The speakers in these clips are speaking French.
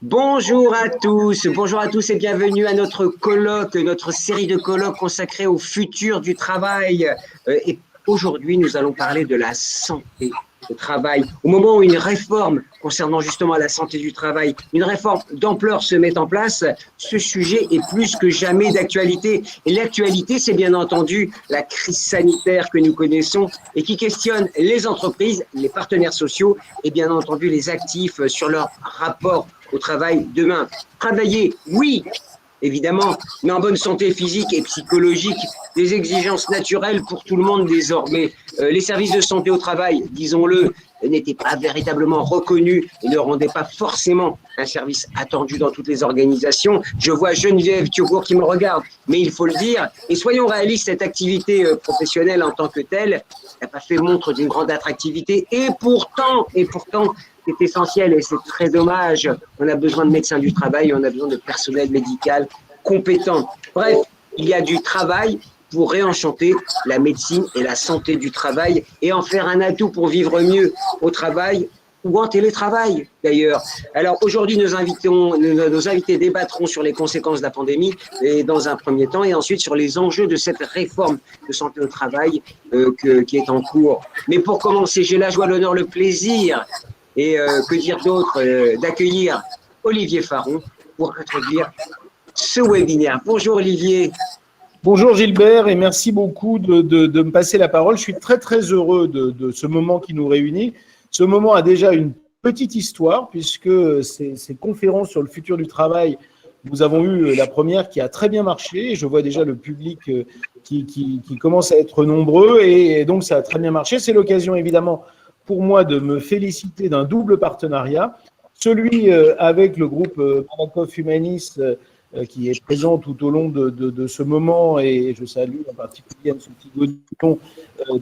Bonjour à tous et bienvenue à notre colloque, notre série de colloques consacrée au futur du travail. Et aujourd'hui, nous allons parler de la santé au travail. Au moment où une réforme concernant justement la santé du travail, une réforme d'ampleur se met en place, ce sujet est plus que jamais d'actualité. Et l'actualité, c'est bien entendu la crise sanitaire que nous connaissons et qui questionne les entreprises, les partenaires sociaux et bien entendu les actifs sur leur rapport au travail demain. Travailler, oui, évidemment, mais en bonne santé physique et psychologique, des exigences naturelles pour tout le monde désormais. Les services de santé au travail, disons-le, n'étaient pas véritablement reconnus et ne rendaient pas forcément un service attendu dans toutes les organisations. Je vois Geneviève Thiocourt qui me regarde, mais il faut le dire. Et soyons réalistes, cette activité professionnelle en tant que telle n'a pas fait montre d'une grande attractivité. Et pourtant, c'est essentiel et c'est très dommage. On a besoin de médecins du travail, on a besoin de personnel médical compétent. Bref, il y a du travail pour réenchanter la médecine et la santé du travail et en faire un atout pour vivre mieux au travail ou en télétravail d'ailleurs. Alors aujourd'hui, nos invités débattront sur les conséquences de la pandémie et dans un premier temps et ensuite sur les enjeux de cette réforme de santé au travail qui est en cours. Mais pour commencer, j'ai la joie, l'honneur, le plaisir et que dire d'autre, d'accueillir Olivier Faron pour introduire ce webinaire. Bonjour Olivier. Bonjour Gilbert et merci beaucoup de me passer la parole. Je suis très très heureux de ce moment qui nous réunit. Ce moment a déjà une petite histoire puisque ces conférences sur le futur du travail, nous avons eu la première qui a très bien marché. Je vois déjà le public qui commence à être nombreux et donc ça a très bien marché. C'est l'occasion évidemment pour moi de me féliciter d'un double partenariat, celui avec le groupe Malakoff Humanis qui est présent tout au long de ce moment, et je salue en particulier Anne-Sophie Godon,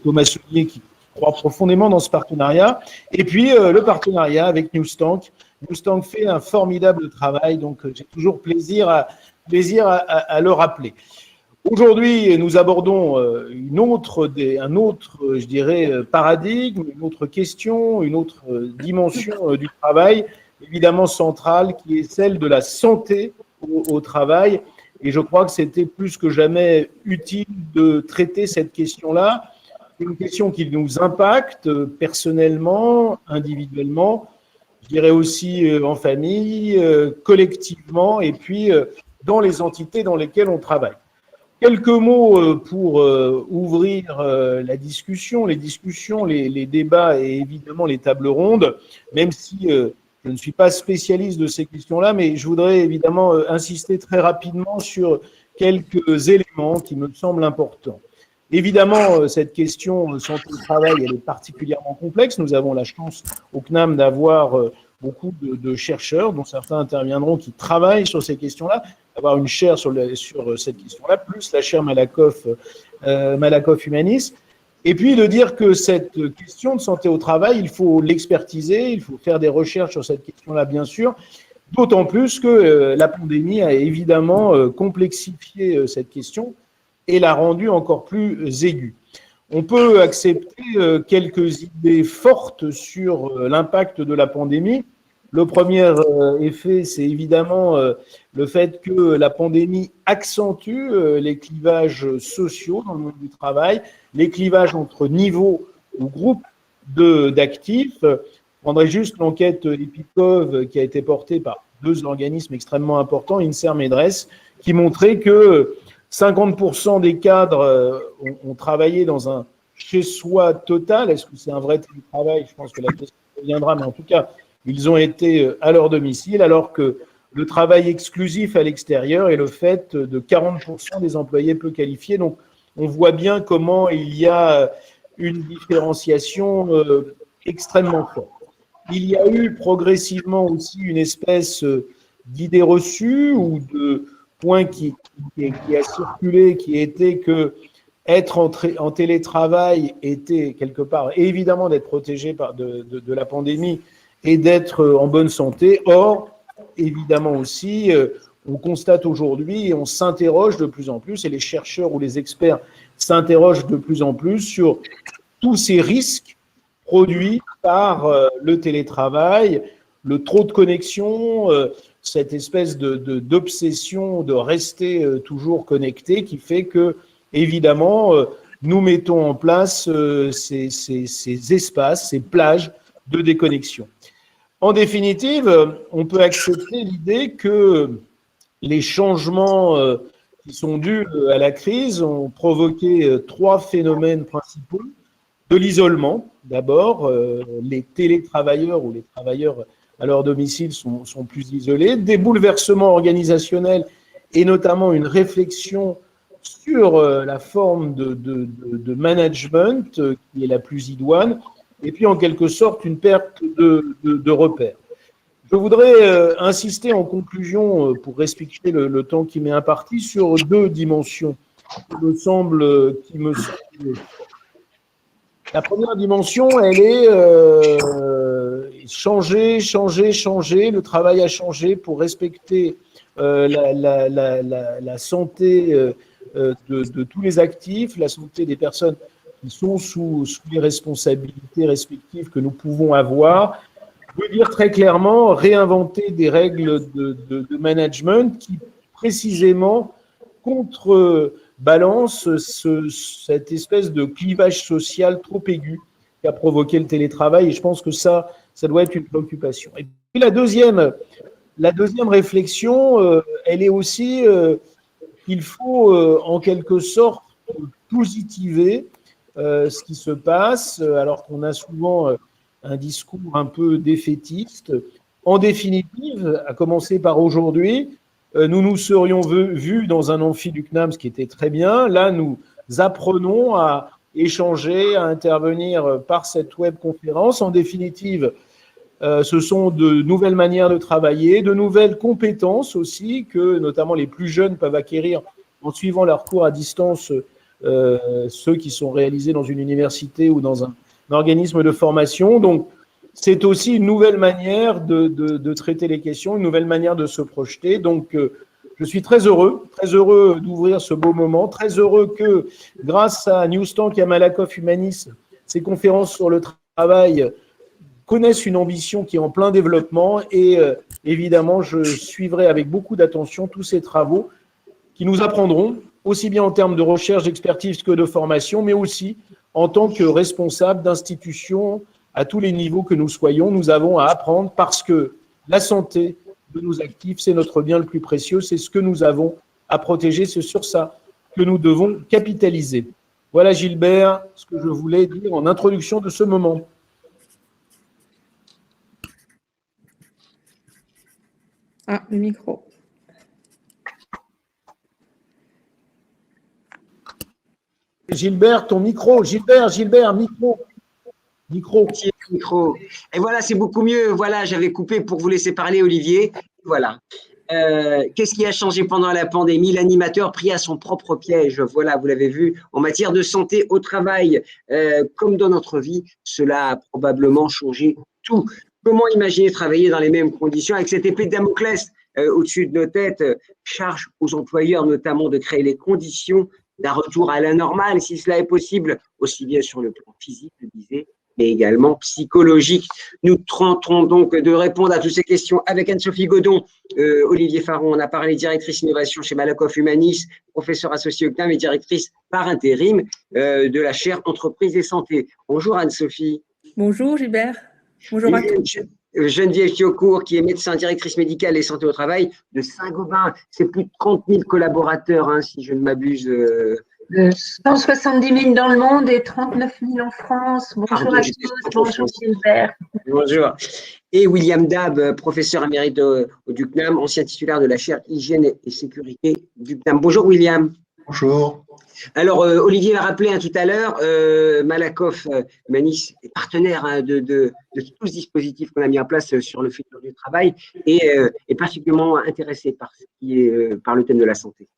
Thomas Soulier qui croit profondément dans ce partenariat, et puis le partenariat avec Newstank. Newstank fait un formidable travail, donc j'ai toujours plaisir à le rappeler. Aujourd'hui, nous abordons un autre, je dirais, paradigme, une autre question, une autre dimension du travail, évidemment centrale, qui est celle de la santé au travail. Et je crois que c'était plus que jamais utile de traiter cette question-là. C'est une question qui nous impacte personnellement, individuellement, je dirais aussi en famille, collectivement, et puis dans les entités dans lesquelles on travaille. Quelques mots pour ouvrir la discussion, les débats et évidemment les tables rondes, même si je ne suis pas spécialiste de ces questions-là, mais je voudrais évidemment insister très rapidement sur quelques éléments qui me semblent importants. Évidemment, cette question santé au travail, elle est particulièrement complexe. Nous avons la chance au CNAM d'avoir beaucoup de chercheurs, dont certains interviendront, qui travaillent sur ces questions-là, d'avoir une chaire sur cette question-là, plus la chaire Malakoff Humanis. Et puis de dire que cette question de santé au travail, il faut l'expertiser, il faut faire des recherches sur cette question-là, bien sûr, d'autant plus que la pandémie a évidemment complexifié cette question et l'a rendue encore plus aiguë. On peut accepter quelques idées fortes sur l'impact de la pandémie. Le premier effet, c'est évidemment le fait que la pandémie accentue les clivages sociaux dans le monde du travail, les clivages entre niveaux ou groupes d'actifs. Je prendrai juste l'enquête Epicov qui a été portée par deux organismes extrêmement importants, INSERM et DRES, qui montrait que 50% des cadres ont travaillé dans un chez-soi total. Est-ce que c'est un vrai télétravail? Je pense que la question reviendra, mais en tout cas, ils ont été à leur domicile, alors que le travail exclusif à l'extérieur est le fait de 40% des employés peu qualifiés. Donc, on voit bien comment il y a une différenciation extrêmement forte. Il y a eu progressivement aussi une espèce d'idée reçue ou de point qui a circulé, qui était que être en télétravail était quelque part, évidemment, d'être protégé de la pandémie et d'être en bonne santé. Or, évidemment aussi, on constate aujourd'hui et on s'interroge de plus en plus, et les chercheurs ou les experts s'interrogent de plus en plus sur tous ces risques produits par le télétravail, le trop de connexion, cette espèce d'obsession de rester toujours connecté qui fait que, évidemment, nous mettons en place ces espaces, ces plages de déconnexion. En définitive, on peut accepter l'idée que les changements qui sont dus à la crise ont provoqué trois phénomènes principaux. De l'isolement, d'abord, les télétravailleurs ou les travailleurs à leur domicile sont plus isolés, des bouleversements organisationnels et notamment une réflexion sur la forme de management qui est la plus idoine, et puis en quelque sorte une perte de repères. Je voudrais insister en conclusion, pour respecter le temps qui m'est imparti, sur deux dimensions qui me semblent. La première dimension, elle est changer. Le travail a changé pour respecter la santé de tous les actifs, la santé des personnes qui sont sous les responsabilités respectives que nous pouvons avoir. Je veux dire très clairement, réinventer des règles de management qui précisément contrebalance cette espèce de clivage social trop aigu qui a provoqué le télétravail. Et je pense que ça doit être une préoccupation. Et puis la deuxième réflexion, elle est aussi qu'il faut en quelque sorte positiver ce qui se passe, alors qu'on a souvent un discours un peu défaitiste. En définitive, à commencer par aujourd'hui, nous serions vus dans un amphi du CNAM, ce qui était très bien. Là, nous apprenons à échanger, à intervenir par cette webconférence. En définitive, ce sont de nouvelles manières de travailler, de nouvelles compétences aussi que notamment les plus jeunes peuvent acquérir en suivant leurs cours à distance, ceux qui sont réalisés dans une université ou dans un organisme de formation. Donc, c'est aussi une nouvelle manière de traiter les questions, une nouvelle manière de se projeter. Donc, je suis très heureux d'ouvrir ce beau moment, très heureux que, grâce à Newstank et à Malakoff Humanis, ces conférences sur le travail connaissent une ambition qui est en plein développement et évidemment, je suivrai avec beaucoup d'attention tous ces travaux qui nous apprendront, aussi bien en termes de recherche, d'expertise que de formation, mais aussi en tant que responsable d'institutions à tous les niveaux que nous soyons, nous avons à apprendre parce que la santé de nos actifs, c'est notre bien le plus précieux, c'est ce que nous avons à protéger, c'est sur ça que nous devons capitaliser. Voilà Gilbert, ce que je voulais dire en introduction de ce moment. Ah, le micro. Gilbert, ton micro. Gilbert, micro. Micro. Et voilà, c'est beaucoup mieux. Voilà, j'avais coupé pour vous laisser parler, Olivier. Voilà. Qu'est-ce qui a changé pendant la pandémie? L'animateur pris à son propre piège. Voilà, vous l'avez vu. En matière de santé au travail, comme dans notre vie, cela a probablement changé tout. Comment imaginer travailler dans les mêmes conditions avec cette épée de Damoclès au-dessus de nos têtes? Charge aux employeurs notamment de créer les conditions d'un retour à la normale, si cela est possible, aussi bien sur le plan physique, je disais, mais également psychologique. Nous tenterons donc de répondre à toutes ces questions avec Anne-Sophie Godon, Olivier Faron, on a parlé, directrice innovation chez Malakoff Humanis, professeure associée au CNAM et directrice par intérim de la chaire entreprise et santé. Bonjour Anne-Sophie. Bonjour Gilbert. Bonjour à tous. Geneviève Thiocourt, qui est médecin, directrice médicale et santé au travail de Saint-Gobain. C'est plus de 30 000 collaborateurs, hein, si je ne m'abuse. 170 000 dans le monde et 39 000 en France. Bonjour à tous. Bonjour Gilbert. Bonjour. Et William Dab, professeur émérite du CNAM, ancien titulaire de la chaire hygiène et sécurité du CNAM. Bonjour William. Bonjour. Alors, Olivier l'a rappelé tout à l'heure, Malakoff Humanis est partenaire de tout ce dispositif qu'on a mis en place sur le futur du travail et est particulièrement intéressé par ce qui est par le thème de la santé.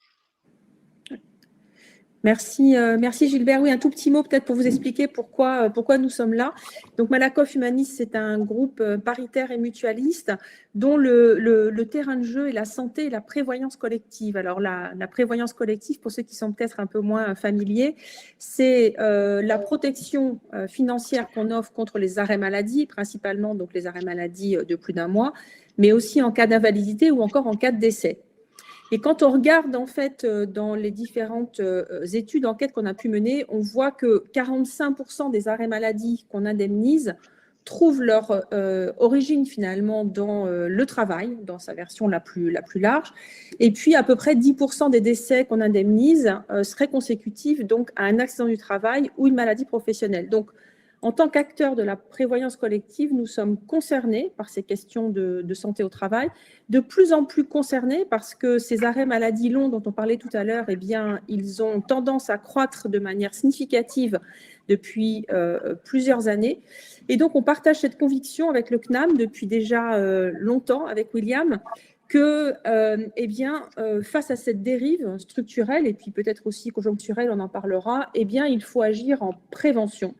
Merci Gilbert. Oui, un tout petit mot peut-être pour vous expliquer pourquoi nous sommes là. Donc Malakoff Humanis, c'est un groupe paritaire et mutualiste dont le terrain de jeu est la santé et la prévoyance collective. Alors la prévoyance collective, pour ceux qui sont peut-être un peu moins familiers, c'est la protection financière qu'on offre contre les arrêts maladie, principalement donc les arrêts maladie de plus d'un mois, mais aussi en cas d'invalidité ou encore en cas de décès. Et quand on regarde en fait dans les différentes études, enquêtes qu'on a pu mener, on voit que 45% des arrêts maladie qu'on indemnise trouvent leur origine finalement dans le travail, dans sa version la plus large. Et puis à peu près 10% des décès qu'on indemnise seraient consécutifs donc à un accident du travail ou une maladie professionnelle. Donc en tant qu'acteurs de la prévoyance collective, nous sommes concernés par ces questions de santé au travail, de plus en plus concernés parce que ces arrêts maladie longs dont on parlait tout à l'heure, eh bien, ils ont tendance à croître de manière significative depuis plusieurs années. Et donc, on partage cette conviction avec le CNAM depuis déjà longtemps, avec William, que, face à cette dérive structurelle et puis peut-être aussi conjoncturelle, on en parlera, eh bien, il faut agir en prévention.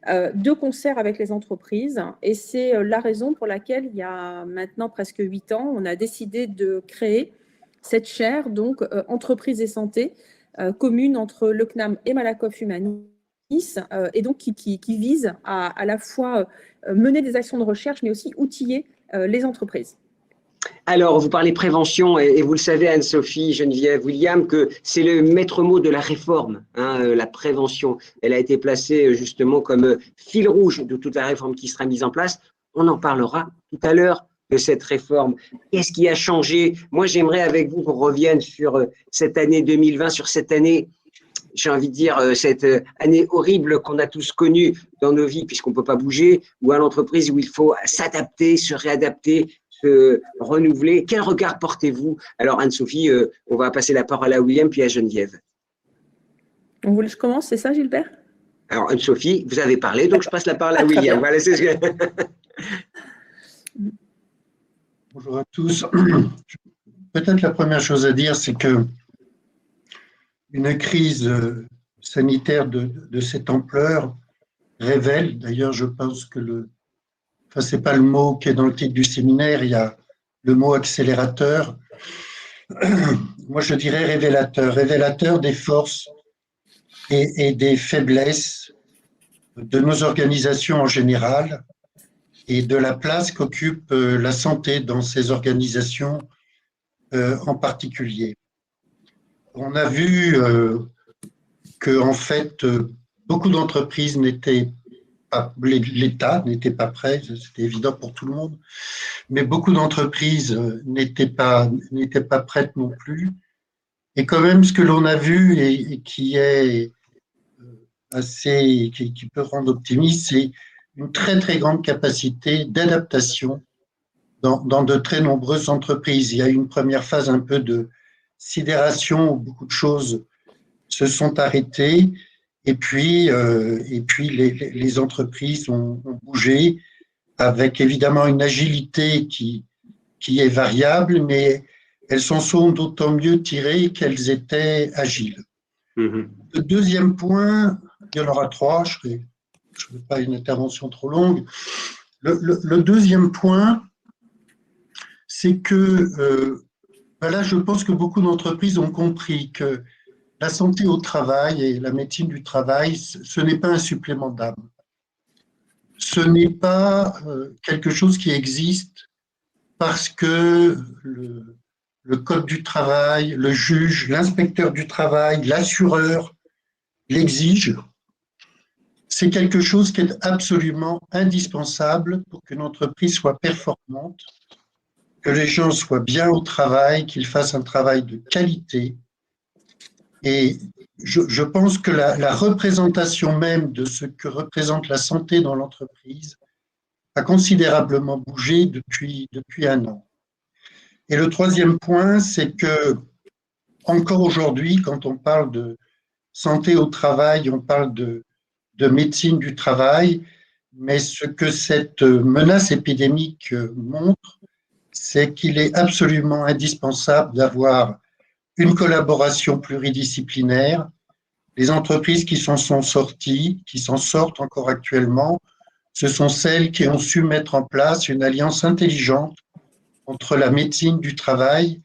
De concert avec les entreprises, et c'est la raison pour laquelle il y a maintenant presque 8 ans, on a décidé de créer cette chaire, donc entreprise et santé, commune entre le CNAM et Malakoff Humanis, et donc qui vise à la fois mener des actions de recherche, mais aussi outiller les entreprises. Alors, vous parlez prévention et vous le savez, Anne-Sophie, Geneviève, William, que c'est le maître mot de la réforme, la prévention. Elle a été placée justement comme fil rouge de toute la réforme qui sera mise en place. On en parlera tout à l'heure de cette réforme. Qu'est-ce qui a changé? Moi, j'aimerais avec vous qu'on revienne sur cette année 2020, sur cette année, j'ai envie de dire, cette année horrible qu'on a tous connue dans nos vies puisqu'on ne peut pas bouger, ou à l'entreprise où il faut s'adapter, se réadapter, renouveler. Quel regard portez-vous? Alors Anne-Sophie, on va passer la parole à William puis à Geneviève. Vous voulez que je commence, c'est ça Gilbert? Alors Anne-Sophie, vous avez parlé, donc je passe la parole à William. Voilà, c'est ce que... Bonjour à tous. Peut-être la première chose à dire, c'est que une crise sanitaire de cette ampleur révèle, d'ailleurs je pense que ce n'est pas le mot qui est dans le titre du séminaire, il y a le mot accélérateur. Moi, je dirais révélateur des forces et des faiblesses de nos organisations en général et de la place qu'occupe la santé dans ces organisations en particulier. On a vu que, en fait, beaucoup d'entreprises l'État n'était pas prêt, c'était évident pour tout le monde, mais beaucoup d'entreprises n'étaient pas prêtes non plus. Et quand même, ce que l'on a vu et qui est qui peut rendre optimiste, c'est une très très grande capacité d'adaptation dans de très nombreuses entreprises. Il y a eu une première phase un peu de sidération où beaucoup de choses se sont arrêtées. Et puis les entreprises ont bougé avec évidemment une agilité qui est variable, mais elles s'en sont d'autant mieux tirées qu'elles étaient agiles. Le deuxième point, il y en aura 3, je ne veux pas une intervention trop longue. Le deuxième point, c'est que là, je pense que beaucoup d'entreprises ont compris que la santé au travail et la médecine du travail, ce n'est pas un supplément d'âme. Ce n'est pas quelque chose qui existe parce que le code du travail, le juge, l'inspecteur du travail, l'assureur l'exigent. C'est quelque chose qui est absolument indispensable pour qu'une entreprise soit performante, que les gens soient bien au travail, qu'ils fassent un travail de qualité. Et je pense que la représentation même de ce que représente la santé dans l'entreprise a considérablement bougé depuis 1 an. Et le troisième point, c'est que encore aujourd'hui, quand on parle de santé au travail, on parle de médecine du travail, mais ce que cette menace épidémique montre, c'est qu'il est absolument indispensable d'avoir une collaboration pluridisciplinaire Les entreprises qui s'en sont sorties, qui s'en sortent encore actuellement, ce sont celles qui ont su mettre en place une alliance intelligente entre la médecine du travail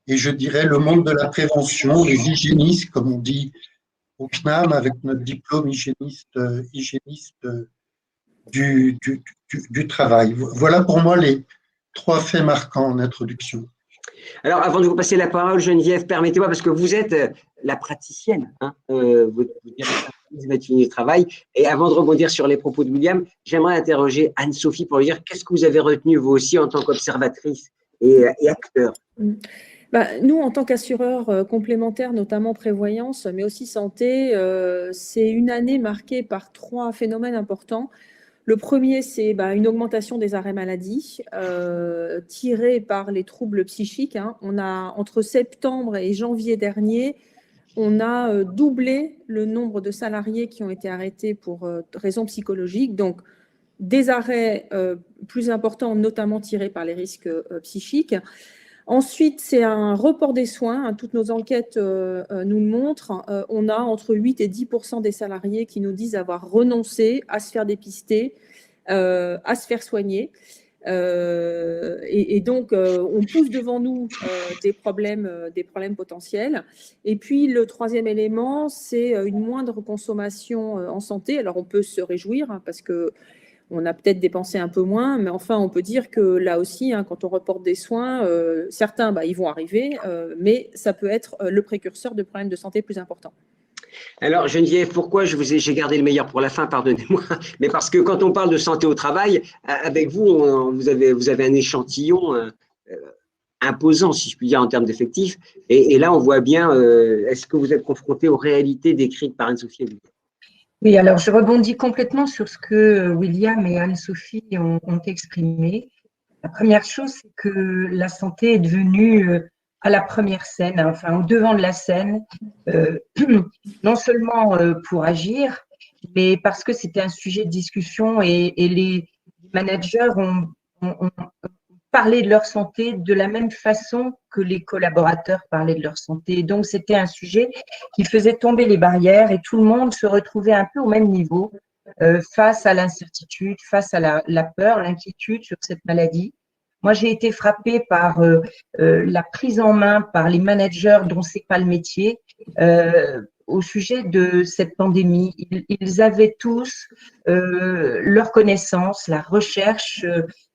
et, je dirais, le monde de la prévention, les hygiénistes, comme on dit au CNAM, avec notre diplôme hygiéniste du travail. Voilà pour moi les 3 faits marquants en introduction. Alors, avant de vous passer la parole, Geneviève, permettez-moi, parce que vous êtes la praticienne, hein, vous êtes du travail, et avant de rebondir sur les propos de William, j'aimerais interroger Anne-Sophie pour lui dire qu'est-ce que vous avez retenu, vous aussi, en tant qu'observatrice et acteur. Nous, en tant qu'assureurs complémentaires, notamment prévoyance, mais aussi santé, c'est une année marquée par 3 phénomènes importants. Le premier, c'est une augmentation des arrêts maladie tirés par les troubles psychiques. Hein. On a, entre septembre et janvier dernier, on a doublé le nombre de salariés qui ont été arrêtés pour raisons psychologiques. Donc, des arrêts plus importants, notamment tirés par les risques psychiques. Ensuite, c'est un report des soins. Hein. Toutes nos enquêtes nous le montrent. On a entre 8 et 10% des salariés qui nous disent avoir renoncé à se faire dépister, à se faire soigner. Et donc, on pousse devant nous des problèmes potentiels. Et puis, le troisième élément, c'est une moindre consommation en santé. Alors, on peut se réjouir hein, parce que on a peut-être dépensé un peu moins, mais enfin, on peut dire que là aussi, hein, quand on reporte des soins, certains, ils vont arriver, mais ça peut être le précurseur de problèmes de santé plus importants. Alors, Geneviève, pourquoi j'ai gardé le meilleur pour la fin, pardonnez-moi, mais parce que quand on parle de santé au travail, avec vous, vous avez un échantillon imposant, si je puis dire, en termes d'effectifs, et là, on voit bien, est-ce que vous êtes confronté aux réalités décrites par Anne-Sophie? Oui, alors je rebondis complètement sur ce que William et Anne-Sophie ont exprimé. La première chose, c'est que la santé est devenue à la première scène, hein, enfin au devant de la scène, non seulement pour agir, mais parce que c'était un sujet de discussion et les managers ont parlé de leur santé de la même façon que les collaborateurs parlaient de leur santé. Donc, c'était un sujet qui faisait tomber les barrières et tout le monde se retrouvait un peu au même niveau face à l'incertitude, face à la peur, l'inquiétude sur cette maladie. Moi, j'ai été frappée par la prise en main par les managers dont c'est pas le métier au sujet de cette pandémie. Ils avaient tous leur connaissance, la recherche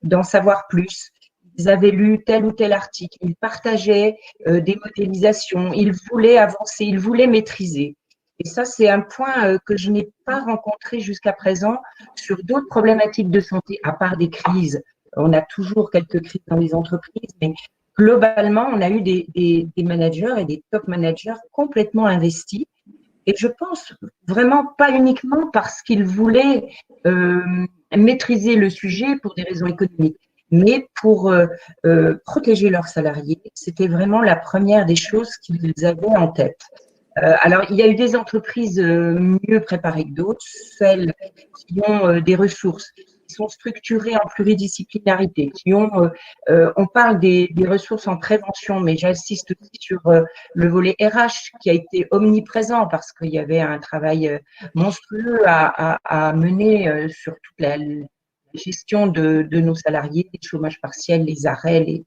d'en savoir plus. Ils avaient lu tel ou tel article, ils partageaient des modélisations, ils voulaient avancer, ils voulaient maîtriser. Et ça, c'est un point que je n'ai pas rencontré jusqu'à présent sur d'autres problématiques de santé, à part des crises. On a toujours quelques crises dans les entreprises, mais globalement, on a eu des managers et des top managers complètement investis. Et je pense vraiment pas uniquement parce qu'ils voulaient maîtriser le sujet pour des raisons économiques, mais pour protéger leurs salariés. C'était vraiment la première des choses qu'ils avaient en tête. Alors, il y a eu des entreprises mieux préparées que d'autres, celles qui ont des ressources, qui sont structurées en pluridisciplinarité, qui ont, on parle des ressources en prévention, mais j'insiste aussi sur le volet RH qui a été omniprésent parce qu'il y avait un travail monstrueux à mener sur toute la gestion de nos salariés, les chômages partiels, les arrêts,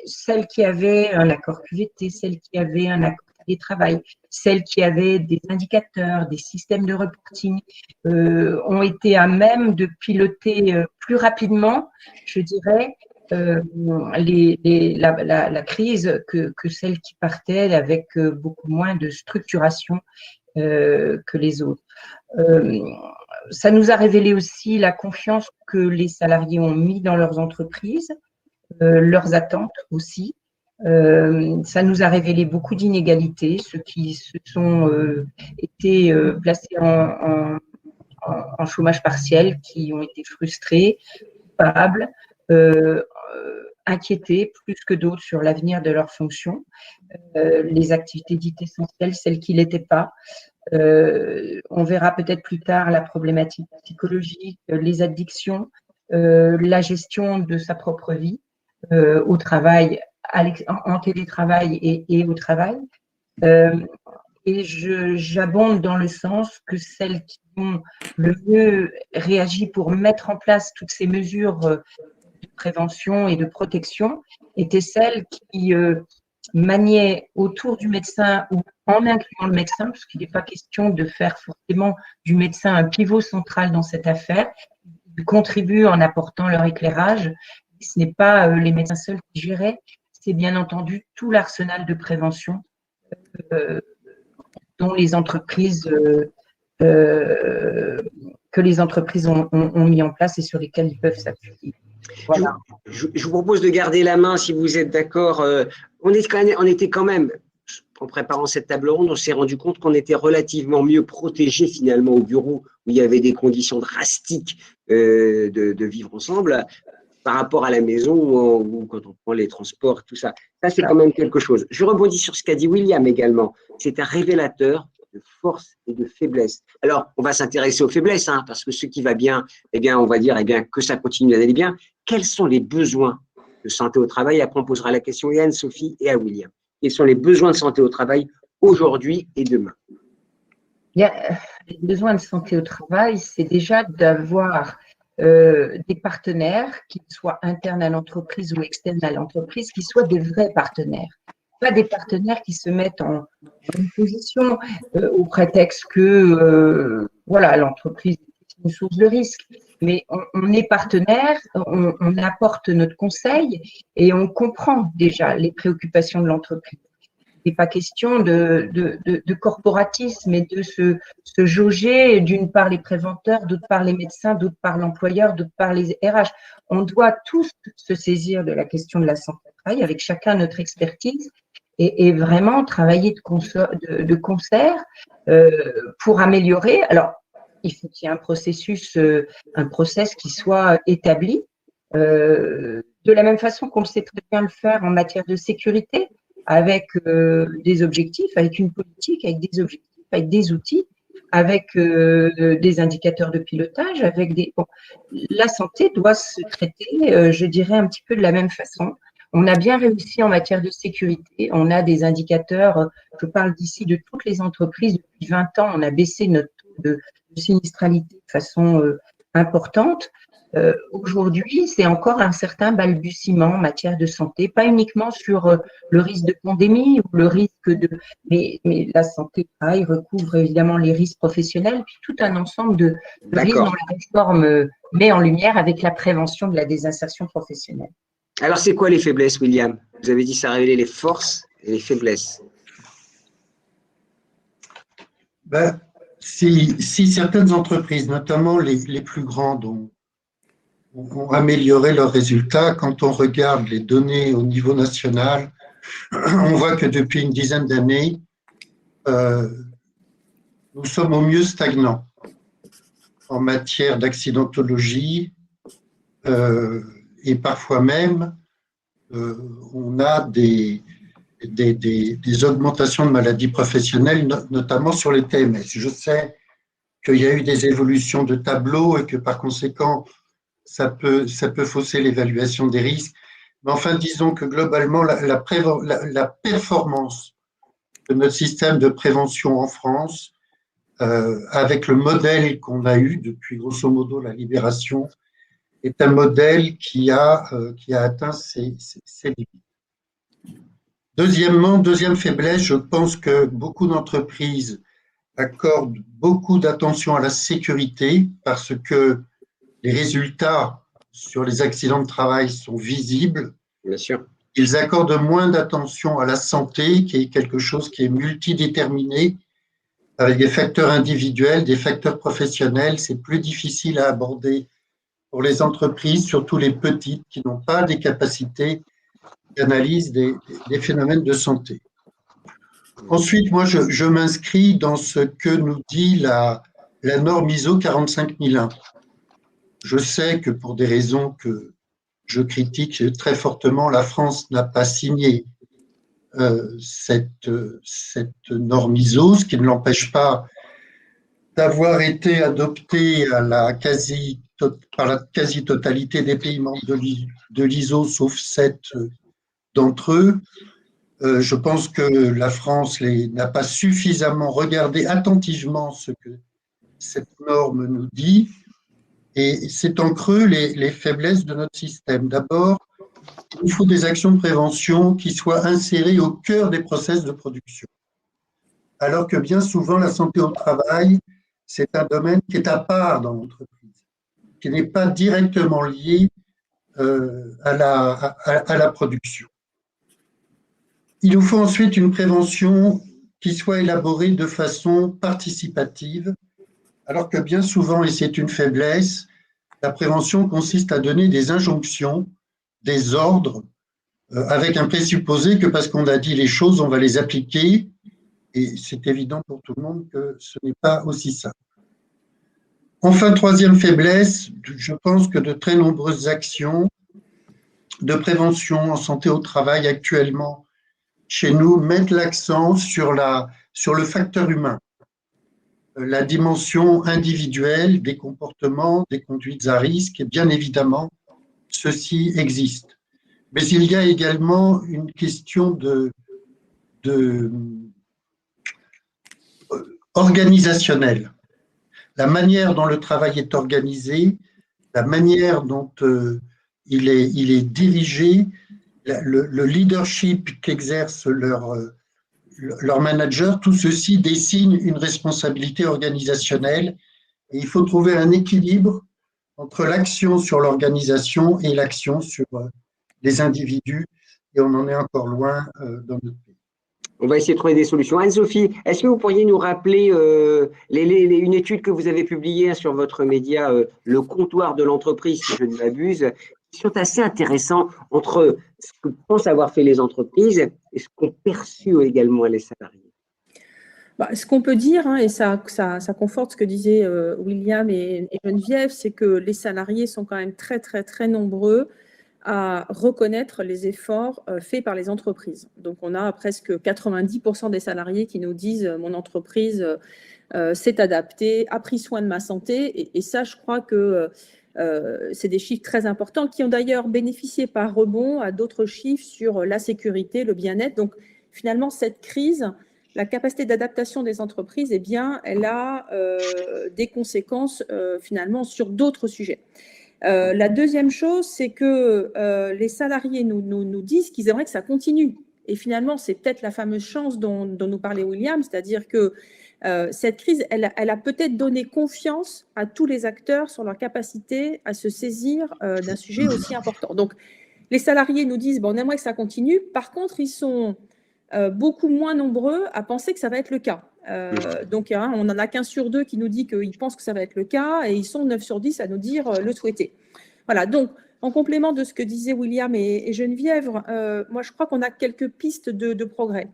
celles qui avaient un accord QVT, celles qui avaient un accord de travail, celles qui avaient des indicateurs, des systèmes de reporting, ont été à même de piloter plus rapidement, je dirais, la crise que celles qui partaient avec beaucoup moins de structuration que les autres. Ça nous a révélé aussi la confiance que les salariés ont mis dans leurs entreprises, leurs attentes aussi. Ça nous a révélé beaucoup d'inégalités, ceux qui se sont été placés en chômage partiel, qui ont été frustrés, coupables, inquiétés plus que d'autres sur l'avenir de leurs fonctions, les activités dites essentielles, celles qui ne l'étaient pas. On verra peut-être plus tard la problématique psychologique, les addictions, la gestion de sa propre vie au travail, en télétravail et au travail. et j'abonde dans le sens que celles qui ont le mieux réagi pour mettre en place toutes ces mesures de prévention et de protection étaient celles qui maniaient autour du médecin ou en incluant le médecin, parce qu'il n'est pas question de faire forcément du médecin un pivot central dans cette affaire. Ils contribuent en apportant leur éclairage. Ce n'est pas les médecins seuls qui géraient, c'est bien entendu tout l'arsenal de prévention dont les entreprises que les entreprises ont mis en place et sur lesquelles ils peuvent s'appuyer. Voilà. Je vous propose de garder la main si vous êtes d'accord. On était quand même, en préparant cette table ronde, on s'est rendu compte qu'on était relativement mieux protégés finalement au bureau où il y avait des conditions drastiques de vivre ensemble par rapport à la maison ou quand on prend les transports, tout ça. Ça, c'est quand même quelque chose. Je rebondis sur ce qu'a dit William également. C'est un révélateur de force et de faiblesse. Alors, on va s'intéresser aux faiblesses, hein, parce que ce qui va bien, eh bien, on va dire que ça continue d'aller bien. Quels sont les besoins de santé au travail? Après, on posera la question à Anne-Sophie et à William. Quels sont les besoins de santé au travail aujourd'hui et demain? Bien, les besoins de santé au travail, c'est déjà d'avoir des partenaires, qu'ils soient internes à l'entreprise ou externes à l'entreprise, qui soient des vrais partenaires. Pas des partenaires qui se mettent en position au prétexte que voilà, l'entreprise est une source de risque. Mais on est partenaire, on apporte notre conseil et on comprend déjà les préoccupations de l'entreprise. Il n'est pas question de corporatisme et de se jauger, d'une part les préventeurs, d'autre part les médecins, d'autre part l'employeur, d'autre part les RH. On doit tous se saisir de la question de la santé au travail avec chacun notre expertise et vraiment travailler de concert pour améliorer. Alors, il faut qu'il y ait un process qui soit établi de la même façon qu'on le sait très bien le faire en matière de sécurité, avec des objectifs, avec une politique, avec des objectifs, avec des outils, avec des indicateurs de pilotage, avec des… Bon, la santé doit se traiter, je dirais, un petit peu de la même façon. On a bien réussi en matière de sécurité. On a des indicateurs, je parle d'ici de toutes les entreprises. Depuis 20 ans, on a baissé notre taux de sinistralité de façon importante. Aujourd'hui, c'est encore un certain balbutiement en matière de santé, pas uniquement sur le risque de pandémie ou le risque de… Mais la santé au travail recouvre évidemment les risques professionnels, puis tout un ensemble de risques dont la réforme met en lumière avec la prévention de la désinsertion professionnelle. Alors, c'est quoi les faiblesses, William? Vous avez dit que ça révélait les forces et les faiblesses. Ben, si certaines entreprises, notamment les plus grandes, ont amélioré leurs résultats, quand on regarde les données au niveau national, on voit que depuis une dizaine d'années, nous sommes au mieux stagnants en matière d'accidentologie et parfois même on a des augmentations de maladies professionnelles, notamment sur les TMS. Je sais qu'il y a eu des évolutions de tableaux et que par conséquent, ça peut fausser l'évaluation des risques. Mais enfin, disons que globalement, la performance de notre système de prévention en France, avec le modèle qu'on a eu depuis grosso modo la libération, est un modèle qui a atteint ses limites. Deuxième faiblesse, je pense que beaucoup d'entreprises accordent beaucoup d'attention à la sécurité parce que les résultats sur les accidents de travail sont visibles. Bien sûr. Ils accordent moins d'attention à la santé, qui est quelque chose qui est multidéterminé, avec des facteurs individuels, des facteurs professionnels. C'est plus difficile à aborder pour les entreprises, surtout les petites, qui n'ont pas des capacités d'analyse des phénomènes de santé. Ensuite, moi, je m'inscris dans ce que nous dit la norme ISO 45001. Je sais que pour des raisons que je critique très fortement, la France n'a pas signé cette norme ISO, ce qui ne l'empêche pas d'avoir été adoptée par la quasi-totalité des pays membres de l'ISO, sauf 7 d'entre eux. Je pense que la France n'a pas suffisamment regardé attentivement ce que cette norme nous dit, et c'est en creux les faiblesses de notre système. D'abord, il faut des actions de prévention qui soient insérées au cœur des process de production. Alors que bien souvent, la santé au travail, c'est un domaine qui est à part dans l'entreprise, qui n'est pas directement lié à la production. Il nous faut ensuite une prévention qui soit élaborée de façon participative, alors que bien souvent, et c'est une faiblesse, la prévention consiste à donner des injonctions, des ordres, avec un présupposé que parce qu'on a dit les choses, on va les appliquer, et c'est évident pour tout le monde que ce n'est pas aussi simple. Enfin, troisième faiblesse, je pense que de très nombreuses actions de prévention en santé au travail actuellement chez nous mettent l'accent sur le facteur humain, la dimension individuelle des comportements, des conduites à risque, et bien évidemment, ceci existe. Mais il y a également une question organisationnelle. La manière dont le travail est organisé, la manière dont il est dirigé, le leadership qu'exercent leurs managers, tout ceci dessine une responsabilité organisationnelle et il faut trouver un équilibre entre l'action sur l'organisation et l'action sur les individus, et on en est encore loin dans notre pays. On va essayer de trouver des solutions. Anne-Sophie, est-ce que vous pourriez nous rappeler une étude que vous avez publiée sur votre média, Le comptoir de l'entreprise, si je ne m'abuse, qui sont assez intéressants entre ce que pensent avoir fait les entreprises et ce qu'ont perçu également les salariés. Ce qu'on peut dire, et ça conforte ce que disaient William et Geneviève, c'est que les salariés sont quand même très, très, très nombreux à reconnaître les efforts faits par les entreprises. Donc, on a presque 90% des salariés qui nous disent « mon entreprise s'est adaptée, a pris soin de ma santé ». Et ça, je crois que c'est des chiffres très importants qui ont d'ailleurs bénéficié par rebond à d'autres chiffres sur la sécurité, le bien-être. Donc, finalement, cette crise, la capacité d'adaptation des entreprises, eh bien, elle a des conséquences finalement sur d'autres sujets. La deuxième chose, c'est que les salariés nous disent qu'ils aimeraient que ça continue. Et finalement, c'est peut-être la fameuse chance dont nous parlait William, c'est-à-dire que cette crise, elle a peut-être donné confiance à tous les acteurs sur leur capacité à se saisir d'un sujet aussi important. Donc, les salariés nous disent, on aimerait que ça continue. Par contre, ils sont beaucoup moins nombreux à penser que ça va être le cas. Donc, on en a qu'un sur deux qui nous dit qu'ils pensent que ça va être le cas et ils sont 9 sur 10 à nous dire le souhaiter. Voilà, donc, en complément de ce que disaient William et Geneviève, moi, je crois qu'on a quelques pistes de progrès.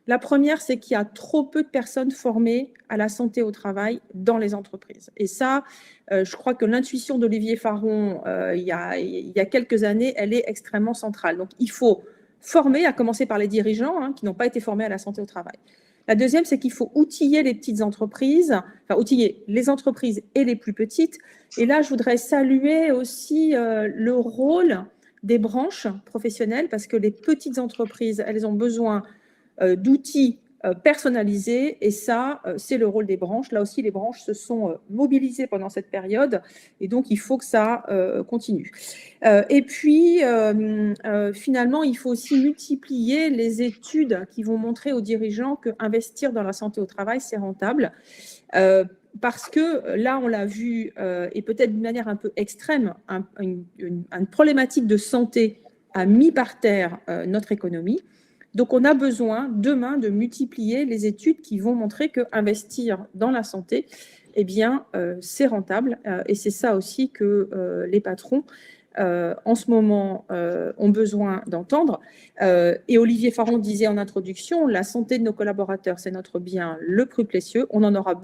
La première, c'est qu'il y a trop peu de personnes formées à la santé au travail dans les entreprises. Et ça, je crois que l'intuition d'Olivier Faron, il y a quelques années, elle est extrêmement centrale. Donc, il faut former, à commencer par les dirigeants qui n'ont pas été formés à la santé au travail. La deuxième, c'est qu'il faut outiller les petites entreprises, enfin outiller les entreprises et les plus petites. Et là, je voudrais saluer aussi le rôle des branches professionnelles parce que les petites entreprises, elles ont besoin d'outils personnalisés et ça, c'est le rôle des branches. Là aussi, les branches se sont mobilisées pendant cette période et donc il faut que ça continue. Et puis, finalement, il faut aussi multiplier les études qui vont montrer aux dirigeants qu'investir dans la santé au travail, c'est rentable. Parce que là, on l'a vu, et peut-être d'une manière un peu extrême, une problématique de santé a mis par terre notre économie. Donc, on a besoin demain de multiplier les études qui vont montrer qu'investir dans la santé, eh bien, c'est rentable. Et c'est ça aussi que les patrons, en ce moment, ont besoin d'entendre. Et Olivier Faron disait en introduction, la santé de nos collaborateurs, c'est notre bien le plus précieux. On en aura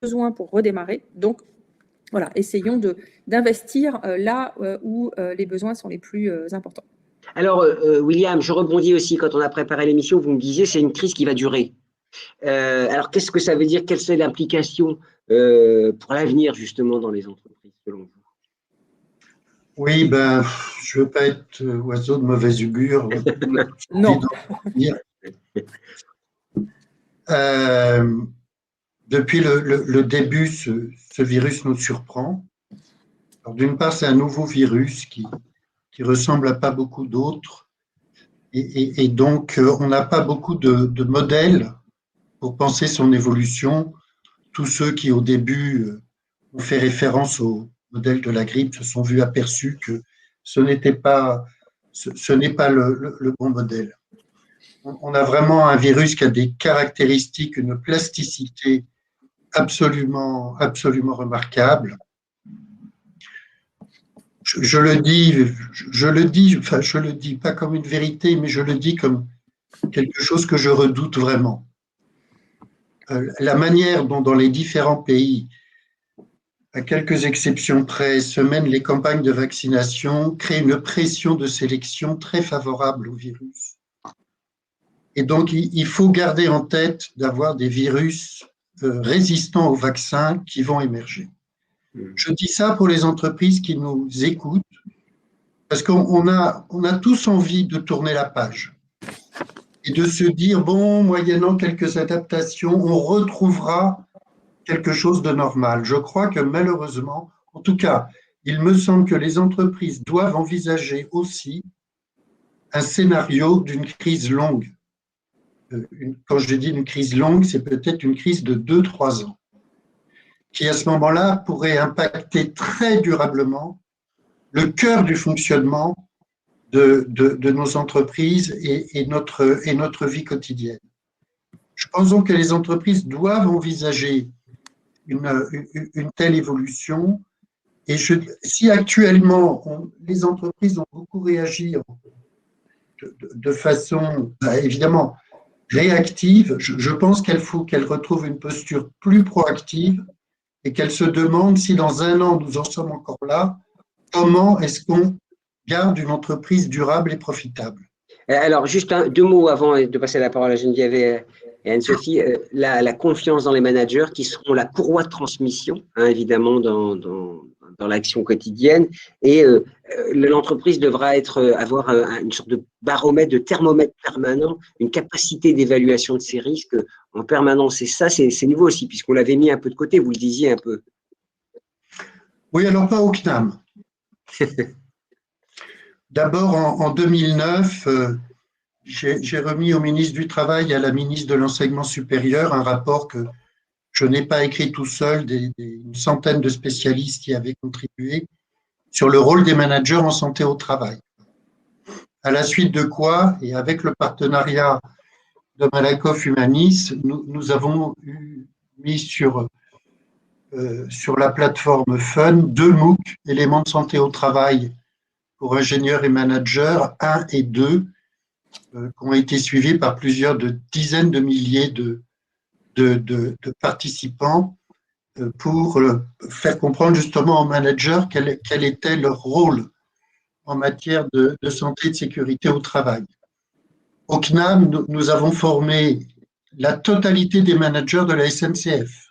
besoin pour redémarrer. Donc, voilà, essayons d'investir là où les besoins sont les plus importants. Alors, William, je rebondis aussi, quand on a préparé l'émission, vous me disiez c'est une crise qui va durer. Alors, qu'est-ce que ça veut dire? Quelle est l'implication pour l'avenir, justement, dans les entreprises, selon vous? Oui, je ne veux pas être oiseau de mauvaise augure. Non. Depuis le début, ce virus nous surprend. D'une part, c'est un nouveau virus qui ressemble à pas beaucoup d'autres. Et donc, on n'a pas beaucoup de modèles pour penser son évolution. Tous ceux qui, au début, ont fait référence au modèle de la grippe se sont vus aperçus que ce n'est pas le bon modèle. On a vraiment un virus qui a des caractéristiques, une plasticité absolument remarquable. Je le dis pas comme une vérité, mais je le dis comme quelque chose que je redoute vraiment. La manière dont dans les différents pays, à quelques exceptions près, se mènent les campagnes de vaccination crée une pression de sélection très favorable au virus. Et donc, il faut garder en tête d'avoir des virus résistants aux vaccins qui vont émerger. Je dis ça pour les entreprises qui nous écoutent, parce qu'on a tous envie de tourner la page et de se dire, bon, moyennant quelques adaptations, on retrouvera quelque chose de normal. Je crois que malheureusement, en tout cas, il me semble que les entreprises doivent envisager aussi un scénario d'une crise longue. Quand je dis une crise longue, c'est peut-être une crise de 2-3 ans, qui à ce moment-là pourrait impacter très durablement le cœur du fonctionnement de nos entreprises et notre vie quotidienne. Je pense donc que les entreprises doivent envisager une telle évolution. Et si actuellement, les entreprises ont beaucoup réagi de façon, évidemment, réactive, je pense qu'il faut qu'elles retrouvent une posture plus proactive et qu'elles se demandent si dans 1 an, nous en sommes encore là, comment est-ce qu'on garde une entreprise durable et profitable. Alors, juste 2 mots avant de passer la parole à Geneviève et Anne-Sophie. La confiance dans les managers qui seront la courroie de transmission, hein, évidemment, dans l'action quotidienne. Et l'entreprise devra avoir une sorte de baromètre, de thermomètre permanent, une capacité d'évaluation de ces risques en permanence. Et ça, c'est nouveau aussi, puisqu'on l'avait mis un peu de côté, vous le disiez un peu. Oui, alors pas au CNAM. D'abord, en 2009, j'ai remis au ministre du Travail et à la ministre de l'Enseignement supérieur un rapport que je n'ai pas écrit tout seul, une centaine de spécialistes y avaient contribué, sur le rôle des managers en santé au travail. À la suite de quoi, et avec le partenariat de Malakoff Humanis, nous avons mis sur la plateforme Fun 2 MOOC, éléments de santé au travail pour ingénieurs et managers 1 et 2, qui ont été suivis par plusieurs dizaines de milliers de participants pour faire comprendre justement aux managers quel était leur rôle en matière de santé et de sécurité au travail. Au CNAM, nous avons formé la totalité des managers de la SNCF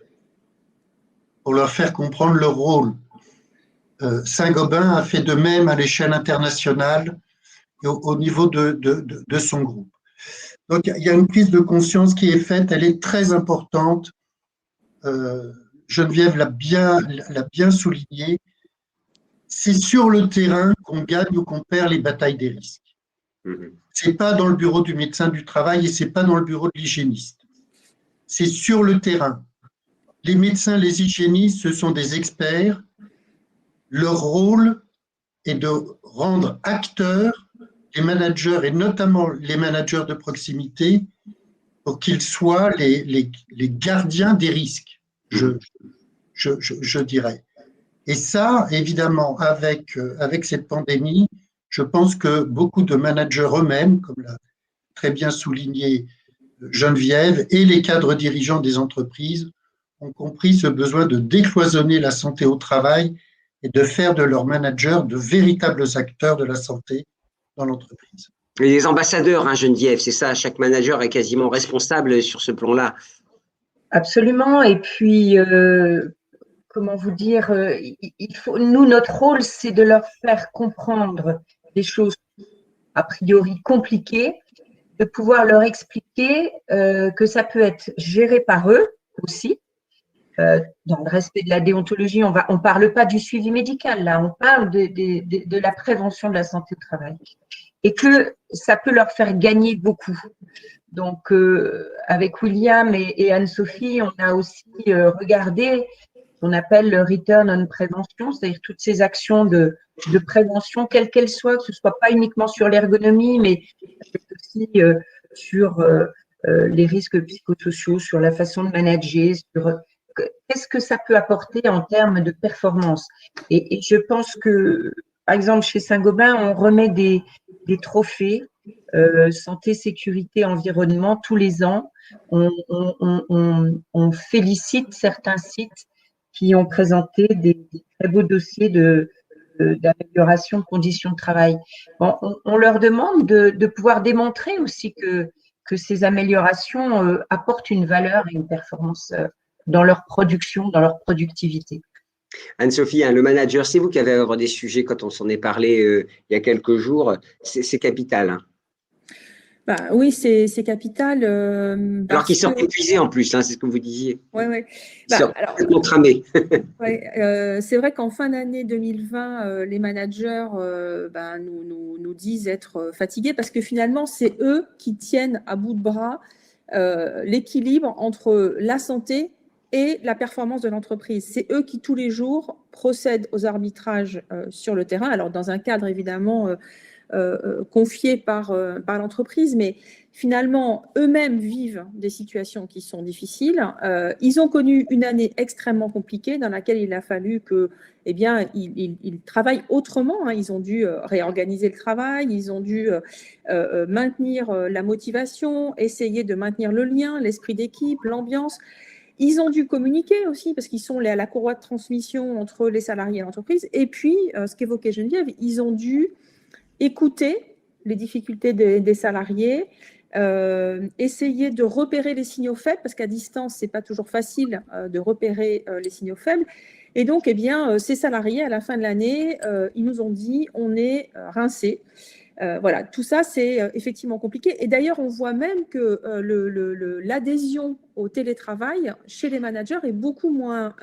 pour leur faire comprendre leur rôle. Saint-Gobain a fait de même à l'échelle internationale et au niveau de son groupe. Donc, il y a une prise de conscience qui est faite, elle est très importante. Geneviève l'a bien souligné. C'est sur le terrain qu'on gagne ou qu'on perd les batailles des risques. C'est pas dans le bureau du médecin du travail et c'est pas dans le bureau de l'hygiéniste. C'est sur le terrain. Les médecins, les hygiénistes, ce sont des experts. Leur rôle est de rendre acteurs les managers et notamment les managers de proximité pour qu'ils soient les gardiens des risques, je dirais. Et ça, évidemment, avec cette pandémie, je pense que beaucoup de managers eux-mêmes, comme l'a très bien souligné Geneviève, et les cadres dirigeants des entreprises ont compris ce besoin de décloisonner la santé au travail et de faire de leurs managers de véritables acteurs de la santé dans l'entreprise. Et les ambassadeurs, hein, Geneviève, c'est ça, chaque manager est quasiment responsable sur ce plan-là. Absolument, et puis, comment vous dire, nous, notre rôle, c'est de leur faire comprendre des choses a priori compliquées de pouvoir leur expliquer que ça peut être géré par eux aussi. Dans le respect de la déontologie, on parle pas du suivi médical, là, on parle de la prévention de la santé au travail. Et que ça peut leur faire gagner beaucoup. Donc, avec William et Anne-Sophie, on a aussi regardé ce qu'on appelle le return on prévention, c'est-à-dire toutes ces actions de prévention, quelles qu'elles soient, que ce soit pas uniquement sur l'ergonomie, mais aussi sur les risques psychosociaux, sur la façon de manager, sur qu'est-ce que ça peut apporter en termes de performance. Et je pense que, par exemple, chez Saint-Gobain, on remet des trophées santé, sécurité, environnement tous les ans. On félicite certains sites qui ont présenté des très beaux dossiers d'amélioration de conditions de travail. Bon, on leur demande de pouvoir démontrer aussi que ces améliorations apportent une valeur et une performance dans leur production, dans leur productivité. Anne-Sophie, hein, le manager, c'est vous qui avez abordé des sujets quand on s'en est parlé il y a quelques jours. C'est capital. Hein. Bah, oui, c'est capital. Alors qu'ils sortent épuisés en plus, hein, c'est ce que vous disiez. Oui, oui. Ils sortent complètement cramés. C'est vrai qu'en fin d'année 2020, les managers nous disent être fatigués parce que finalement, c'est eux qui tiennent à bout de bras l'équilibre entre la santé et la performance de l'entreprise. C'est eux qui, tous les jours, procèdent aux arbitrages sur le terrain. Alors, dans un cadre, évidemment, confié par l'entreprise, mais finalement, eux-mêmes vivent des situations qui sont difficiles. Ils ont connu une année extrêmement compliquée dans laquelle il a fallu que, ils travaillent autrement. Hein. Ils ont dû réorganiser le travail, ils ont dû maintenir la motivation, essayer de maintenir le lien, l'esprit d'équipe, l'ambiance. Ils ont dû communiquer aussi parce qu'ils sont à la courroie de transmission entre les salariés et l'entreprise. Et puis, ce qu'évoquait Geneviève, ils ont dû écouter les difficultés des salariés, essayer de repérer les signaux faibles, parce qu'à distance, ce n'est pas toujours facile de repérer les signaux faibles. Et donc, ces salariés, à la fin de l'année, ils nous ont dit on est rincés. Voilà, tout ça, c'est effectivement compliqué. Et d'ailleurs, on voit même que l'adhésion au télétravail chez les managers est beaucoup moins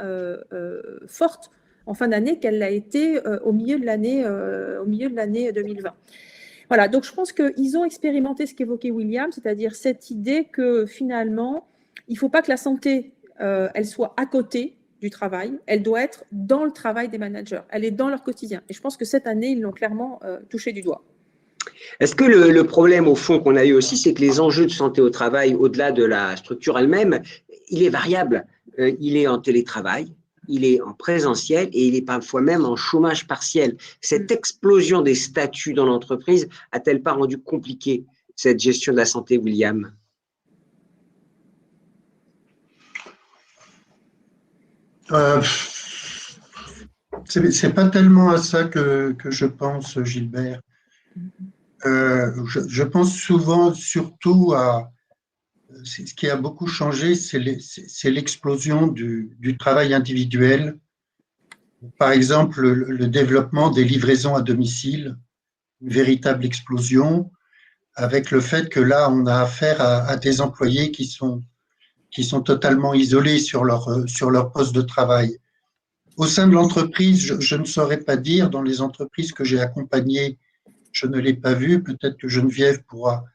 forte en fin d'année qu'elle l'a été au milieu de l'année 2020. Voilà, donc je pense qu'ils ont expérimenté ce qu'évoquait William, c'est-à-dire cette idée que finalement, il ne faut pas que la santé, elle soit à côté du travail, elle doit être dans le travail des managers, elle est dans leur quotidien. Et je pense que cette année, ils l'ont clairement touché du doigt. Est-ce que le problème, au fond, qu'on a eu aussi, c'est que les enjeux de santé au travail, au-delà de la structure elle-même, il est variable. Il est en télétravail, il est en présentiel et il est parfois même en chômage partiel. Cette explosion des statuts dans l'entreprise a-t-elle pas rendu compliqué cette gestion de la santé, William? C'est pas tellement à ça que je pense, Gilbert. Je pense souvent, surtout à ce qui a beaucoup changé, c'est l'explosion du travail individuel. Par exemple, le développement des livraisons à domicile, une véritable explosion, avec le fait que là, on a affaire à des employés qui sont totalement isolés sur leur poste de travail. Au sein de l'entreprise, je ne saurais pas dire, dans les entreprises que j'ai accompagnées, je ne l'ai pas vu, peut-être que Geneviève pourra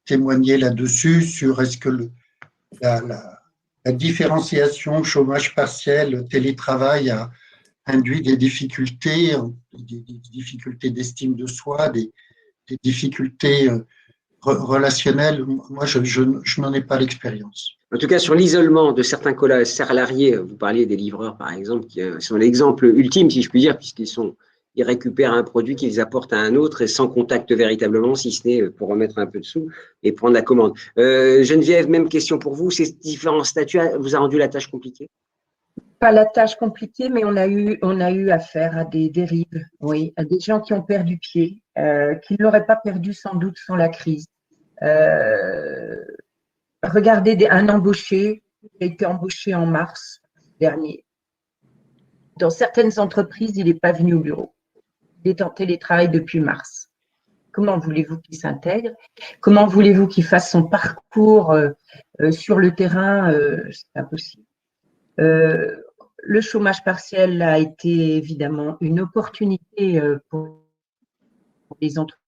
témoigner là-dessus, sur est-ce que la différenciation chômage partiel, télétravail a induit des difficultés d'estime de soi, des difficultés relationnelles. Moi, je n'en ai pas l'expérience. En tout cas, sur l'isolement de certains salariés, vous parliez des livreurs, par exemple, qui sont l'exemple ultime, si je puis dire, puisqu'ils récupèrent un produit qu'ils apportent à un autre et sans contact véritablement, si ce n'est pour remettre un peu de sous et prendre la commande. Geneviève, même question pour vous. Ces différents statuts vous a rendu la tâche compliquée? Pas la tâche compliquée, mais on a eu affaire à des dérives, oui, à des gens qui ont perdu pied, qui ne l'auraient pas perdu sans doute sans la crise. Regardez un embauché qui a été embauché en mars dernier. Dans certaines entreprises, il n'est pas venu au bureau. Il est en télétravail depuis mars. Comment voulez-vous qu'il s'intègre? Comment voulez-vous qu'il fasse son parcours sur le terrain? C'est impossible. Le chômage partiel a été évidemment une opportunité pour les entreprises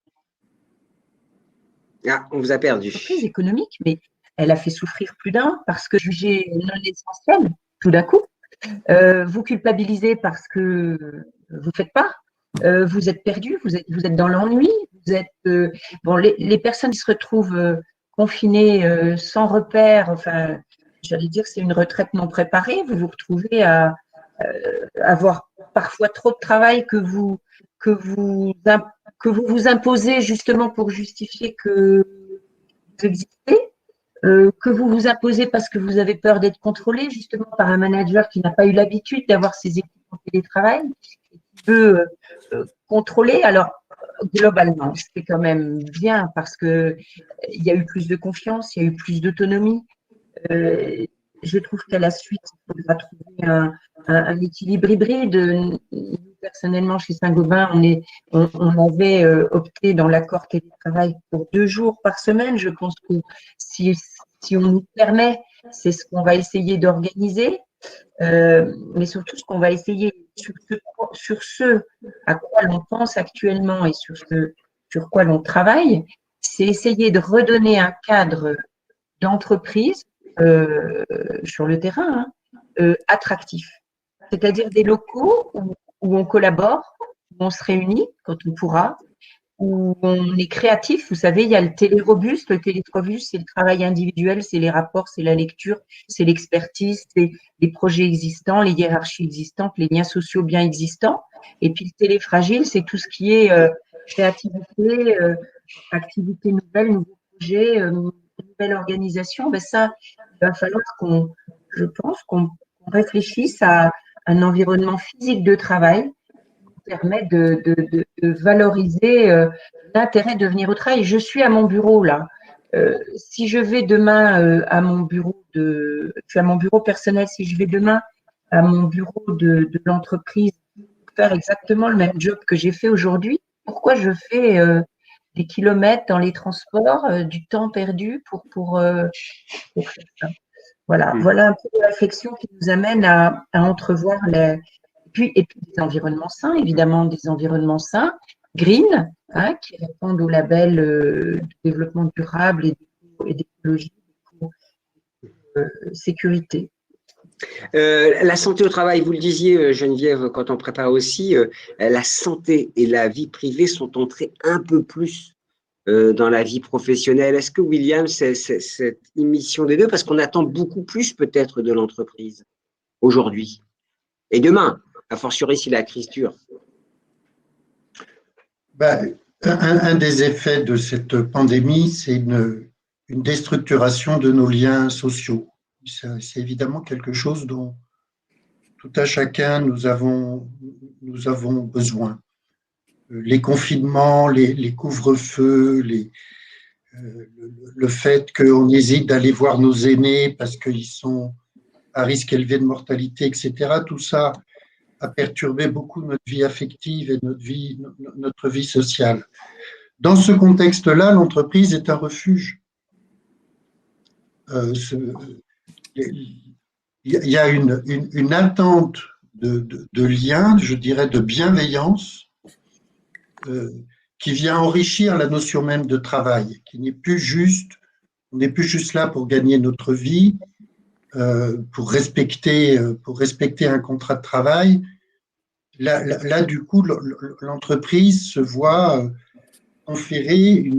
Ah, on vous a perdu. économiques, mais elle a fait souffrir plus d'un parce que jugée non essentielle, tout d'un coup. Vous culpabilisez parce que vous ne faites pas. Vous êtes perdu, vous êtes dans l'ennui. Vous êtes bon, les personnes qui se retrouvent confinées sans repère. Enfin, j'allais dire, c'est une retraite non préparée. Vous vous retrouvez à avoir parfois trop de travail que vous vous imposez justement pour justifier que vous existez. Que vous vous imposez parce que vous avez peur d'être contrôlé, justement par un manager qui n'a pas eu l'habitude d'avoir ses équipes en télétravail, et qui veut contrôler. Alors, globalement, c'est quand même bien parce qu'il y a eu plus de confiance, il y a eu plus d'autonomie. Je trouve qu'à la suite, il faudra trouver un équilibre hybride. Nous, personnellement, chez Saint-Gobain, on avait opté dans l'accord télétravail pour 2 jours par semaine. Je pense que si on nous permet, c'est ce qu'on va essayer d'organiser. Mais surtout, ce qu'on va essayer, sur ce à quoi l'on pense actuellement et sur quoi l'on travaille, c'est essayer de redonner un cadre d'entreprise sur le terrain attractif. C'est-à-dire des locaux où on collabore, où on se réunit quand on pourra, où on est créatif. Vous savez, il y a le télérobuste. Le télérobuste, c'est le travail individuel, c'est les rapports, c'est la lecture, c'est l'expertise, c'est les projets existants, les hiérarchies existantes, les liens sociaux bien existants. Et puis le téléfragile, c'est tout ce qui est créativité, activité nouvelle, nouveaux projets, nouvelle organisation. Ben ça, il va falloir je pense qu'on réfléchisse à un environnement physique de travail qui permet de valoriser l'intérêt de venir au travail. Je suis à mon bureau là. Si je vais demain à mon bureau je suis à mon bureau personnel, si je vais demain à mon bureau de l'entreprise pour faire exactement le même job que j'ai fait aujourd'hui, pourquoi je fais des kilomètres dans les transports, du temps perdu pour faire ça? Voilà, voilà un peu de réflexion qui nous amène à entrevoir et puis des environnements sains, évidemment, des environnements sains, green, qui répondent au label de développement durable et d'écologie, sécurité. La santé au travail, vous le disiez, Geneviève, quand on prépare aussi, la santé et la vie privée sont entrées un peu plus dans la vie professionnelle. Est-ce que, William, c'est cette émission des deux? Parce qu'on attend beaucoup plus peut-être de l'entreprise aujourd'hui et demain, a fortiori si la crise dure. Un des effets de cette pandémie, c'est une déstructuration de nos liens sociaux. C'est évidemment quelque chose dont tout à chacun nous avons besoin. Les confinements, les couvre-feux, le fait qu'on hésite d'aller voir nos aînés parce qu'ils sont à risque élevé de mortalité, etc., tout ça a perturbé beaucoup notre vie affective et notre vie sociale. Dans ce contexte-là, l'entreprise est un refuge. Il y a une attente de lien, je dirais de bienveillance, qui vient enrichir la notion même de travail, qui n'est plus juste, on n'est plus juste là pour gagner notre vie, pour respecter un contrat de travail. Là, du coup, l'entreprise se voit conférer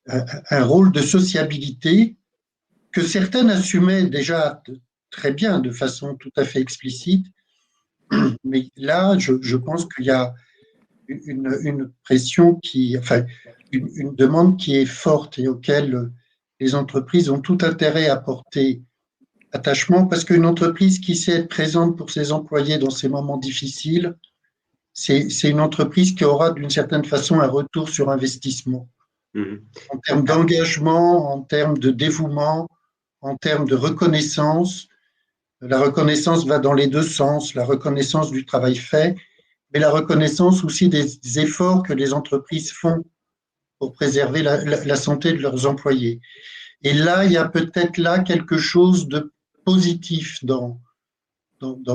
un rôle de sociabilité que certaines assumaient déjà très bien, de façon tout à fait explicite. Mais là, je pense qu'il y a une pression une demande qui est forte et auquel les entreprises ont tout intérêt à porter attachement, parce qu'une entreprise qui sait être présente pour ses employés dans ces moments difficiles, c'est une entreprise qui aura d'une certaine façon un retour sur investissement. En termes d'engagement, en termes de dévouement, en termes de reconnaissance. La reconnaissance va dans les deux sens, la reconnaissance du travail fait, mais la reconnaissance aussi des efforts que les entreprises font pour préserver la santé de leurs employés. Et là, il y a peut-être là quelque chose de positif dans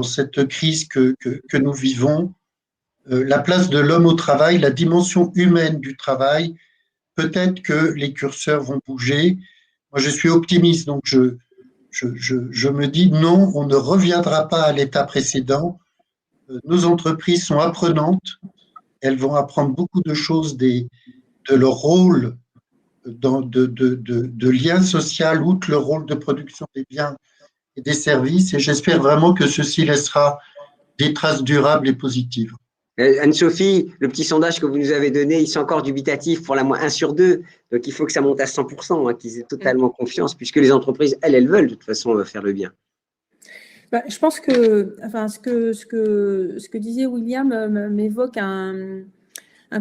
cette crise que nous vivons. La place de l'homme au travail, la dimension humaine du travail, peut-être que les curseurs vont bouger. Moi, je suis optimiste, donc je me dis non, on ne reviendra pas à l'état précédent. Nos entreprises sont apprenantes, elles vont apprendre beaucoup de choses de leur rôle de lien social, outre le rôle de production des biens et des services, et j'espère vraiment que ceci laissera des traces durables et positives. Anne-Sophie, le petit sondage que vous nous avez donné, il est encore dubitatif pour la moins 1 sur 2. Donc, il faut que ça monte à 100%, qu'ils aient totalement confiance, puisque les entreprises, elles veulent de toute façon faire le bien. Je pense que, enfin, ce que disait William m'évoque un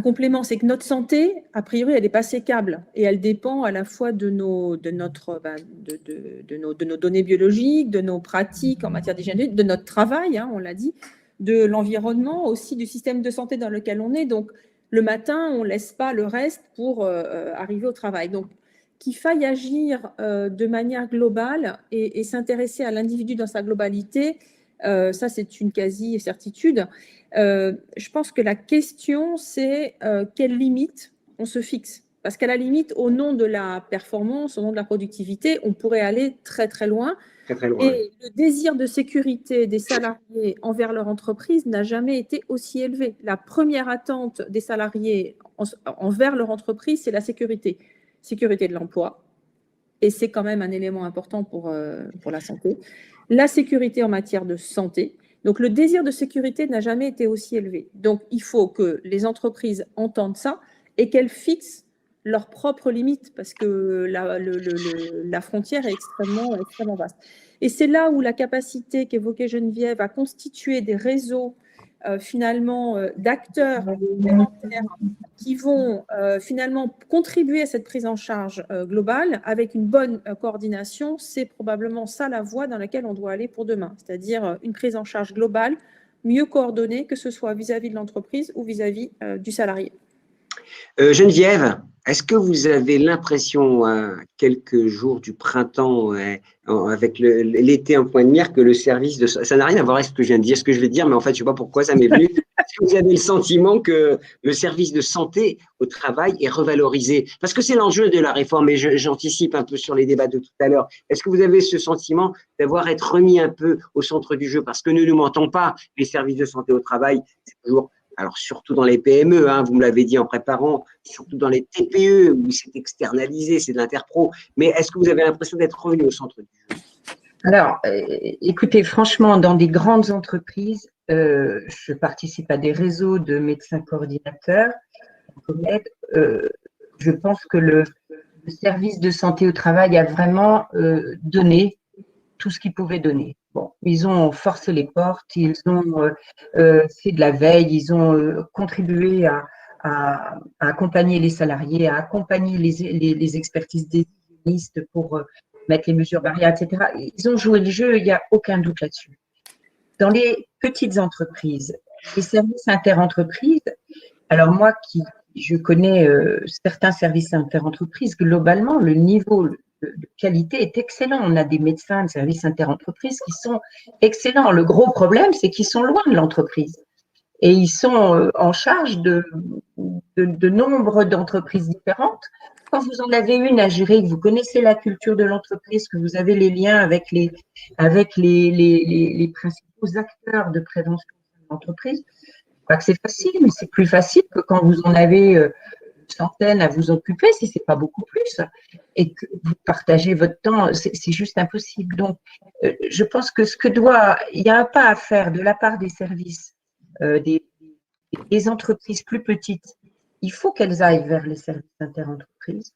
complément, c'est que notre santé, a priori, elle n'est pas sécable et elle dépend à la fois de nos données biologiques, de nos pratiques en matière d'hygiène, de notre travail, on l'a dit, de l'environnement, aussi du système de santé dans lequel on est. Donc, le matin, on ne laisse pas le reste pour arriver au travail. Donc, qu'il faille agir de manière globale et s'intéresser à l'individu dans sa globalité, ça, c'est une quasi-certitude. Je pense que la question, c'est quelles limites on se fixe. Parce qu'à la limite, au nom de la performance, au nom de la productivité, on pourrait aller très, très loin. Très, très loin. Et le désir de sécurité des salariés envers leur entreprise n'a jamais été aussi élevé. La première attente des salariés envers leur entreprise, c'est la sécurité. Sécurité de l'emploi, et c'est quand même un élément important pour la santé. La sécurité en matière de santé. Donc, le désir de sécurité n'a jamais été aussi élevé. Donc, il faut que les entreprises entendent ça et qu'elles fixent leurs propres limites, parce que la frontière est extrêmement vaste. Et c'est là où la capacité qu'évoquait Geneviève à constituer des réseaux finalement d'acteurs complémentaires qui vont finalement contribuer à cette prise en charge globale avec une bonne coordination, c'est probablement ça la voie dans laquelle on doit aller pour demain, c'est-à-dire une prise en charge globale, mieux coordonnée, que ce soit vis-à-vis de l'entreprise ou vis-à-vis du salarié. Geneviève, est-ce que vous avez l'impression, à quelques jours du printemps, avec l'été en point de mire, que le service de… Ça n'a rien à voir avec ce que je viens de dire, ce que je vais dire, mais en fait, je ne sais pas pourquoi ça m'est venu. Est-ce que vous avez le sentiment que le service de santé au travail est revalorisé? Parce que c'est l'enjeu de la réforme, et j'anticipe un peu sur les débats de tout à l'heure. Est-ce que vous avez ce sentiment d'avoir été remis un peu au centre du jeu? Parce que ne nous mentons pas, les services de santé au travail, c'est toujours… Alors, surtout dans les PME, vous me l'avez dit en préparant, surtout dans les TPE, où c'est externalisé, c'est de l'interpro. Mais est-ce que vous avez l'impression d'être revenu au centre du jeu? Alors, écoutez, franchement, dans des grandes entreprises, je participe à des réseaux de médecins coordinateurs. Je pense que le service de santé au travail a vraiment donné tout ce qu'il pouvait donner. Bon, ils ont forcé les portes, ils ont fait de la veille, ils ont contribué à accompagner les salariés, à accompagner les expertises des hygiénistes pour mettre les mesures barrières, etc. Ils ont joué le jeu, il n'y a aucun doute là-dessus. Dans les petites entreprises, les services interentreprises, alors moi je connais certains services interentreprises, globalement, le niveau de qualité est excellent. On a des médecins de services interentreprises qui sont excellents. Le gros problème, c'est qu'ils sont loin de l'entreprise. Et ils sont en charge de nombre d'entreprises différentes. Quand vous en avez une à gérer, que vous connaissez la culture de l'entreprise, que vous avez les liens avec les principaux acteurs de prévention de l'entreprise, pas que c'est facile, mais c'est plus facile que quand vous en avez une centaine à vous occuper, si ce n'est pas beaucoup plus, et que vous partagez votre temps, c'est juste impossible. Donc, je pense que il y a un pas à faire de la part des services, des entreprises plus petites. Il faut qu'elles aillent vers les services interentreprises.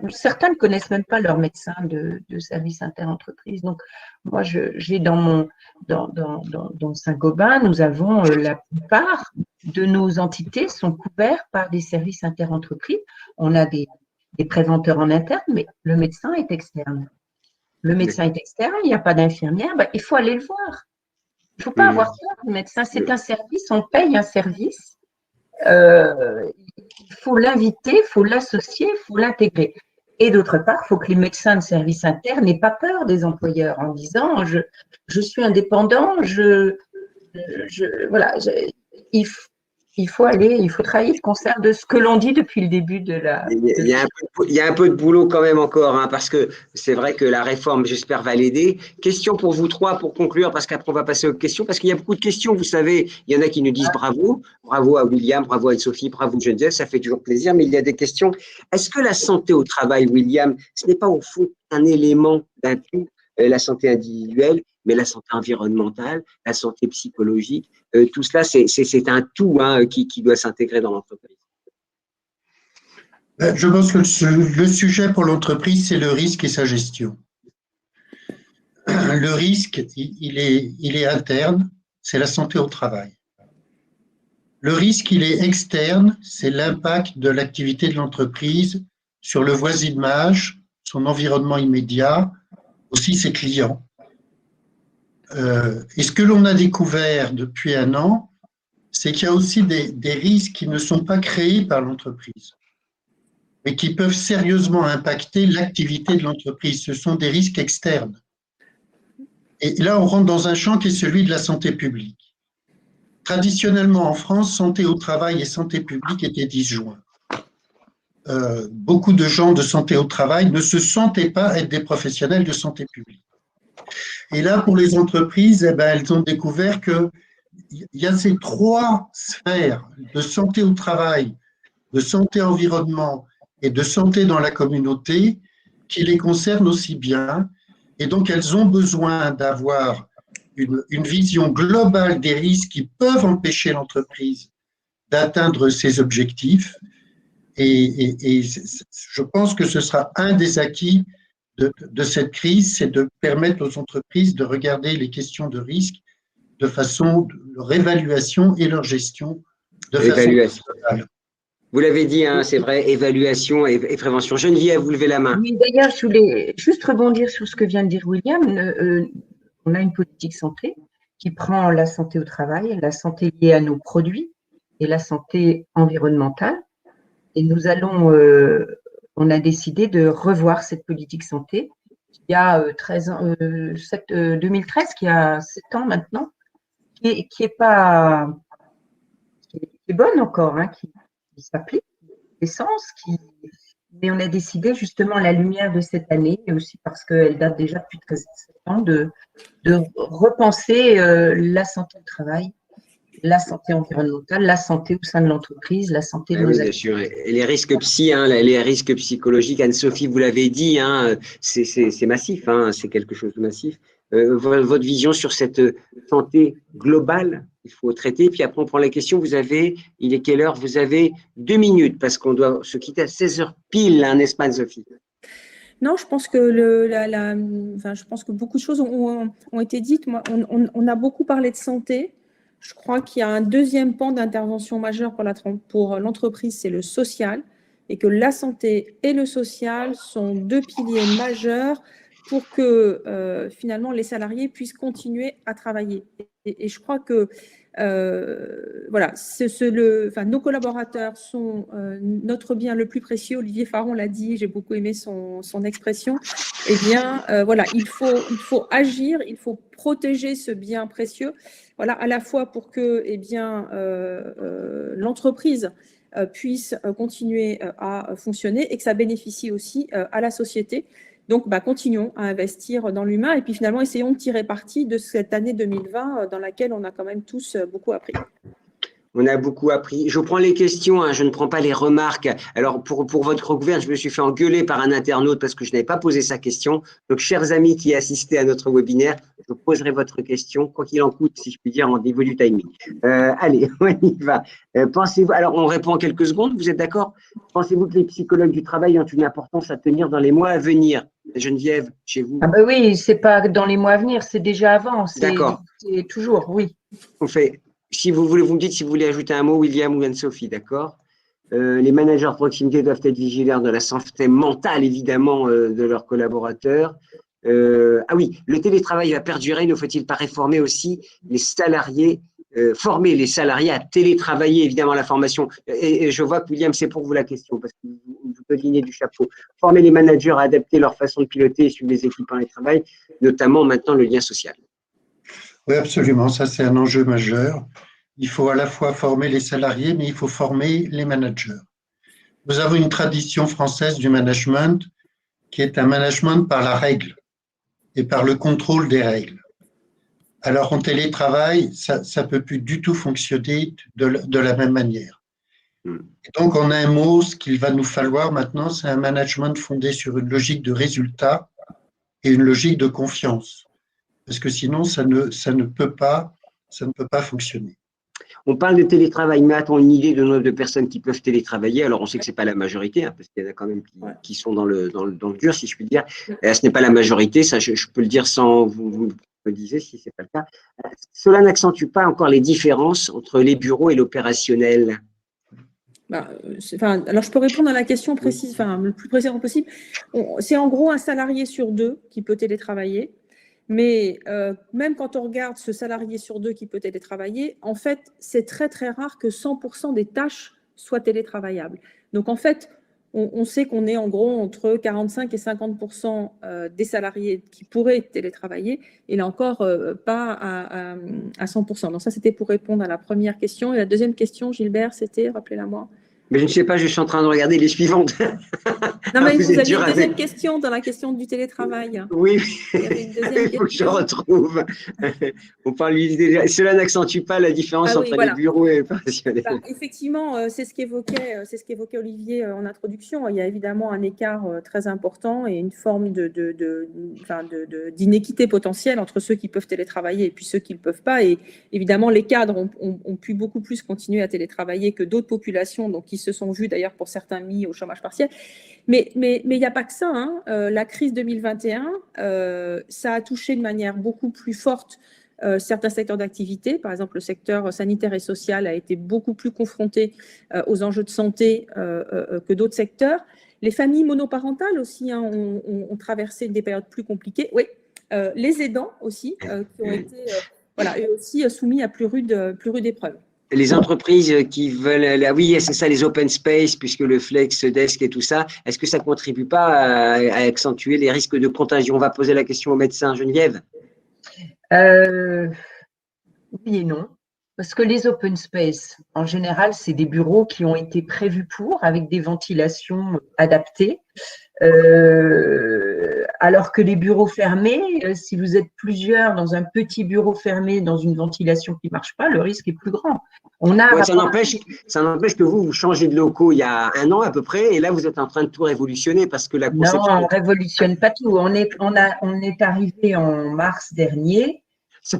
Certains ne connaissent même pas leur médecin de service interentreprises. Donc, moi, j'ai dans Saint-Gobain, nous avons la plupart de nos entités sont couvertes par des services interentreprises. On a des préventeurs en interne, mais le médecin est externe. Le médecin est externe, il n'y a pas d'infirmière, il faut aller le voir. Il ne faut pas avoir peur du médecin. C'est un service, on paye un service. il faut l'inviter, il faut l'associer, il faut l'intégrer. Et d'autre part, il faut que les médecins de service interne n'aient pas peur des employeurs en disant je suis indépendant, il faut travailler de concert de ce que l'on dit depuis le début de la. Il y a un peu de boulot quand même encore, hein, parce que c'est vrai que la réforme, j'espère, va l'aider. Question pour vous trois pour conclure, parce qu'après on va passer aux questions, parce qu'il y a beaucoup de questions, vous savez, il y en a qui nous disent bravo, bravo à William, bravo à Anne-Sophie, bravo Geneviève, ça fait toujours plaisir, mais il y a des questions. Est-ce que la santé au travail, William, ce n'est pas au fond un élément d'un tout, la santé individuelle, mais la santé environnementale, la santé psychologique, tout cela, c'est un tout, hein, qui doit s'intégrer dans l'entreprise. Je pense que le sujet pour l'entreprise, c'est le risque et sa gestion. Le risque, il est interne, c'est la santé au travail. Le risque, il est externe, c'est l'impact de l'activité de l'entreprise sur le voisinage, son environnement immédiat, aussi ses clients. Et ce que l'on a découvert depuis un an, c'est qu'il y a aussi des risques qui ne sont pas créés par l'entreprise, mais qui peuvent sérieusement impacter l'activité de l'entreprise. Ce sont des risques externes. Et là, on rentre dans un champ qui est celui de la santé publique. Traditionnellement, en France, santé au travail et santé publique étaient disjoints. Beaucoup de gens de santé au travail ne se sentaient pas être des professionnels de santé publique. Et là, pour les entreprises, elles ont découvert qu'il y a ces trois sphères de santé au travail, de santé environnement et de santé dans la communauté qui les concernent aussi bien. Et donc, elles ont besoin d'avoir une vision globale des risques qui peuvent empêcher l'entreprise d'atteindre ses objectifs. Et je pense que ce sera un des acquis de cette crise, c'est de permettre aux entreprises de regarder les questions de risque de façon de leur évaluation et leur gestion de façon totale. Vous l'avez dit, hein, c'est vrai, évaluation et prévention. Geneviève, vous levez la main. Oui, d'ailleurs, je voulais juste rebondir sur ce que vient de dire William. On a une politique santé qui prend la santé au travail, la santé liée à nos produits et la santé environnementale. Et nous allons, on a décidé de revoir cette politique santé qui a 2013, qui a 7 ans maintenant, qui est bonne encore, hein, qui s'applique, l'essence, mais on a décidé justement à la lumière de cette année, et aussi parce qu'elle date déjà depuis 7 ans, de repenser la santé au travail, la santé environnementale, la santé au sein de l'entreprise, la santé de nos bien sûr. Et les risques les risques psychologiques, Anne-Sophie, vous l'avez dit, hein, c'est massif, hein, c'est quelque chose de massif. Votre vision sur cette santé globale, il faut traiter. Puis après, on prend la question. Il est quelle heure? Vous avez 2 minutes parce qu'on doit se quitter à 16h pile, hein, n'est-ce pas, Anne-Sophie? Non, je pense que je pense que beaucoup de choses ont été dites. Moi, on a beaucoup parlé de santé. Je crois qu'il y a un deuxième pan d'intervention majeure pour l'entreprise, c'est le social, et que la santé et le social sont 2 piliers majeurs pour que finalement les salariés puissent continuer à travailler. Et je crois que voilà, nos collaborateurs sont notre bien le plus précieux. Olivier Faron l'a dit, j'ai beaucoup aimé son expression. Eh bien, voilà, il faut agir, il faut protéger ce bien précieux. Voilà, à la fois pour que, l'entreprise puisse continuer à fonctionner et que ça bénéficie aussi à la société. Donc, continuons à investir dans l'humain et puis finalement, essayons de tirer parti de cette année 2020 dans laquelle on a quand même tous beaucoup appris. On a beaucoup appris. Je prends les questions, hein, je ne prends pas les remarques. Alors, pour votre gouverne, je me suis fait engueuler par un internaute parce que je n'avais pas posé sa question. Donc, chers amis qui assistaient à notre webinaire, je poserai votre question, quoi qu'il en coûte, si je puis dire, en niveau du timing. Allez, on y va. Pensez-vous, alors on répond en quelques secondes, vous êtes d'accord? Pensez-vous que les psychologues du travail ont une importance à tenir dans les mois à venir? Geneviève, chez vous? Ah ben oui, c'est pas dans les mois à venir, c'est déjà avant. D'accord. C'est toujours, oui. On fait. Si vous voulez, vous me dites si vous voulez ajouter un mot, William ou Anne-Sophie, d'accord? Les managers de proximité doivent être vigilants de la santé mentale, évidemment, de leurs collaborateurs. Ah oui, le télétravail va perdurer, ne faut-il pas réformer aussi les salariés former les salariés à télétravailler, évidemment, la formation. Et je vois que, William, c'est pour vous la question, parce que vous devinez du chapeau. Former les managers à adapter leur façon de piloter et suivre les équipes en télétravail, notamment maintenant le lien social. Oui, absolument. Ça, c'est un enjeu majeur. Il faut à la fois former les salariés, mais il faut former les managers. Nous avons une tradition française du management qui est un management par la règle et par le contrôle des règles. Alors, en télétravail, ça ne peut plus du tout fonctionner de la même manière. Et donc, en un mot, ce qu'il va nous falloir maintenant, c'est un management fondé sur une logique de résultat et une logique de confiance. Parce que sinon, ça ne peut pas fonctionner. On parle de télétravail, mais a-t-on une idée du nombre de personnes qui peuvent télétravailler? Alors, on sait que ce n'est pas la majorité, hein, parce qu'il y en a quand même qui sont dans le dur, si je puis dire. Ce n'est pas la majorité, ça je peux le dire sans vous me disiez si ce n'est pas le cas. Cela n'accentue pas encore les différences entre les bureaux et l'opérationnel? Alors, je peux répondre à la question précise, le plus précisément possible. C'est en gros un salarié sur 2 qui peut télétravailler. Mais même quand on regarde ce salarié sur 2 qui peut télétravailler, en fait, c'est très, très rare que 100% des tâches soient télétravaillables. Donc, en fait, on sait qu'on est en gros entre 45 et 50% des salariés qui pourraient télétravailler, et là encore, pas à 100%. Donc, ça, c'était pour répondre à la première question. Et la deuxième question, Gilbert, c'était, rappelez-la moi. Mais je ne sais pas, je suis en train de regarder les suivantes. Non, mais vous aviez une deuxième question dans la question du télétravail. Oui, il faut que je retrouve. On parle déjà. Cela n'accentue pas la différence entre les bureaux et les opérationnels. Effectivement, c'est ce qu'évoquait Olivier en introduction. Il y a évidemment un écart très important et une forme d'inéquité potentielle entre ceux qui peuvent télétravailler et puis ceux qui ne le peuvent pas. Et évidemment, les cadres ont pu beaucoup plus continuer à télétravailler que d'autres populations, donc qui se sont vus d'ailleurs pour certains mis au chômage partiel. Mais il n'y a pas que ça. Hein. La crise 2021, ça a touché de manière beaucoup plus forte certains secteurs d'activité. Par exemple, le secteur sanitaire et social a été beaucoup plus confronté aux enjeux de santé que d'autres secteurs. Les familles monoparentales aussi ont traversé des périodes plus compliquées. Oui, les aidants aussi, qui ont été eux aussi soumis à plus rude épreuve. Les entreprises qui veulent, oui, c'est ça, les open space, puisque le flex desk et tout ça, est-ce que ça ne contribue pas à accentuer les risques de contagion? On va poser la question au médecin, Geneviève. Oui et non. Parce que les open space, en général, c'est des bureaux qui ont été prévus avec des ventilations adaptées. Alors que les bureaux fermés, si vous êtes plusieurs dans un petit bureau fermé, dans une ventilation qui ne marche pas, le risque est plus grand. Ça n'empêche que vous changez de locaux il y a 1 an à peu près, et là, vous êtes en train de tout révolutionner parce que la conception… Non, on ne révolutionne pas tout. On est arrivé en mars dernier.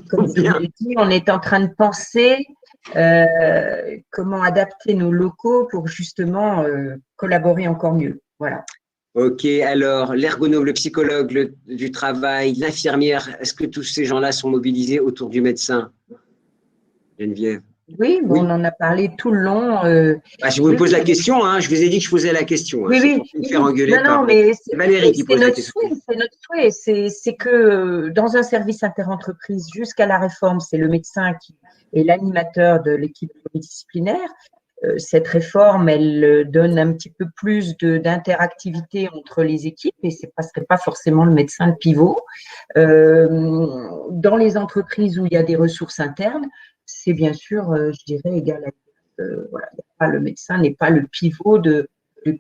Comme je vous l'ai dit, on est en train de penser comment adapter nos locaux pour justement collaborer encore mieux. Voilà. Ok, alors l'ergonome, le psychologue du travail, l'infirmière, est-ce que tous ces gens-là sont mobilisés autour du médecin? Geneviève? Oui, on en a parlé tout le long. Je vous pose la question, je vous ai dit que je posais la question. Oui. Pour faire engueuler c'est Valérie qui pose la question. C'est notre souhait. C'est que dans un service interentreprise, jusqu'à la réforme, c'est le médecin qui est l'animateur de l'équipe pluridisciplinaire. Cette réforme, elle donne un petit peu plus d'interactivité entre les équipes et ce ne serait pas forcément le médecin le pivot. Dans les entreprises où il y a des ressources internes, c'est bien sûr, je dirais, égal à… le médecin n'est pas le pivot de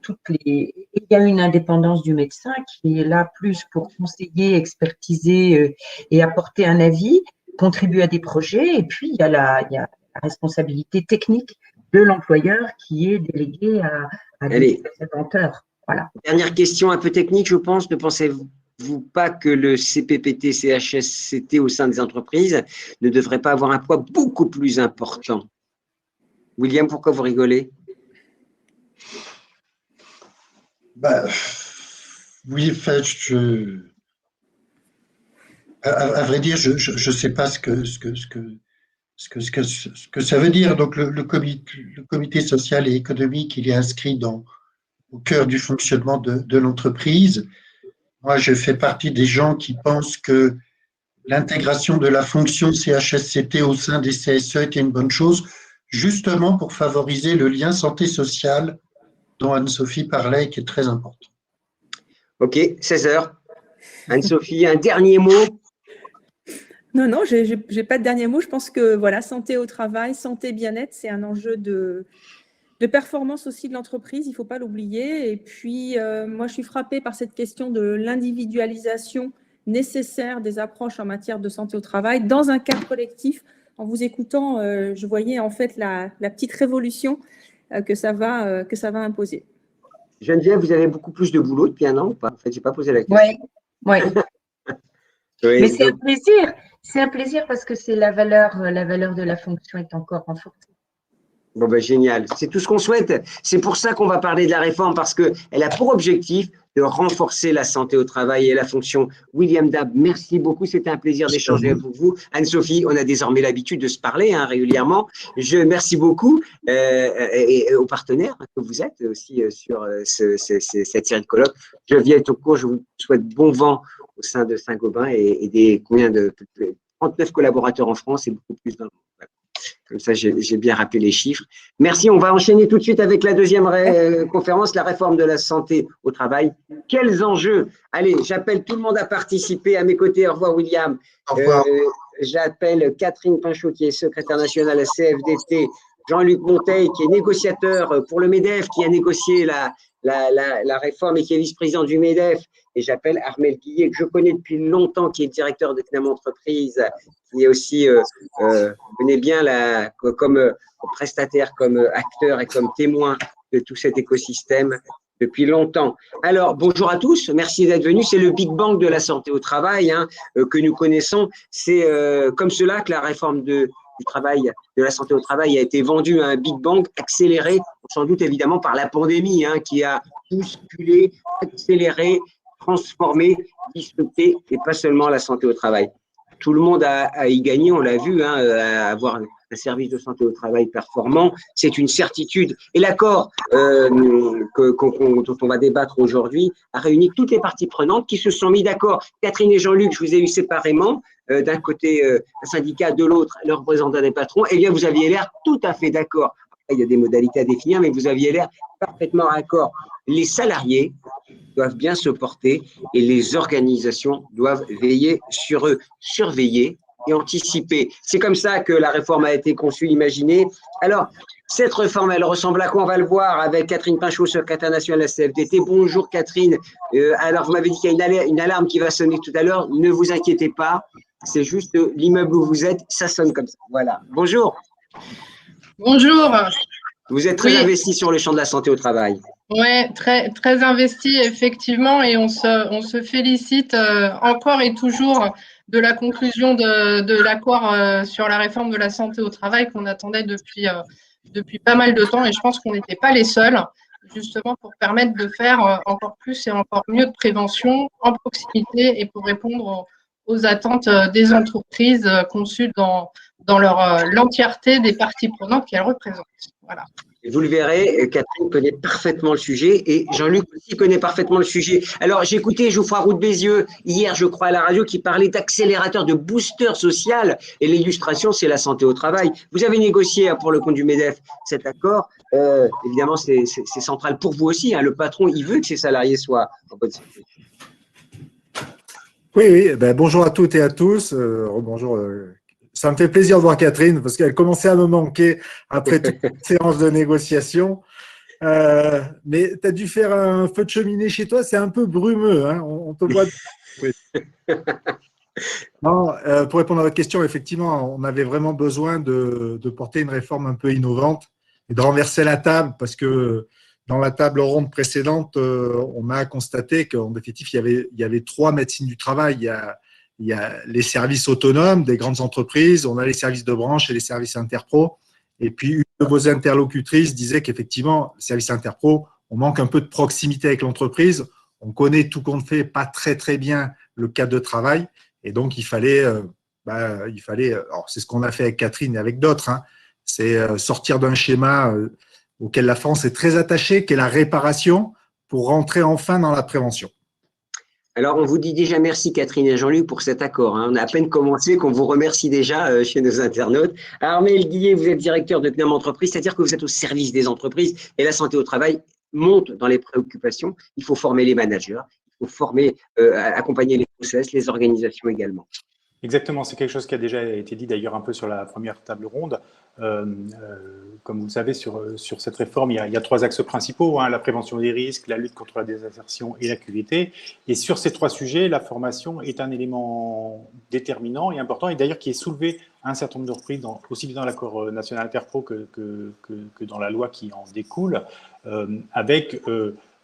toutes les… Il y a une indépendance du médecin qui est là plus pour conseiller, expertiser et apporter un avis, contribuer à des projets. Et puis, il y a la responsabilité technique de l'employeur qui est délégué à des représentants. Voilà. Dernière question un peu technique, je pense. Ne pensez-vous pas que le CPPT, CHSCT au sein des entreprises ne devrait pas avoir un poids beaucoup plus important? William, pourquoi vous rigolez? Oui, à vrai dire, je ne sais pas ce que ça veut dire. Donc, le comité social et économique, il est inscrit au cœur du fonctionnement de l'entreprise. Moi, je fais partie des gens qui pensent que l'intégration de la fonction CHSCT au sein des CSE était une bonne chose, justement pour favoriser le lien santé sociale dont Anne-Sophie parlait et qui est très important. Ok, 16 heures. Anne-Sophie, un dernier mot? Non, j'ai pas de dernier mot. Je pense que voilà, santé au travail, santé, bien-être, c'est un enjeu de performance aussi de l'entreprise, il ne faut pas l'oublier. Et puis, moi, je suis frappée par cette question de l'individualisation nécessaire des approches en matière de santé au travail dans un cadre collectif. En vous écoutant, je voyais en fait la petite révolution que ça va imposer. Geneviève, vous avez beaucoup plus de boulot depuis un an ou pas? En fait, je n'ai pas posé la question. Oui, oui. Oui, Mais c'est donc, un plaisir. C'est un plaisir parce que c'est la valeur de la fonction est encore renforcée. bon, ben, génial. C'est tout ce qu'on souhaite. C'est pour ça qu'on va parler de la réforme, parce qu'elle a pour objectif de renforcer la santé au travail et la fonction. William Dab, merci beaucoup. C'était un plaisir d'échanger avec vous. Anne-Sophie, on a désormais l'habitude de se parler régulièrement. Merci beaucoup et aux partenaires que vous êtes aussi sur cette série de colloques. Geneviève Tocourt, je vous souhaite bon vent au sein de Saint-Gobain et des combien de 39 collaborateurs en France et beaucoup plus dans le monde. Voilà. Comme ça, j'ai bien rappelé les chiffres. Merci. On va enchaîner tout de suite avec la deuxième conférence, la réforme de la santé au travail. Quels enjeux? Allez, j'appelle tout le monde à participer. À mes côtés, au revoir William. Au revoir. J'appelle Catherine Pinchot, qui est secrétaire nationale à la CFDT, Jean-Luc Monteil, qui est négociateur pour le MEDEF, qui a négocié la réforme et qui est vice-président du MEDEF. Et j'appelle Armel Guillet, que je connais depuis longtemps, qui est directeur de Knam Entreprise, qui est aussi, venez bien là, comme prestataire, comme acteur et comme témoin de tout cet écosystème depuis longtemps. Alors, bonjour à tous, merci d'être venus. C'est le Big Bang de la santé au travail que nous connaissons. C'est comme cela que la réforme du travail, de la santé au travail a été vendue à un Big Bang accéléré, sans doute évidemment par la pandémie qui a bousculé, accéléré, transformé, disrupté et pas seulement la santé au travail. Tout le monde a y gagné, on l'a vu, à avoir un service de santé au travail performant, c'est une certitude. Et l'accord dont on va débattre aujourd'hui a réuni toutes les parties prenantes qui se sont mis d'accord. Catherine et Jean-Luc, je vous ai eu séparément, d'un côté un syndicat, de l'autre le représentant des patrons. Eh bien, vous aviez l'air tout à fait d'accord. Après, il y a des modalités à définir, mais vous aviez l'air parfaitement d'accord. Les salariés doivent bien se porter et les organisations doivent veiller sur eux, surveiller et anticiper. C'est comme ça que la réforme a été conçue, imaginée. Alors, cette réforme, elle ressemble à quoi? On va le voir avec Catherine Pinchot, secrétaire nationale de la CFDT. Bonjour Catherine. Alors, vous m'avez dit qu'il y a une alarme qui va sonner tout à l'heure. Ne vous inquiétez pas, c'est juste l'immeuble où vous êtes, ça sonne comme ça. Voilà. Bonjour. Bonjour. Vous êtes très investi sur le champ de la santé au travail. Oui, très, très investi, effectivement, et on se félicite encore et toujours de la conclusion de l'accord sur la réforme de la santé au travail qu'on attendait depuis pas mal de temps, et je pense qu'on n'était pas les seuls, justement pour permettre de faire encore plus et encore mieux de prévention en proximité et pour répondre aux attentes des entreprises conçues dans l'entièreté des parties prenantes qu'elles représentent. Voilà. Vous le verrez, Catherine connaît parfaitement le sujet et Jean-Luc aussi connaît parfaitement le sujet. Alors, j'ai écouté Geoffroy Roux de Bézieux hier, je crois, à la radio, qui parlait d'accélérateur, de booster social. Et l'illustration, c'est la santé au travail. Vous avez négocié pour le compte du MEDEF cet accord. Évidemment, c'est central pour vous aussi. Le patron, il veut que ses salariés soient en bonne santé. Oui. Bonjour à toutes et à tous. Bonjour. Ça me fait plaisir de voir Catherine parce qu'elle commençait à me manquer après toute cette séance de négociation. Mais tu as dû faire un feu de cheminée chez toi, c'est un peu brumeux. On te voit. Oui. Non, pour répondre à votre question, effectivement, on avait vraiment besoin de porter une réforme un peu innovante et de renverser la table parce que dans la table ronde précédente, on a constaté qu'en définitive, il y avait 3 médecines du travail. Il y a les services autonomes des grandes entreprises, on a les services de branche et les services interpro. Et puis, une de vos interlocutrices disait qu'effectivement, le service interpro, on manque un peu de proximité avec l'entreprise. On connaît tout compte fait pas très, très bien le cadre de travail. Et donc, il fallait alors c'est ce qu'on a fait avec Catherine et avec d'autres, c'est sortir d'un schéma auquel la France est très attachée, qui est la réparation, pour rentrer enfin dans la prévention. Alors, on vous dit déjà merci, Catherine et Jean-Luc, pour cet accord. On a à peine commencé qu'on vous remercie déjà chez nos internautes. Armel Guillet, vous êtes directeur de CNAM Entreprise, c'est-à-dire que vous êtes au service des entreprises et la santé au travail monte dans les préoccupations. Il faut former les managers, il faut former, accompagner les process, les organisations également. Exactement, c'est quelque chose qui a déjà été dit d'ailleurs un peu sur la première table ronde. Comme vous le savez, sur cette réforme, il y a 3 axes principaux, la prévention des risques, la lutte contre la désinsertion et la QVT. Et sur ces 3 sujets, la formation est un élément déterminant et important, et d'ailleurs qui est soulevé à un certain nombre de reprises, aussi bien dans l'accord national interpro que dans la loi qui en découle, avec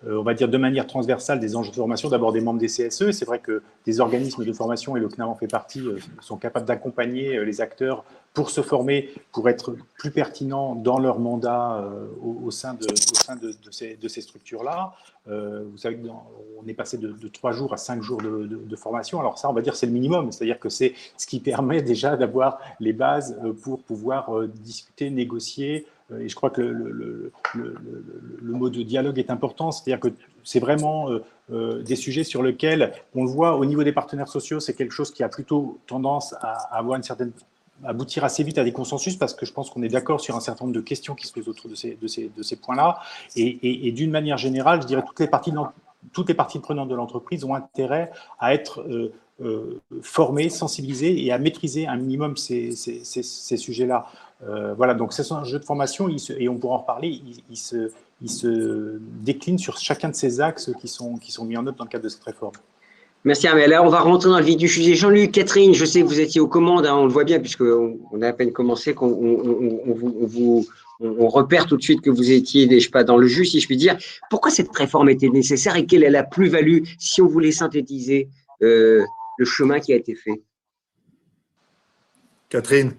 on va dire de manière transversale des enjeux de formation, d'abord des membres des CSE. C'est vrai que des organismes de formation, et le CNAM en fait partie, sont capables d'accompagner les acteurs pour se former, pour être plus pertinents dans leur mandat au sein de ces structures-là. Vous savez qu'on est passé de 3 jours à 5 jours de formation. Alors ça, on va dire, c'est le minimum. C'est-à-dire que c'est ce qui permet déjà d'avoir les bases pour pouvoir discuter, négocier. Et je crois que le mot de dialogue est important. C'est-à-dire que c'est vraiment des sujets sur lesquels, on le voit au niveau des partenaires sociaux, c'est quelque chose qui a plutôt tendance à avoir aboutir assez vite à des consensus, parce que je pense qu'on est d'accord sur un certain nombre de questions qui se posent autour de ces points-là. Et d'une manière générale, je dirais toutes les parties prenantes de l'entreprise ont intérêt à être formées, sensibilisées et à maîtriser un minimum ces sujets-là. Voilà, donc c'est un jeu de formation, et on pourra en reparler, il se décline sur chacun de ces axes qui sont mis en œuvre dans le cadre de cette réforme. Merci Armel. Là, on va rentrer dans le vif du sujet. Jean-Luc, Catherine, je sais que vous étiez aux commandes, on le voit bien puisqu'on a à peine commencé, qu'on repère tout de suite que vous étiez, je sais pas, dans le jus, si je puis dire. Pourquoi cette réforme était nécessaire et quelle est la plus-value si on voulait synthétiser le chemin qui a été fait? Catherine.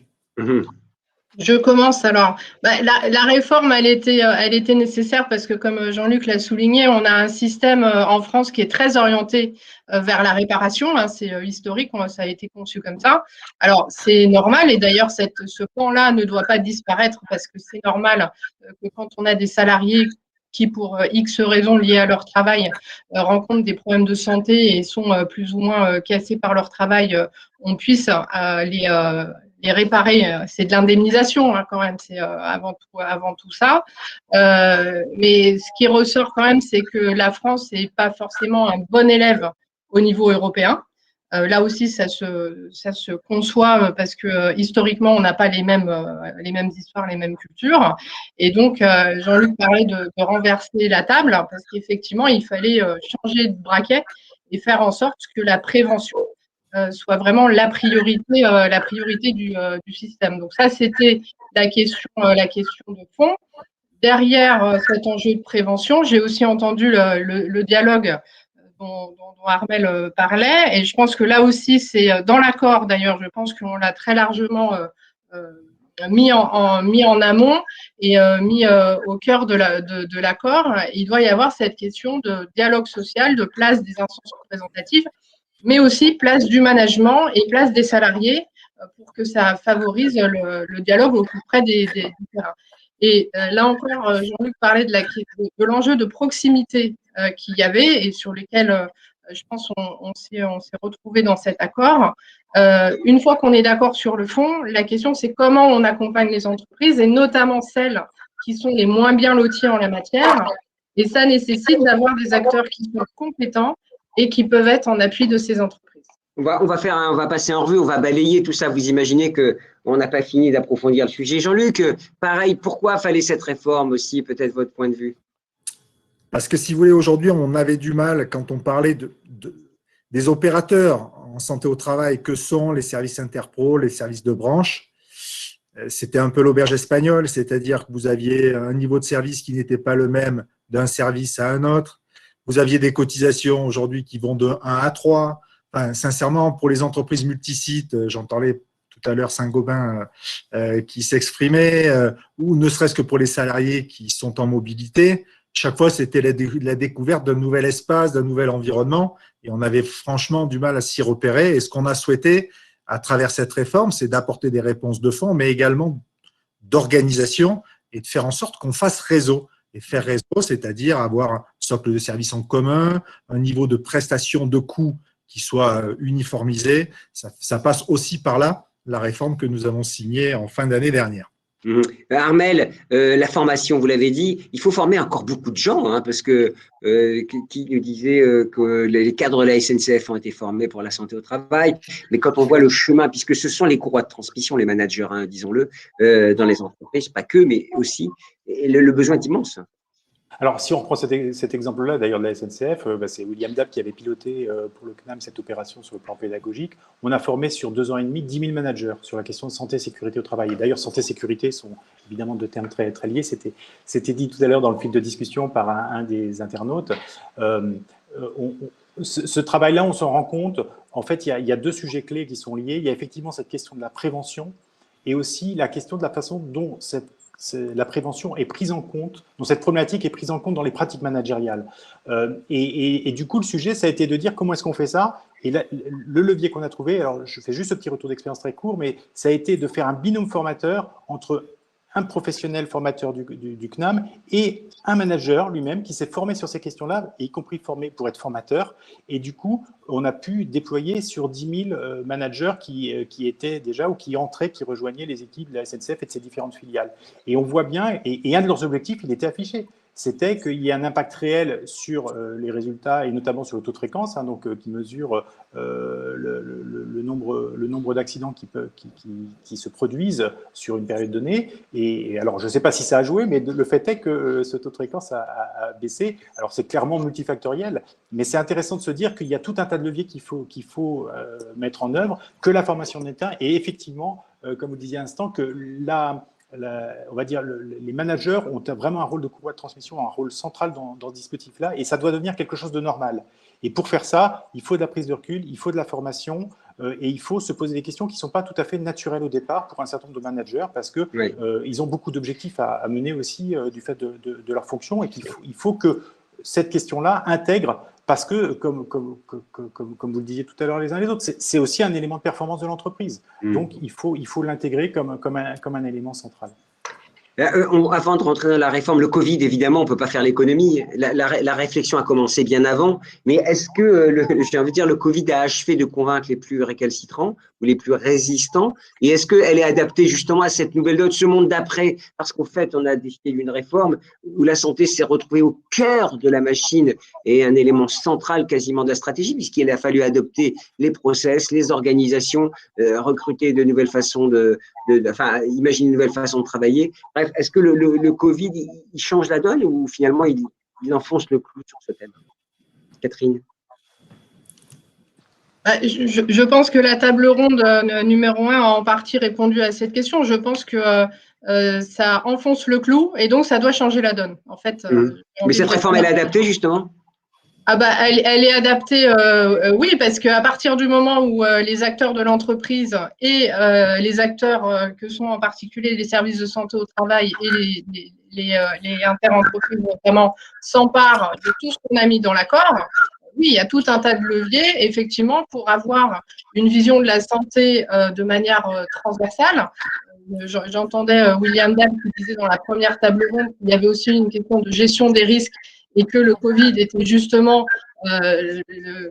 Je commence alors. La réforme, elle était nécessaire parce que, comme Jean-Luc l'a souligné, on a un système en France qui est très orienté vers la réparation. C'est historique, ça a été conçu comme ça. Alors, c'est normal, et d'ailleurs, ce pan-là ne doit pas disparaître parce que c'est normal que quand on a des salariés qui, pour X raisons liées à leur travail, rencontrent des problèmes de santé et sont plus ou moins cassés par leur travail, on puisse les réparer. C'est de l'indemnisation quand même, c'est avant tout ça. Mais ce qui ressort quand même, c'est que la France n'est pas forcément un bon élève au niveau européen. Là aussi, ça se conçoit parce que historiquement, on n'a pas les mêmes histoires, les mêmes cultures. Et donc, Jean-Luc parlait de renverser la table parce qu'effectivement, il fallait changer de braquet et faire en sorte que la prévention soit vraiment la priorité du système. Donc ça, c'était la question de fond. Derrière cet enjeu de prévention, j'ai aussi entendu le dialogue dont Armel parlait, et je pense que là aussi, c'est dans l'accord d'ailleurs, je pense qu'on l'a très largement mis en amont et mis au cœur de l'accord. Il doit y avoir cette question de dialogue social, de place des instances représentatives, mais aussi place du management et place des salariés pour que ça favorise le dialogue au plus près du terrain. Et là encore, Jean-Luc parlait de l'enjeu de proximité qu'il y avait et sur lequel, je pense, on s'est retrouvé dans cet accord. Une fois qu'on est d'accord sur le fond, la question, c'est comment on accompagne les entreprises et notamment celles qui sont les moins bien loties en la matière. Et ça nécessite d'avoir des acteurs qui sont compétents et qui peuvent être en appui de ces entreprises. On va passer en revue, on va balayer tout ça. Vous imaginez qu'on n'a pas fini d'approfondir le sujet. Jean-Luc, pareil, pourquoi fallait cette réforme aussi, peut-être votre point de vue? Parce que si vous voulez, aujourd'hui, on avait du mal quand on parlait des opérateurs en santé au travail, que sont les services interpro, les services de branche. C'était un peu l'auberge espagnole, c'est-à-dire que vous aviez un niveau de service qui n'était pas le même d'un service à un autre. Vous aviez des cotisations aujourd'hui qui vont de 1 à 3. Enfin, sincèrement, pour les entreprises multisites, j'entendais tout à l'heure Saint-Gobain qui s'exprimait, ou ne serait-ce que pour les salariés qui sont en mobilité, chaque fois, c'était la découverte d'un nouvel espace, d'un nouvel environnement, et on avait franchement du mal à s'y repérer. Et ce qu'on a souhaité à travers cette réforme, c'est d'apporter des réponses de fond, mais également d'organisation et de faire en sorte qu'on fasse réseau. Et faire réseau, c'est-à-dire avoir un socle de services en commun, un niveau de prestation de coûts qui soit uniformisé. Ça passe aussi par là, la réforme que nous avons signée en fin d'année dernière. Armelle, la formation, vous l'avez dit, il faut former encore beaucoup de gens, hein, parce que qui nous disait que les cadres de la SNCF ont été formés pour la santé au travail, mais quand on voit le chemin, puisque ce sont les courroies de transmission, les managers, hein, disons-le, dans les entreprises, pas que, mais aussi, et le besoin est immense. Alors, si on reprend cet exemple-là, d'ailleurs, de la SNCF, c'est William Dabb qui avait piloté pour le CNAM cette opération sur le plan pédagogique. On a formé sur 2 ans et demi 10 000 managers sur la question de santé et sécurité au travail. Et d'ailleurs, santé et sécurité sont évidemment 2 termes très, très liés. C'était dit tout à l'heure dans le fil de discussion par un des internautes. Ce travail-là, on s'en rend compte. En fait, il y a 2 sujets clés qui sont liés. Il y a effectivement cette question de la prévention et aussi la question de la façon dont la prévention est prise en compte, dont cette problématique est prise en compte dans les pratiques managériales. Et du coup, le sujet, ça a été de dire comment est-ce qu'on fait ça. Et là, le levier qu'on a trouvé, alors je fais juste ce petit retour d'expérience très court, mais ça a été de faire un binôme formateur entre un professionnel formateur du CNAM et un manager lui-même qui s'est formé sur ces questions-là, y compris formé pour être formateur. Et du coup, on a pu déployer sur 10 000 managers qui étaient déjà ou qui entraient, qui rejoignaient les équipes de la SNCF et de ses différentes filiales. Et on voit bien, et un de leurs objectifs, il était affiché, c'était qu'il y ait un impact réel sur les résultats, et notamment sur le taux de fréquence, hein, donc, qui mesure le nombre d'accidents qui se produisent sur une période donnée. Et alors, je ne sais pas si ça a joué, mais le fait est que ce taux de fréquence a baissé. Alors, c'est clairement multifactoriel, mais c'est intéressant de se dire qu'il y a tout un tas de leviers qu'il faut mettre en œuvre, que la formation n'est un, et effectivement, comme vous le disiez à l'instant, que on va dire, les managers ont vraiment un rôle de courroie de transmission, un rôle central dans ce dispositif-là, et ça doit devenir quelque chose de normal. Et pour faire ça, il faut de la prise de recul, il faut de la formation, et il faut se poser des questions qui ne sont pas tout à fait naturelles au départ pour un certain nombre de managers, parce que ils ont beaucoup d'objectifs à mener aussi du fait de leur fonction, et qu'il faut que cette question-là intègre, parce que, comme vous le disiez tout à l'heure les uns les autres, c'est aussi un élément de performance de l'entreprise. Donc, il faut l'intégrer comme un élément central. Avant de rentrer dans la réforme, le Covid, évidemment, on ne peut pas faire l'économie. La réflexion a commencé bien avant, mais est-ce que, j'ai envie de dire, le Covid a achevé de convaincre les plus récalcitrants ou les plus résistants? Et est-ce qu'elle est adaptée justement à cette nouvelle donne, ce monde d'après? Parce qu'en fait, on a décidé d'une réforme où la santé s'est retrouvée au cœur de la machine et un élément central quasiment de la stratégie, puisqu'il a fallu adopter les process, les organisations, recruter de nouvelles façons imaginer une nouvelle façon de travailler. Bref, est-ce que le Covid, il change la donne ou finalement il enfonce le clou sur ce thème? Catherine? Je pense que la table ronde numéro 1 a en partie répondu à cette question. Je pense que ça enfonce le clou et donc ça doit changer la donne. En fait, mais cette réforme, elle est adaptée justement? Elle est adaptée, oui, parce qu'à partir du moment où les acteurs de l'entreprise et les acteurs que sont en particulier les services de santé au travail et les interentreprises notamment s'emparent de tout ce qu'on a mis dans l'accord, oui, il y a tout un tas de leviers, effectivement, pour avoir une vision de la santé de manière transversale. J'entendais William Dabb qui disait dans la première table ronde qu'il y avait aussi une question de gestion des risques et que le Covid était justement le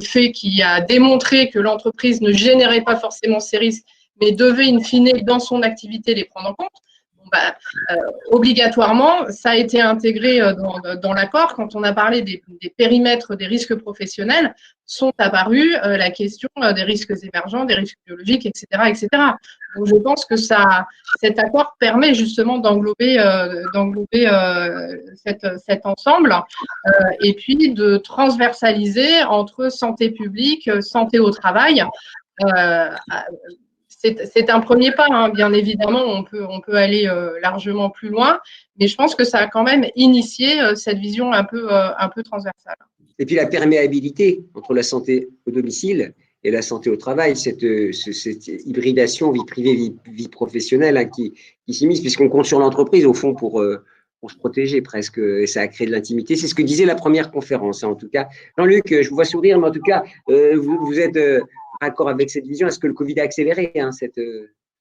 fait qui a démontré que l'entreprise ne générait pas forcément ces risques, mais devait in fine, dans son activité, les prendre en compte. Obligatoirement, ça a été intégré dans l'accord. Quand on a parlé des périmètres des risques professionnels, sont apparus la question des risques émergents, des risques biologiques, etc., etc. Donc, je pense que cet accord permet justement d'englober cet ensemble et puis de transversaliser entre santé publique, santé au travail. C'est un premier pas, hein. Bien évidemment, on peut aller largement plus loin, mais je pense que ça a quand même initié cette vision un peu transversale. Et puis la perméabilité entre la santé au domicile et la santé au travail, cette hybridation vie privée, vie professionnelle, hein, qui s'immisce, puisqu'on compte sur l'entreprise au fond pour se protéger presque, et ça a créé de l'intimité. C'est ce que disait la première conférence, hein, en tout cas. Jean-Luc, je vous vois sourire, mais en tout cas, vous êtes raccord avec cette vision. Est-ce que le Covid a accéléré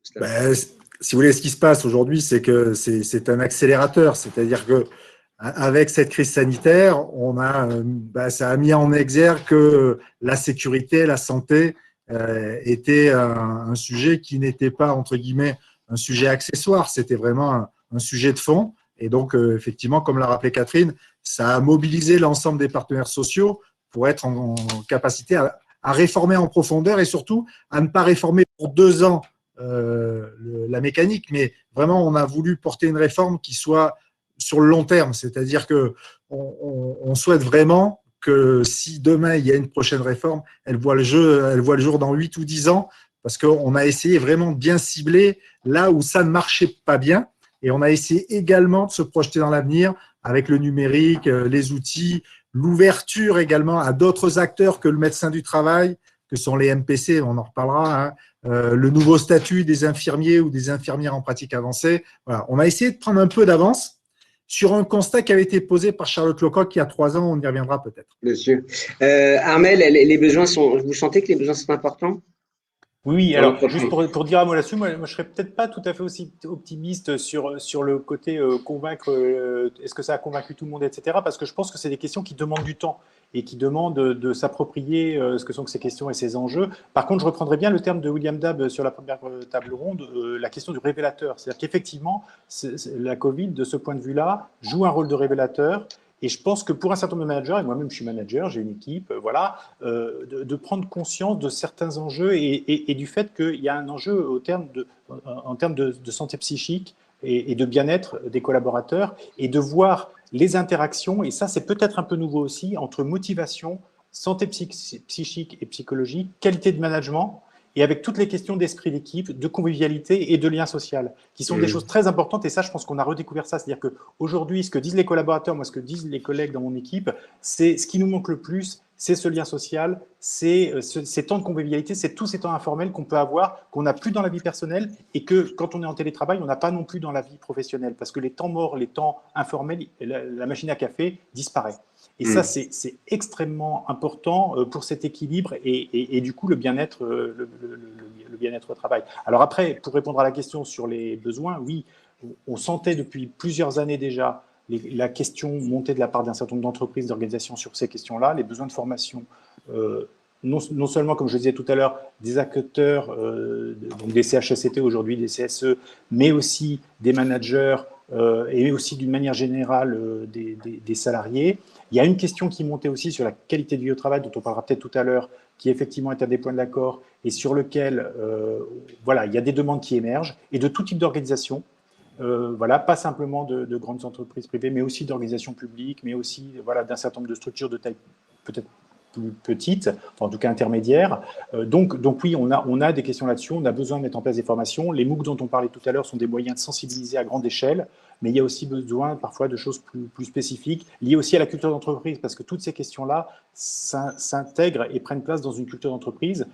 cela? si vous voulez, ce qui se passe aujourd'hui, c'est que c'est un accélérateur. C'est-à-dire que avec cette crise sanitaire, ça a mis en exergue que la sécurité, la santé était un sujet qui n'était pas, entre guillemets, un sujet accessoire. C'était vraiment un sujet de fond. Et donc, effectivement, comme l'a rappelé Catherine, ça a mobilisé l'ensemble des partenaires sociaux pour être en capacité à réformer en profondeur et surtout à ne pas réformer pour 2 ans la mécanique, mais vraiment, on a voulu porter une réforme qui soit sur le long terme. C'est-à-dire qu'on souhaite vraiment que si demain, il y a une prochaine réforme, elle voit le jour dans 8 ou 10 ans, parce qu'on a essayé vraiment de bien cibler là où ça ne marchait pas bien. Et on a essayé également de se projeter dans l'avenir avec le numérique, les outils, l'ouverture également à d'autres acteurs que le médecin du travail, que sont les MPC, on en reparlera, hein, le nouveau statut des infirmiers ou des infirmières en pratique avancée. Voilà. On a essayé de prendre un peu d'avance sur un constat qui avait été posé par Charlotte Lecoq il y a 3 ans, on y reviendra peut-être. Monsieur. Armel, les besoins vous sentez que les besoins sont importants? Oui, alors juste pour dire un mot là-dessus, moi je serais peut-être pas tout à fait aussi optimiste sur le côté convaincre, est-ce que ça a convaincu tout le monde, etc. Parce que je pense que c'est des questions qui demandent du temps et qui demandent de s'approprier ce que sont ces questions et ces enjeux. Par contre, je reprendrai bien le terme de William Dab sur la première table ronde, la question du révélateur. C'est-à-dire qu'effectivement, la Covid, de ce point de vue-là, joue un rôle de révélateur. Et je pense que pour un certain nombre de managers, et moi-même je suis manager, j'ai une équipe, de prendre conscience de certains enjeux et du fait qu'il y a un enjeu en termes de santé psychique et de bien-être des collaborateurs et de voir les interactions, et ça c'est peut-être un peu nouveau aussi, entre motivation, santé psychique et psychologique, qualité de management, et avec toutes les questions d'esprit d'équipe, de convivialité et de lien social, qui sont des choses très importantes. Et ça, je pense qu'on a redécouvert ça. C'est-à-dire qu'aujourd'hui, ce que disent les collaborateurs, moi, ce que disent les collègues dans mon équipe, c'est ce qui nous manque le plus, c'est ce lien social, c'est ces temps de convivialité, c'est tous ces temps informels qu'on peut avoir, qu'on n'a plus dans la vie personnelle et que, quand on est en télétravail, on n'a pas non plus dans la vie professionnelle. Parce que les temps morts, les temps informels, la machine à café disparaît. Et ça, c'est extrêmement important pour cet équilibre et du coup, le bien-être le bien-être au travail. Alors après, pour répondre à la question sur les besoins, oui, on sentait depuis plusieurs années déjà la question monter de la part d'un certain nombre d'entreprises, d'organisations sur ces questions-là, les besoins de formation, non seulement, comme je le disais tout à l'heure, des acteurs, donc des CHSCT aujourd'hui, des CSE, mais aussi des managers et aussi d'une manière générale des salariés. Il y a une question qui montait aussi sur la qualité de vie au travail, dont on parlera peut-être tout à l'heure, qui effectivement est un des points d'accord et sur lequel il y a des demandes qui émergent et de tout type d'organisation. Pas simplement de grandes entreprises privées, mais aussi d'organisations publiques, mais aussi d'un certain nombre de structures de taille peut-être plus petite, enfin, en tout cas intermédiaire. Donc oui, on a des questions là-dessus, on a besoin de mettre en place des formations. Les MOOC dont on parlait tout à l'heure sont des moyens de sensibiliser à grande échelle, mais il y a aussi besoin parfois de choses plus spécifiques, liées aussi à la culture d'entreprise, parce que toutes ces questions-là s'intègrent et prennent place dans une culture d'entreprise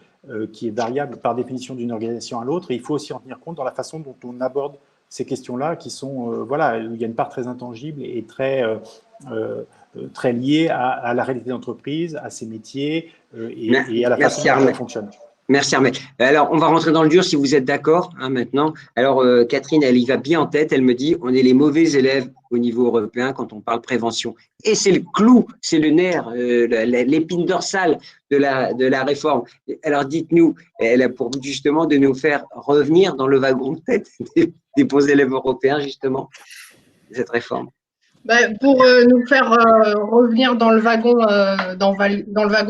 qui est variable par définition d'une organisation à l'autre, et il faut aussi en tenir compte dans la façon dont on aborde ces questions-là qui sont, où il y a une part très intangible et très liée à la réalité d'entreprise, à ses métiers et à la façon dont ça fonctionne. Merci Armel. Alors, on va rentrer dans le dur si vous êtes d'accord maintenant. Alors, Catherine, elle y va bien en tête. Elle me dit, on est les mauvais élèves au niveau européen quand on parle prévention. Et c'est le clou, c'est le nerf, l'épine dorsale de la réforme. Alors, dites-nous, elle a pour but justement de nous faire revenir dans le wagon de tête des bons élèves européens, justement, de cette réforme. Pour nous faire revenir dans le wagon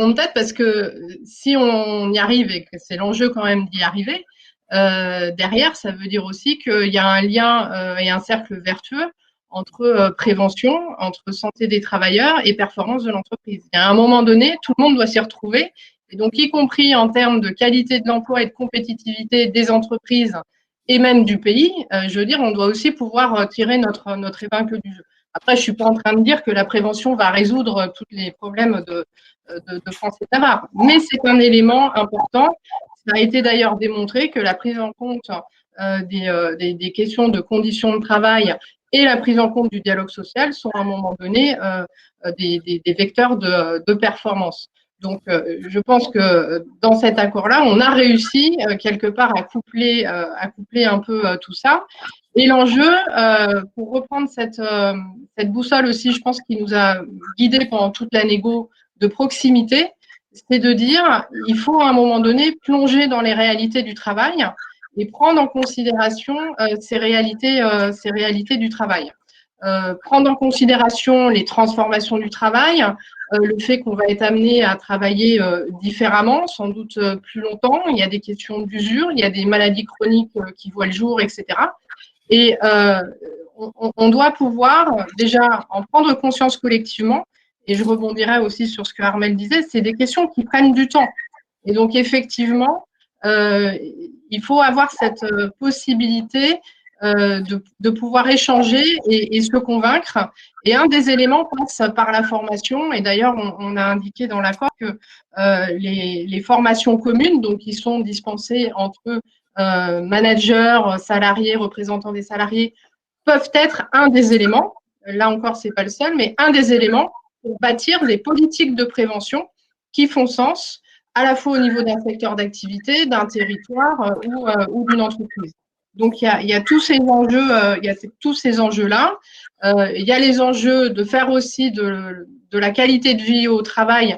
de tête, parce que si on y arrive et que c'est l'enjeu quand même d'y arriver, derrière, ça veut dire aussi qu'il y a un lien et un cercle vertueux entre prévention, entre santé des travailleurs et performance de l'entreprise. Il y a un moment donné, tout le monde doit s'y retrouver, et donc y compris en termes de qualité de l'emploi et de compétitivité des entreprises et même du pays, je veux dire, on doit aussi pouvoir tirer notre épingle du jeu. Après, je ne suis pas en train de dire que la prévention va résoudre tous les problèmes de France et Navarre, mais c'est un élément important. Ça a été d'ailleurs démontré que la prise en compte des questions de conditions de travail et la prise en compte du dialogue social sont à un moment donné des vecteurs de performance. Donc, je pense que dans cet accord-là, on a réussi quelque part à coupler un peu tout ça. Et l'enjeu, pour reprendre cette boussole aussi, je pense, qui nous a guidés pendant toute la négo de proximité, c'est de dire il faut à un moment donné plonger dans les réalités du travail et prendre en considération ces réalités du travail. Prendre en considération les transformations du travail, le fait qu'on va être amené à travailler différemment, sans doute plus longtemps. Il y a des questions d'usure, il y a des maladies chroniques qui voient le jour, etc. Et on doit pouvoir déjà en prendre conscience collectivement. Et je rebondirai aussi sur ce que Armelle disait, c'est des questions qui prennent du temps. Et donc, effectivement, il faut avoir cette possibilité de pouvoir échanger et se convaincre. Et un des éléments passe par la formation. Et d'ailleurs, on a indiqué dans l'accord que les formations communes, donc qui sont dispensées entre managers, salariés, représentants des salariés, peuvent être un des éléments. Là encore, c'est pas le seul, mais un des éléments pour bâtir des politiques de prévention qui font sens à la fois au niveau d'un secteur d'activité, d'un territoire ou d'une entreprise. Donc, il y a tous ces enjeux, il y a tous ces enjeux-là. Il y a les enjeux de faire aussi de la qualité de vie au travail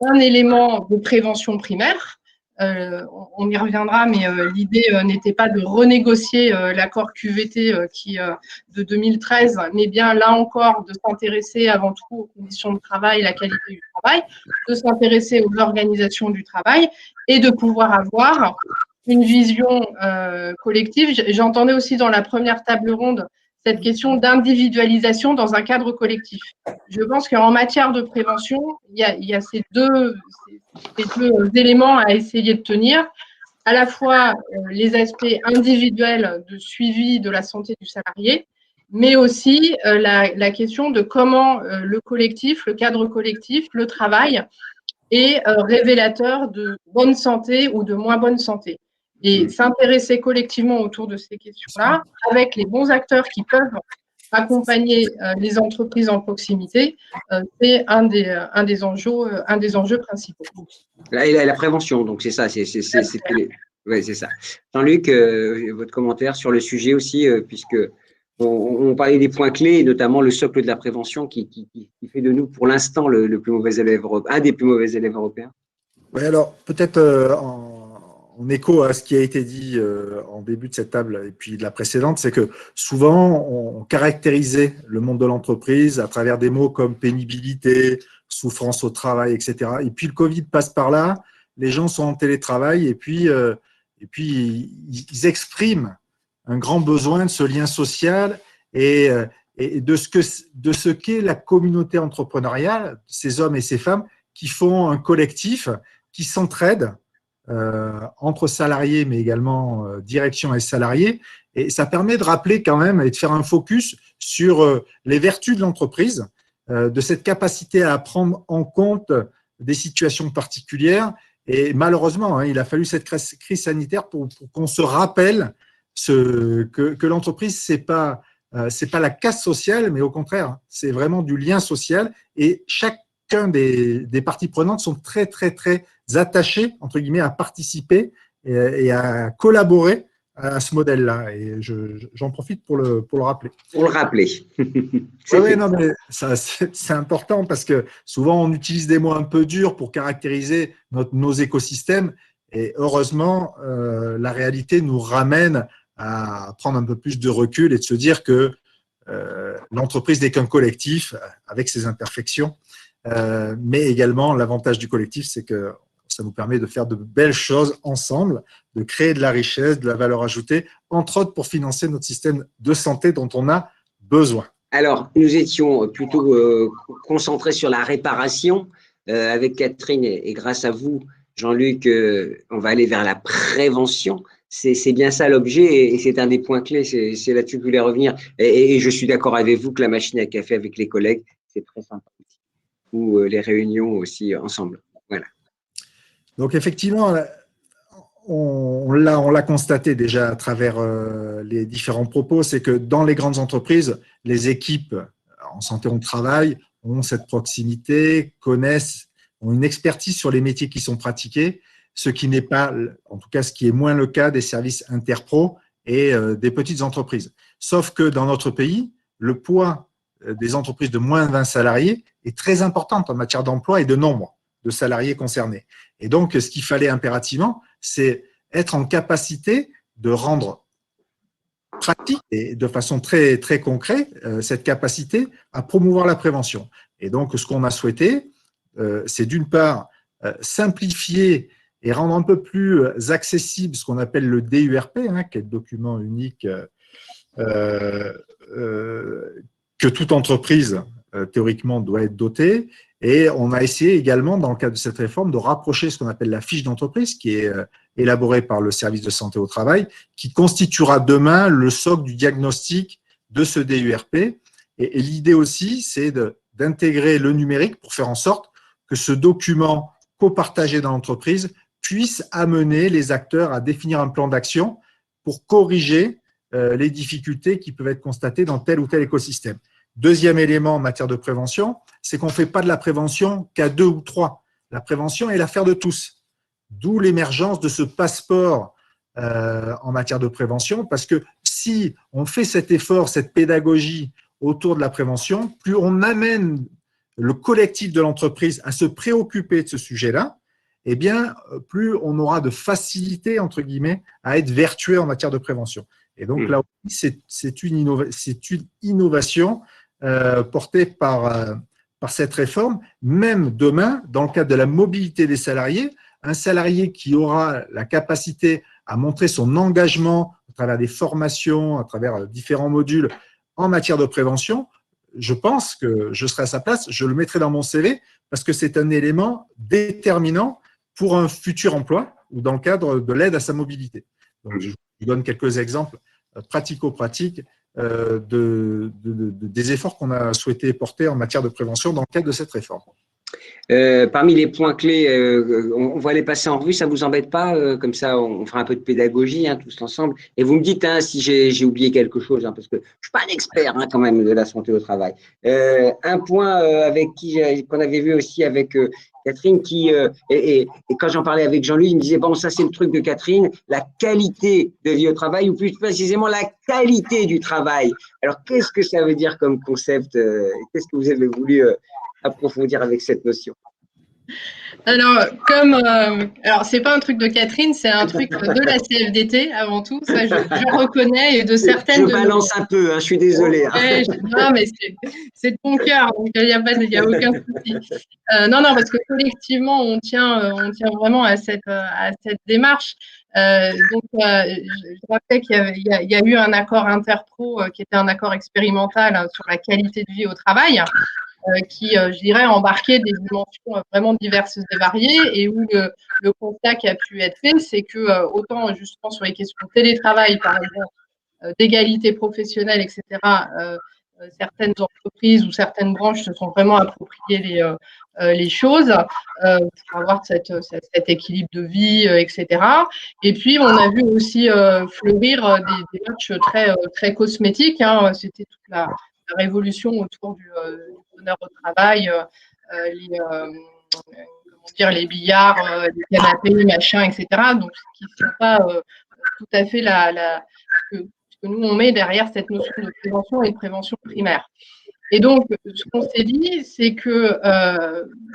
un élément de prévention primaire. On y reviendra, mais l'idée n'était pas de renégocier l'accord QVT de 2013, mais bien là encore de s'intéresser avant tout aux conditions de travail, la qualité du travail, de s'intéresser aux organisations du travail et de pouvoir avoir une vision collective. J'entendais aussi dans la première table ronde cette question d'individualisation dans un cadre collectif. Je pense qu'en matière de prévention, il y a ces deux éléments à essayer de tenir, à la fois les aspects individuels de suivi de la santé du salarié, mais aussi la question de comment le collectif, le cadre collectif, le travail est révélateur de bonne santé ou de moins bonne santé. Et s'intéresser collectivement autour de ces questions-là, avec les bons acteurs qui peuvent accompagner les entreprises en proximité, c'est un des enjeux principaux. La prévention, donc c'est ça. Ouais, c'est ça. Jean-Luc, votre commentaire sur le sujet aussi, puisque on parlait des points clés, notamment le socle de la prévention qui fait de nous, pour l'instant, le plus mauvais élève, un des plus mauvais élèves européens. Oui, alors peut-être en écho à ce qui a été dit en début de cette table et puis de la précédente, c'est que souvent on caractérisait le monde de l'entreprise à travers des mots comme pénibilité, souffrance au travail, etc. Et puis le Covid passe par là, les gens sont en télétravail et puis ils expriment un grand besoin de ce lien social et de ce qu'est la communauté entrepreneuriale, ces hommes et ces femmes qui font un collectif, qui s'entraident entre salariés, mais également direction et salariés. Et ça permet de rappeler quand même et de faire un focus sur les vertus de l'entreprise, de cette capacité à prendre en compte des situations particulières. Et malheureusement, il a fallu cette crise sanitaire pour qu'on se rappelle que l'entreprise, c'est pas la casse sociale, mais au contraire, c'est vraiment du lien social. Et chacun des parties prenantes sont très, très, très attachés, entre guillemets, à participer et à collaborer à ce modèle-là. Et j'en profite pour le rappeler. Pour le rappeler. Oui, non, mais c'est important parce que souvent, on utilise des mots un peu durs pour caractériser nos écosystèmes. Et heureusement, la réalité nous ramène à prendre un peu plus de recul et de se dire que l'entreprise n'est qu'un collectif avec ses imperfections. Mais également, l'avantage du collectif, c'est que ça nous permet de faire de belles choses ensemble, de créer de la richesse, de la valeur ajoutée, entre autres pour financer notre système de santé dont on a besoin. Alors, nous étions plutôt concentrés sur la réparation avec Catherine et grâce à vous, Jean-Luc, on va aller vers la prévention. C'est bien ça l'objet et c'est un des points clés. C'est là-dessus que je voulais revenir. Et je suis d'accord avec vous que la machine à café avec les collègues, c'est très sympa. Ou les réunions aussi ensemble. Voilà. Donc, effectivement, on l'a constaté déjà à travers les différents propos, c'est que dans les grandes entreprises, les équipes en santé au travail ont cette proximité, connaissent ont une expertise sur les métiers qui sont pratiqués, ce qui n'est pas, en tout cas, ce qui est moins le cas des services interpro et des petites entreprises. Sauf que dans notre pays, le poids des entreprises de moins de 20 salariés est très important en matière d'emploi et de nombre de salariés concernés. Et donc, ce qu'il fallait impérativement, c'est être en capacité de rendre pratique et de façon très, très concrète cette capacité à promouvoir la prévention. Et donc, ce qu'on a souhaité, c'est d'une part simplifier et rendre un peu plus accessible ce qu'on appelle le DURP, qui est le document unique que toute entreprise, théoriquement, doit être dotée. Et on a essayé également, dans le cadre de cette réforme, de rapprocher ce qu'on appelle la fiche d'entreprise, qui est élaborée par le service de santé au travail, qui constituera demain le socle du diagnostic de ce DURP. Et l'idée aussi, c'est d'intégrer le numérique pour faire en sorte que ce document copartagé dans l'entreprise puisse amener les acteurs à définir un plan d'action pour corriger les difficultés qui peuvent être constatées dans tel ou tel écosystème. Deuxième élément en matière de prévention, c'est qu'on ne fait pas de la prévention qu'à 2 ou 3. La prévention est l'affaire de tous. D'où l'émergence de ce passeport en matière de prévention, parce que si on fait cet effort, cette pédagogie autour de la prévention, plus on amène le collectif de l'entreprise à se préoccuper de ce sujet-là, eh bien, plus on aura de facilité, entre guillemets, à être vertueux en matière de prévention. Et donc là aussi, c'est une innovation portée par cette réforme. Même demain, dans le cadre de la mobilité des salariés, un salarié qui aura la capacité à montrer son engagement à travers des formations, à travers différents modules en matière de prévention, je pense que je serai à sa place, je le mettrai dans mon CV parce que c'est un élément déterminant pour un futur emploi ou dans le cadre de l'aide à sa mobilité. Donc, je vous donne quelques exemples pratico-pratiques des efforts qu'on a souhaité porter en matière de prévention dans le cadre de cette réforme. Parmi les points clés, on va les passer en revue, ça vous embête pas? Comme ça, on fera un peu de pédagogie tous ensemble. Et vous me dites si j'ai oublié quelque chose, parce que je suis pas un expert quand même de la santé au travail. Un point qu'on avait vu aussi avec Catherine, et quand j'en parlais avec Jean-Louis, il me disait bon, ça c'est le truc de Catherine, la qualité de vie au travail, ou plus précisément la qualité du travail. Alors qu'est-ce que ça veut dire comme concept? Qu'est-ce que vous avez voulu approfondir avec cette notion? Alors, alors c'est pas un truc de Catherine, c'est un truc de la CFDT avant tout, ça je reconnais, et de certaines. Je balance un peu, je suis désolée. Ouais, non, mais c'est de ton cœur, donc il n'y a aucun souci. Non, parce que collectivement, on tient vraiment à cette démarche. Donc, je rappelle qu'il y a eu un accord interpro qui était un accord expérimental sur la qualité de vie au travail. Qui, je dirais, embarquait des dimensions vraiment diverses et variées, et où le constat qui a pu être fait, c'est que autant justement sur les questions de télétravail, par exemple, d'égalité professionnelle, etc., certaines entreprises ou certaines branches se sont vraiment appropriées les choses pour avoir cet équilibre de vie, etc. Et puis, on a vu aussi fleurir des matchs très cosmétiques. C'était toute la révolution autour du bonheur au travail, les billards, les canapés, machin, etc. Donc, qui ne sont pas tout à fait ce que nous, on met derrière cette notion de prévention et de prévention primaire. Et donc, ce qu'on s'est dit, c'est que,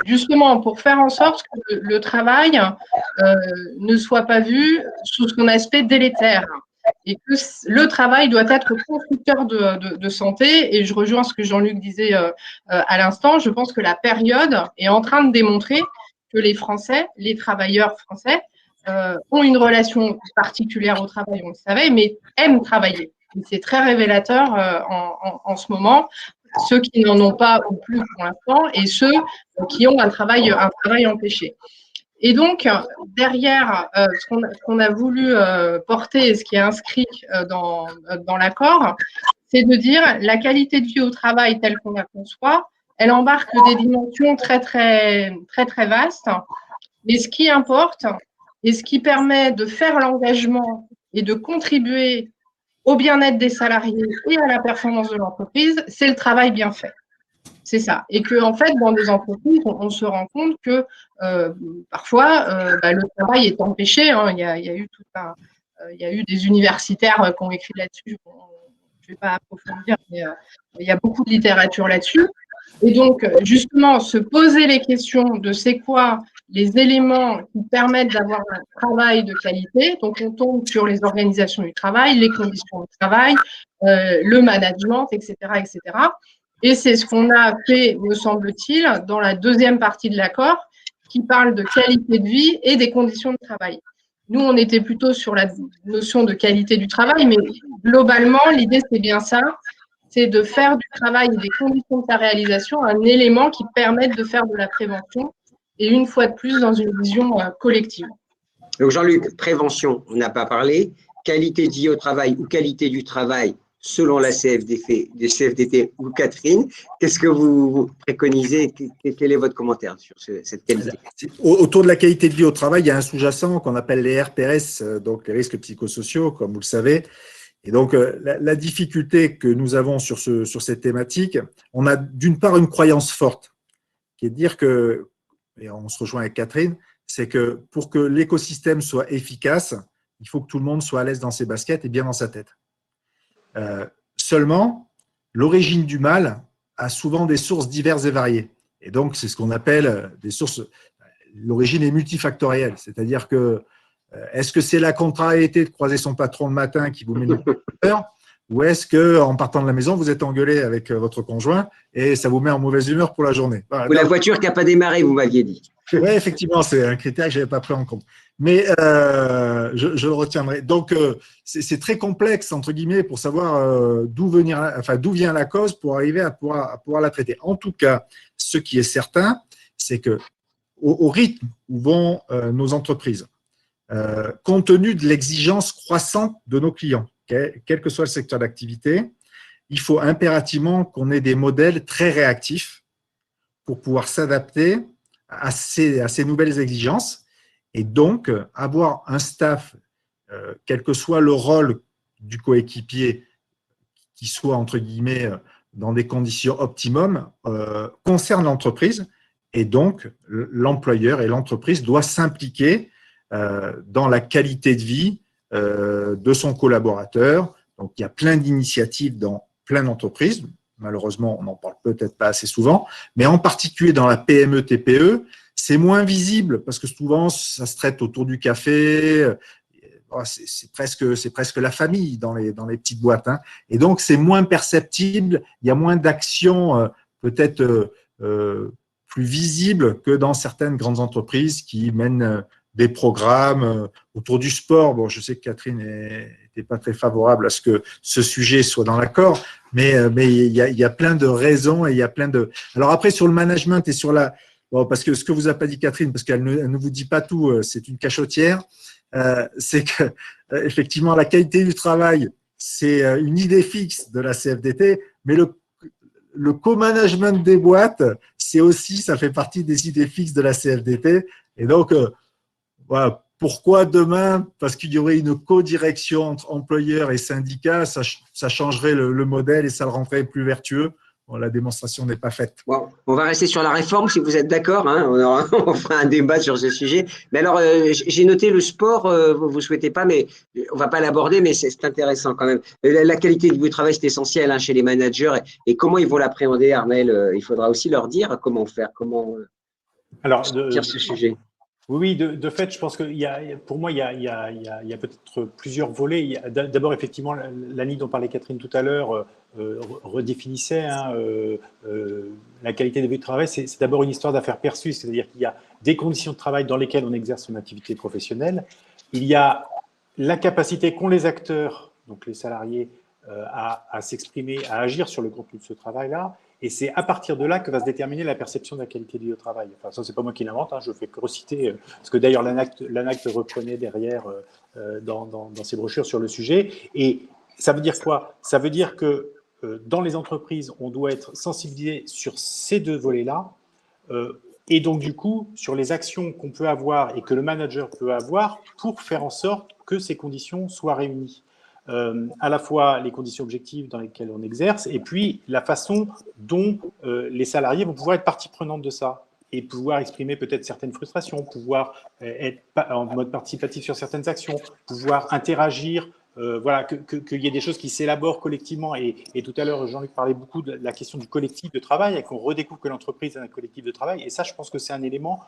justement, pour faire en sorte que le travail ne soit pas vu sous son aspect délétère, et que le travail doit être constructeur de santé. Et je rejoins ce que Jean-Luc disait à l'instant. Je pense que la période est en train de démontrer que les Français, les travailleurs français, ont une relation particulière au travail, on le savait, mais aiment travailler. C'est très révélateur en ce moment. Ceux qui n'en ont pas ou plus pour l'instant, et ceux qui ont un travail empêché. Et donc, derrière, ce qu'on a voulu porter et ce qui est inscrit dans l'accord, c'est de dire la qualité de vie au travail telle qu'on la conçoit, elle embarque des dimensions très, très, très, très vastes. Mais ce qui importe et ce qui permet de faire l'engagement et de contribuer au bien-être des salariés et à la performance de l'entreprise, c'est le travail bien fait. C'est ça. Et que, en fait, dans nos entreprises, on se rend compte que parfois, le travail est empêché. Hein. Il y a eu il y a eu des universitaires qui ont écrit là-dessus. Bon, je ne vais pas approfondir, mais il y a beaucoup de littérature là-dessus. Et donc, justement, se poser les questions de c'est quoi les éléments qui permettent d'avoir un travail de qualité. Donc, on tombe sur les organisations du travail, les conditions de travail, le management, etc., etc. Et c'est ce qu'on a fait, me semble-t-il, dans la deuxième partie de l'accord, qui parle de qualité de vie et des conditions de travail. Nous, on était plutôt sur la notion de qualité du travail, mais globalement, l'idée, c'est bien ça, c'est de faire du travail et des conditions de sa réalisation un élément qui permette de faire de la prévention, et une fois de plus, dans une vision collective. Donc Jean-Luc, prévention, on n'a pas parlé. Qualité de vie au travail ou qualité du travail, selon la CFDT ou Catherine, qu'est-ce que vous préconisez? Quel est votre commentaire sur cette qualité? Autour de la qualité de vie au travail, il y a un sous-jacent qu'on appelle les RPRS, donc les risques psychosociaux, comme vous le savez. Et donc, la difficulté que nous avons sur cette thématique, on a d'une part une croyance forte, qui est de dire que, et on se rejoint avec Catherine, c'est que pour que l'écosystème soit efficace, il faut que tout le monde soit à l'aise dans ses baskets et bien dans sa tête. Seulement, l'origine du mal a souvent des sources diverses et variées. Et donc, c'est ce qu'on appelle des sources. L'origine est multifactorielle, c'est-à-dire que est-ce que c'est la contrariété de croiser son patron le matin qui vous met une peur, ou est-ce qu'en partant de la maison, vous êtes engueulé avec votre conjoint et ça vous met en mauvaise humeur pour la journée? Ou la voiture qui n'a pas démarré, vous m'aviez dit. Oui, effectivement, c'est un critère que je n'avais pas pris en compte. Mais je le retiendrai. Donc, c'est très complexe, entre guillemets, pour savoir d'où vient la cause pour arriver à pouvoir la traiter. En tout cas, ce qui est certain, c'est que au rythme où vont nos entreprises, compte tenu de l'exigence croissante de nos clients, quel que soit le secteur d'activité, il faut impérativement qu'on ait des modèles très réactifs pour pouvoir s'adapter à ces nouvelles exigences et donc avoir un staff, quel que soit le rôle du coéquipier, qui soit entre guillemets dans des conditions optimum, concerne l'entreprise et donc l'employeur et l'entreprise doivent s'impliquer dans la qualité de vie de son collaborateur. Donc, il y a plein d'initiatives dans plein d'entreprises. Malheureusement, on n'en parle peut-être pas assez souvent, mais en particulier dans la PME-TPE, c'est moins visible parce que souvent, ça se traite autour du café. C'est presque la famille dans les petites boîtes. Hein. Et donc, c'est moins perceptible. Il y a moins d'actions peut-être plus visibles que dans certaines grandes entreprises qui mènent des programmes autour du sport. Bon, je sais que Catherine n'était pas très favorable à ce que ce sujet soit dans l'accord, mais il y a plein de raisons et il y a plein de… Alors après, sur le management et sur la… Bon, parce que ce que vous a pas dit Catherine, parce qu'elle ne vous dit pas tout, c'est une cachotière, c'est que effectivement la qualité du travail, c'est une idée fixe de la CFDT, mais le co-management des boîtes, c'est aussi, ça fait partie des idées fixes de la CFDT. Et donc, voilà. Pourquoi demain? Parce qu'il y aurait une co-direction entre employeurs et syndicats, ça changerait le modèle et ça le rendrait plus vertueux. Bon, la démonstration n'est pas faite. Bon, on va rester sur la réforme si vous êtes d'accord. Hein, on fera un débat sur ce sujet. Mais alors, j'ai noté le sport, vous ne souhaitez pas, mais on ne va pas l'aborder, mais c'est intéressant quand même. La qualité du travail, c'est essentiel hein, chez les managers. Et comment ils vont l'appréhender, Armel? Il faudra aussi leur dire comment faire, comment sortir ce sujet. Oui, de fait, je pense que pour moi, il y a peut-être plusieurs volets. D'abord, effectivement, l'ANI dont parlait Catherine tout à l'heure redéfinissait la qualité de vie de travail. C'est d'abord une histoire d'affaires perçues, c'est-à-dire qu'il y a des conditions de travail dans lesquelles on exerce son activité professionnelle. Il y a la capacité qu'ont les acteurs, donc les salariés, à s'exprimer, à agir sur le contenu de ce travail-là. Et c'est à partir de là que va se déterminer la perception de la qualité de vie au travail. Enfin, ça, c'est pas moi qui l'invente, hein, je fais que reciter, parce que d'ailleurs, l'ANACT reprenait derrière dans ses brochures sur le sujet. Et ça veut dire quoi? Ça veut dire que dans les entreprises, on doit être sensibilisé sur ces deux volets-là, et donc du coup, sur les actions qu'on peut avoir et que le manager peut avoir pour faire en sorte que ces conditions soient réunies. à la fois les conditions objectives dans lesquelles on exerce et puis la façon dont les salariés vont pouvoir être partie prenante de ça et pouvoir exprimer peut-être certaines frustrations, pouvoir être en mode participatif sur certaines actions, pouvoir interagir, voilà, qu'il y ait des choses qui s'élaborent collectivement. Et tout à l'heure, Jean-Luc parlait beaucoup de la question du collectif de travail et qu'on redécouvre que l'entreprise est un collectif de travail. Et ça, je pense que c'est un élément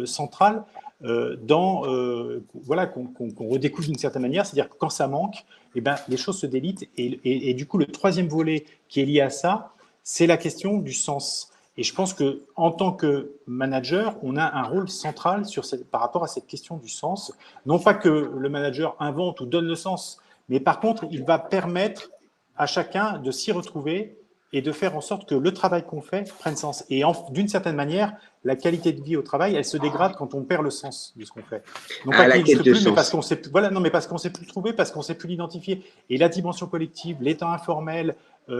central voilà, qu'on redécouvre d'une certaine manière. C'est-à-dire que quand ça manque, eh ben, les choses se délitent. Et du coup, le troisième volet qui est lié à ça, c'est la question du sens. Et je pense qu'en tant que manager, on a un rôle central par rapport à cette question du sens. Non pas que le manager invente ou donne le sens, mais par contre, il va permettre à chacun de s'y retrouver et de faire en sorte que le travail qu'on fait prenne sens. Et d'une certaine manière, la qualité de vie au travail, elle se dégrade quand on perd le sens de ce qu'on fait. Non pas qu'il n'existe plus, mais parce qu'on sait, voilà, non, mais parce qu'on ne sait plus le trouver, parce qu'on ne sait plus l'identifier. Et la dimension collective, les temps informels,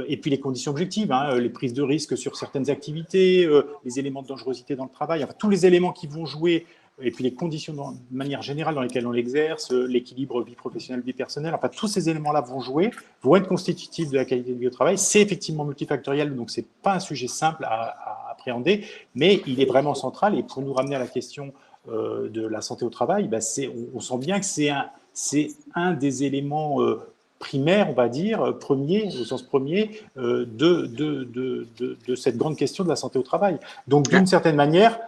et puis les conditions objectives, hein, les prises de risques sur certaines activités, les éléments de dangerosité dans le travail, enfin, tous les éléments qui vont jouer, et puis les conditions de manière générale dans lesquelles on l'exerce, l'équilibre vie professionnelle, vie personnelle, enfin tous ces éléments-là vont jouer, vont être constitutifs de la qualité de vie au travail. C'est effectivement multifactoriel, donc ce n'est pas un sujet simple à appréhender, mais il est vraiment central. Et pour nous ramener à la question de la santé au travail, bah, on sent bien que c'est un des éléments primaire, on va dire, premier, au sens premier, de cette grande question de la santé au travail. Donc, d'une certaine manière,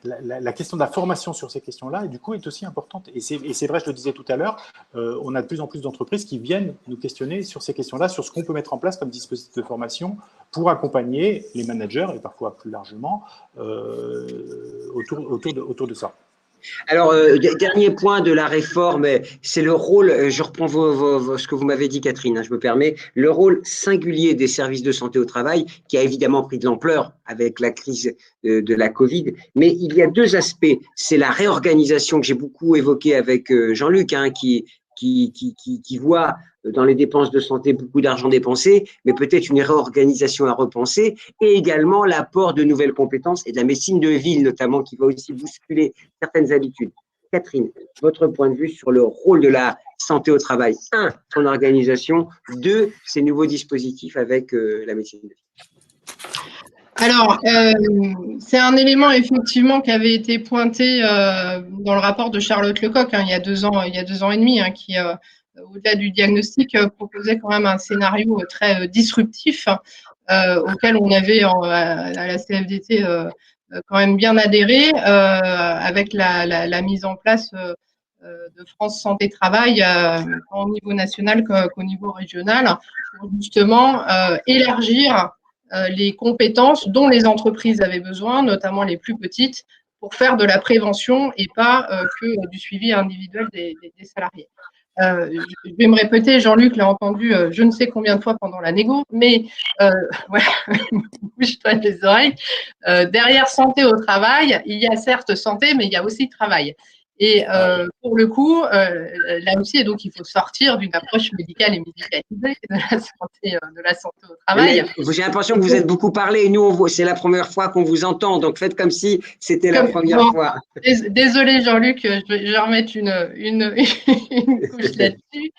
la question de la formation sur ces questions-là, du coup, est aussi importante. Et c'est vrai, je le disais tout à l'heure, on a de plus en plus d'entreprises qui viennent nous questionner sur ces questions-là, sur ce qu'on peut mettre en place comme dispositif de formation pour accompagner les managers, et parfois plus largement, autour de ça. Alors, dernier point de la réforme, c'est le rôle, je reprends ce que vous m'avez dit, Catherine, hein, je me permets, le rôle singulier des services de santé au travail, qui a évidemment pris de l'ampleur avec la crise de la Covid, mais il y a deux aspects. C'est la réorganisation que j'ai beaucoup évoquée avec Jean-Luc, hein, qui voit dans les dépenses de santé beaucoup d'argent dépensé, mais peut-être une réorganisation à repenser, et également l'apport de nouvelles compétences et de la médecine de ville notamment, qui va aussi bousculer certaines habitudes. Catherine, votre point de vue sur le rôle de la santé au travail. 1, son organisation. 2, ces nouveaux dispositifs avec la médecine de ville. Alors, c'est un élément effectivement qui avait été pointé dans le rapport de Charlotte Lecoq il y a 2 ans et demi, hein, qui, au-delà du diagnostic, proposait quand même un scénario très disruptif auquel on avait à la CFDT quand même bien adhéré, avec la mise en place de France Santé Travail au niveau national qu'au niveau régional, pour justement élargir les compétences dont les entreprises avaient besoin, notamment les plus petites, pour faire de la prévention et pas que du suivi individuel des salariés. Je vais me répéter, Jean-Luc l'a entendu je ne sais combien de fois pendant la négo, mais voilà, bouge-toi les oreilles. Derrière santé au travail, il y a certes santé, mais il y a aussi travail. Et pour le coup, là aussi, et donc il faut sortir d'une approche médicale et médicalisée de la santé au travail. J'ai l'impression que vous êtes beaucoup parlé et nous, c'est la première fois qu'on vous entend, donc faites comme si c'était la première fois. Désolée Jean-Luc, je vais remettre une couche là-dessus.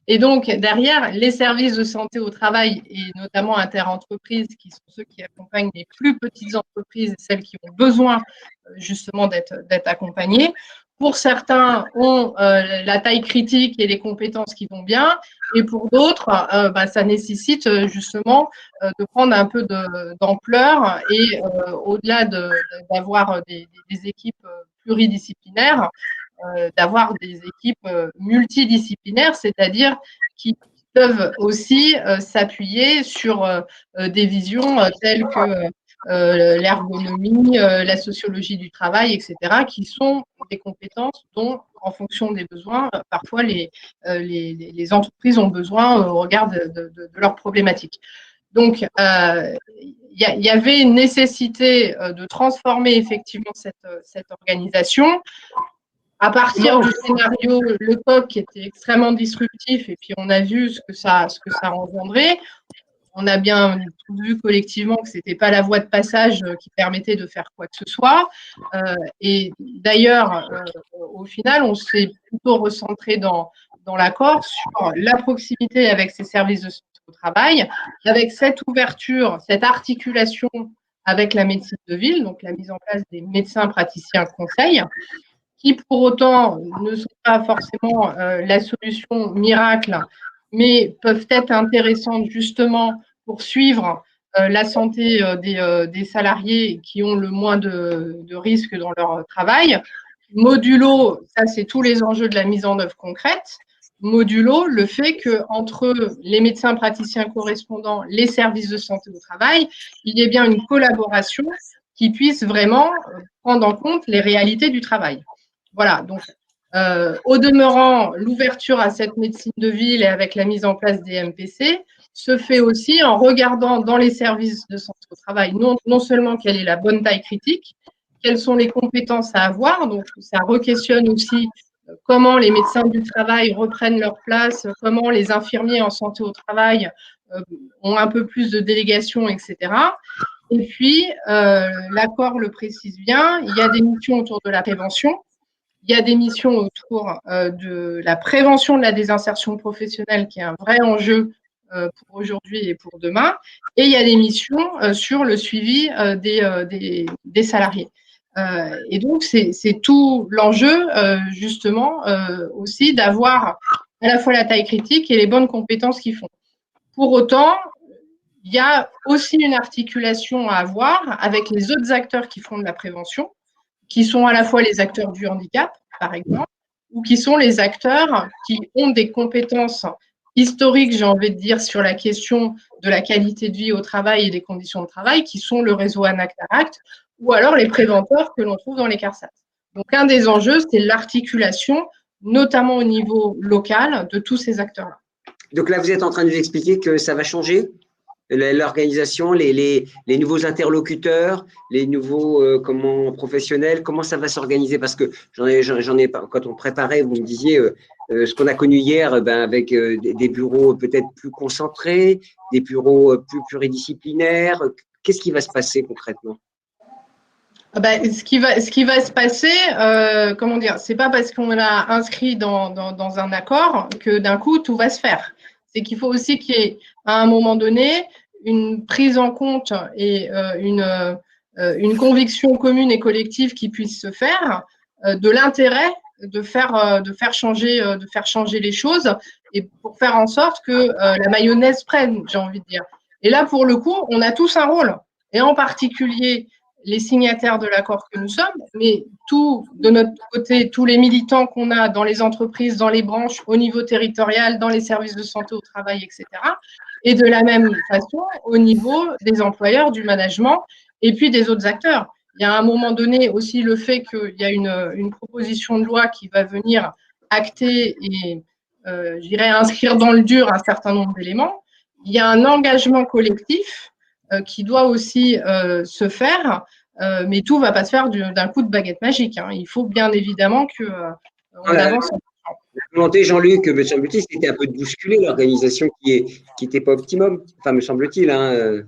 Et donc, derrière, les services de santé au travail et notamment interentreprises, qui sont ceux qui accompagnent les plus petites entreprises, celles qui ont besoin justement d'être accompagnées, pour certains, ont la taille critique et les compétences qui vont bien, et pour d'autres, ça nécessite justement de prendre un peu d'ampleur et au-delà d'avoir des équipes pluridisciplinaires, d'avoir des équipes multidisciplinaires, c'est-à-dire qui peuvent aussi s'appuyer sur des visions telles que l'ergonomie, la sociologie du travail, etc., qui sont des compétences dont, en fonction des besoins, parfois les entreprises ont besoin au regard de leurs problématiques. Donc, il y avait une nécessité de transformer effectivement cette organisation à partir du scénario Lecoq qui était extrêmement disruptif, et puis on a vu ce que ça engendrait. On a bien vu collectivement que ce n'était pas la voie de passage qui permettait de faire quoi que ce soit. Et d'ailleurs, au final, on s'est plutôt recentré dans dans l'accord sur la proximité avec ces services de santé au travail, avec cette ouverture, cette articulation avec la médecine de ville, donc la mise en place des médecins praticiens conseils, qui pour autant ne sont pas forcément la solution miracle, mais peuvent être intéressantes justement pour suivre la santé des salariés qui ont le moins de risques dans leur travail. Modulo, ça c'est tous les enjeux de la mise en œuvre concrète. Modulo, le fait qu'entre les médecins praticiens correspondants, les services de santé au travail, il y ait bien une collaboration qui puisse vraiment prendre en compte les réalités du travail. Voilà, donc au demeurant, l'ouverture à cette médecine de ville et avec la mise en place des MPC se fait aussi en regardant dans les services de santé au travail non seulement quelle est la bonne taille critique, quelles sont les compétences à avoir, donc ça re-questionne aussi comment les médecins du travail reprennent leur place, comment les infirmiers en santé au travail ont un peu plus de délégation, etc. Et puis, l'accord le précise bien, il y a des missions autour de la prévention, il y a des missions autour de la prévention de la désinsertion professionnelle, qui est un vrai enjeu pour aujourd'hui et pour demain, et il y a des missions sur le suivi des salariés. Et donc, c'est tout l'enjeu, justement, aussi d'avoir à la fois la taille critique et les bonnes compétences qu'ils font. Pour autant, il y a aussi une articulation à avoir avec les autres acteurs qui font de la prévention, qui sont à la fois les acteurs du handicap, par exemple, ou qui sont les acteurs qui ont des compétences historiques, j'ai envie de dire, sur la question de la qualité de vie au travail et des conditions de travail, qui sont le réseau ANACT-ARACT, ou alors les préventeurs que l'on trouve dans les CARSAT. Donc, un des enjeux, c'est l'articulation, notamment au niveau local, de tous ces acteurs-là. Donc là, vous êtes en train de nous expliquer que ça va changer, l'organisation, les nouveaux interlocuteurs, les nouveaux professionnels, comment ça va s'organiser? Parce que j'en ai quand on préparait, vous me disiez ce qu'on a connu hier, avec des bureaux peut-être plus concentrés, des bureaux plus pluridisciplinaires. Qu'est-ce qui va se passer concrètement? Ce qui va se passer, comment dire, c'est pas parce qu'on l'a inscrit dans un accord que d'un coup tout va se faire. C'est qu'il faut aussi qu'il y ait à un moment donné une prise en compte et une conviction commune et collective qui puisse se faire de l'intérêt de faire changer les choses et pour faire en sorte que la mayonnaise prenne, j'ai envie de dire. Et là, pour le coup, on a tous un rôle, et en particulier les signataires de l'accord que nous sommes, mais de notre côté, tous les militants qu'on a dans les entreprises, dans les branches, au niveau territorial, dans les services de santé au travail, etc. Et de la même façon, au niveau des employeurs, du management, et puis des autres acteurs. Il y a à un moment donné aussi le fait qu'il y a une proposition de loi qui va venir acter et, je dirais, inscrire dans le dur un certain nombre d'éléments. Il y a un engagement collectif qui doit aussi se faire, mais tout ne va pas se faire d'un coup de baguette magique. Hein. Il faut bien évidemment qu'on avance. La volonté, Jean-Luc, me semble-t-il, c'était un peu de bousculer l'organisation qui n'était pas optimum, enfin, me semble-t-il. Hein.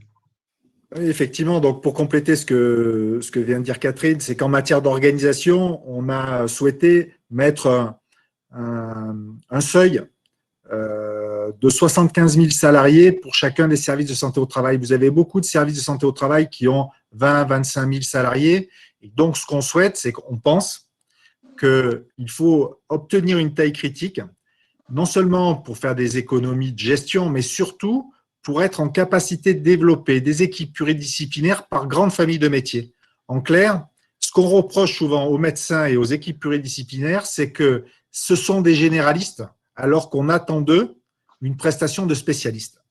Oui, effectivement, donc pour compléter ce que vient de dire Catherine, c'est qu'en matière d'organisation, on a souhaité mettre un seuil de 75 000 salariés pour chacun des services de santé au travail. Vous avez beaucoup de services de santé au travail qui ont 20 25 000 salariés. Et donc, ce qu'on souhaite, c'est qu'on pense qu'il faut obtenir une taille critique, non seulement pour faire des économies de gestion, mais surtout pour être en capacité de développer des équipes pluridisciplinaires par grande famille de métiers. En clair, ce qu'on reproche souvent aux médecins et aux équipes pluridisciplinaires, c'est que ce sont des généralistes, alors qu'on attend d'eux une prestation de spécialiste.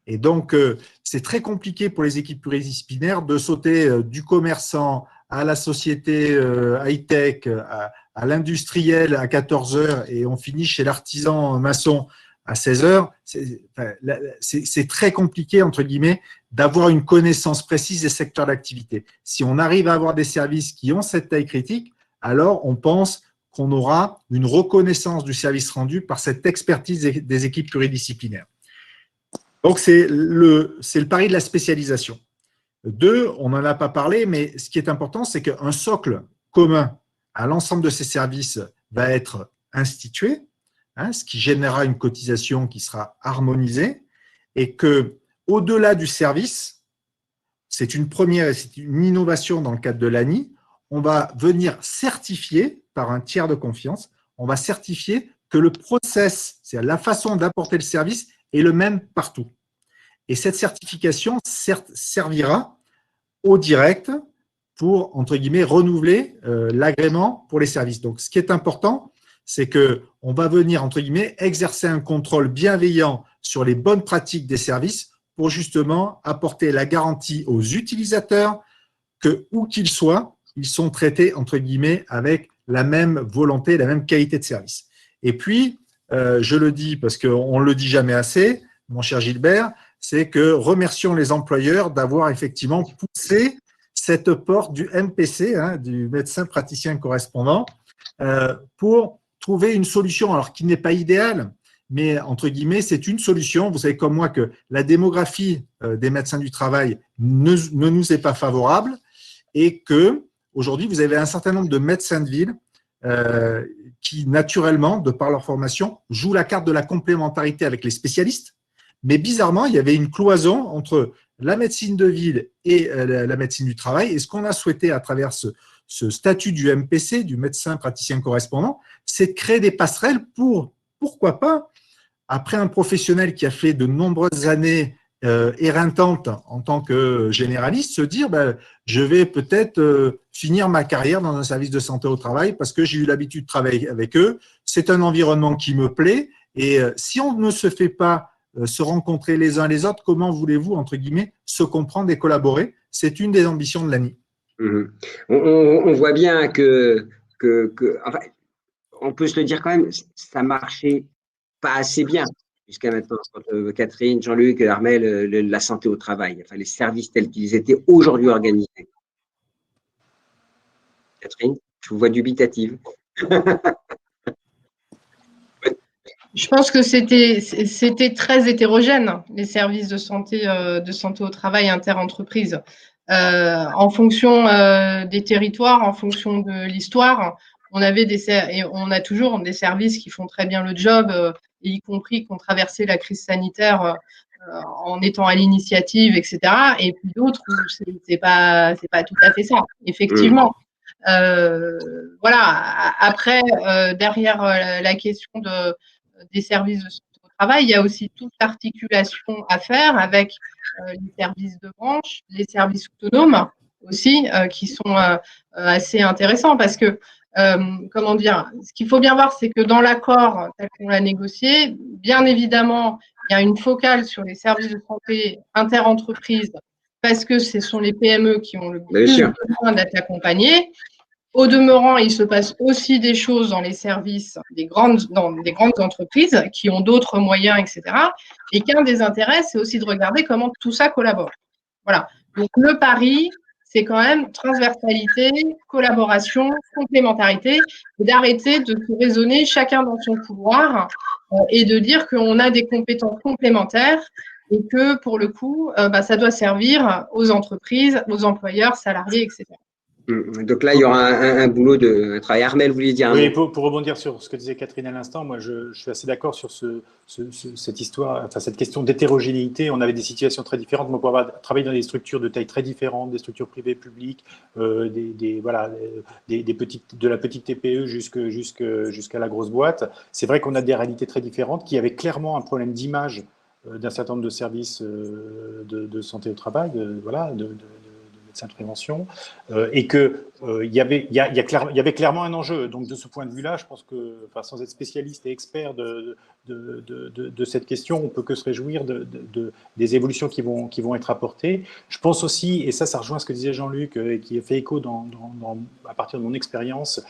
Et donc, c'est très compliqué pour les équipes pluridisciplinaires de sauter du commerçant à la société high-tech, à l'industriel à 14 heures et on finit chez l'artisan maçon à 16 heures. C'est très compliqué, entre guillemets, d'avoir une connaissance précise des secteurs d'activité. Si on arrive à avoir des services qui ont cette taille critique, alors on pense qu'on aura une reconnaissance du service rendu par cette expertise des équipes pluridisciplinaires. Donc, c'est le pari de la spécialisation. Deux, on n'en a pas parlé, mais ce qui est important, c'est qu'un socle commun à l'ensemble de ces services va être institué hein, ce qui générera une cotisation qui sera harmonisée, et que au-delà du service, c'est une innovation dans le cadre de l'ANI, on va venir certifier par un tiers de confiance, on va certifier que le process, c'est-à-dire la façon d'apporter le service, est le même partout. Et cette certification servira au direct pour, entre guillemets, renouveler l'agrément pour les services. Donc, ce qui est important, c'est qu'on va venir, entre guillemets, exercer un contrôle bienveillant sur les bonnes pratiques des services pour justement apporter la garantie aux utilisateurs que, où qu'ils soient, ils sont traités, entre guillemets, avec la même volonté, la même qualité de service. Et puis, je le dis parce qu'on ne le dit jamais assez, mon cher Gilbert, c'est que remercions les employeurs d'avoir effectivement poussé cette porte du MPC, hein, du médecin praticien correspondant, pour trouver une solution, alors qui n'est pas idéale, mais entre guillemets, c'est une solution. Vous savez comme moi que la démographie des médecins du travail ne nous est pas favorable et que aujourd'hui, vous avez un certain nombre de médecins de ville qui, naturellement, de par leur formation, jouent la carte de la complémentarité avec les spécialistes. Mais bizarrement, il y avait une cloison entre la médecine de ville et la médecine du travail. Et ce qu'on a souhaité à travers ce statut du MPC, du médecin praticien correspondant, c'est de créer des passerelles pour, pourquoi pas, après un professionnel qui a fait de nombreuses années éreintantes en tant que généraliste, se dire je vais peut-être finir ma carrière dans un service de santé au travail parce que j'ai eu l'habitude de travailler avec eux. C'est un environnement qui me plaît. Et si on ne se fait pas se rencontrer les uns les autres, comment voulez-vous, entre guillemets, se comprendre et collaborer? C'est une des ambitions de l'ANI. On voit bien enfin, on peut se le dire quand même, ça marchait pas assez bien jusqu'à maintenant. Catherine, Jean-Luc, Armel, la santé au travail, enfin les services tels qu'ils étaient aujourd'hui organisés. Catherine, je vous vois dubitative. Je pense que c'était très hétérogène, les services de santé au travail inter-entreprise. En fonction des territoires, en fonction de l'histoire, on a toujours des services qui font très bien le job, y compris qui ont traversé la crise sanitaire en étant à l'initiative, etc. Et puis d'autres où c'est pas tout à fait ça, effectivement. Voilà. Après, derrière la question des services de santé au travail, il y a aussi toute l'articulation à faire avec les services de branche, les services autonomes aussi, qui sont assez intéressants parce que, comment dire, ce qu'il faut bien voir, c'est que dans l'accord tel qu'on l'a négocié, bien évidemment, il y a une focale sur les services de santé inter-entreprises parce que ce sont les PME qui ont le plus besoin d'être accompagnées. Au demeurant, il se passe aussi des choses dans les services dans des grandes entreprises qui ont d'autres moyens, etc. Et qu'un des intérêts, c'est aussi de regarder comment tout ça collabore. Voilà. Donc, le pari, c'est quand même transversalité, collaboration, complémentarité, et d'arrêter de se raisonner chacun dans son couloir et de dire qu'on a des compétences complémentaires et que, pour le coup, ça doit servir aux entreprises, aux employeurs, salariés, etc. Donc là, il y aura un boulot un travail. Armel, vous vouliez dire un mot? Oui, pour rebondir sur ce que disait Catherine à l'instant, moi je suis assez d'accord sur cette histoire, enfin cette question d'hétérogénéité. On avait des situations très différentes. Moi, pour avoir travaillé dans des structures de taille très différentes, des structures privées, publiques, de la petite TPE jusqu'à la grosse boîte, c'est vrai qu'on a des réalités très différentes qui avaient clairement un problème d'image d'un certain nombre de services de santé au travail, de médecins de prévention, et que il y avait clairement un enjeu. Donc de ce point de vue-là, je pense que, sans être spécialiste et expert de cette question, on peut que se réjouir des évolutions qui vont être apportées. Je pense aussi, et ça rejoint ce que disait Jean-Luc et qui fait écho à partir de mon expérience,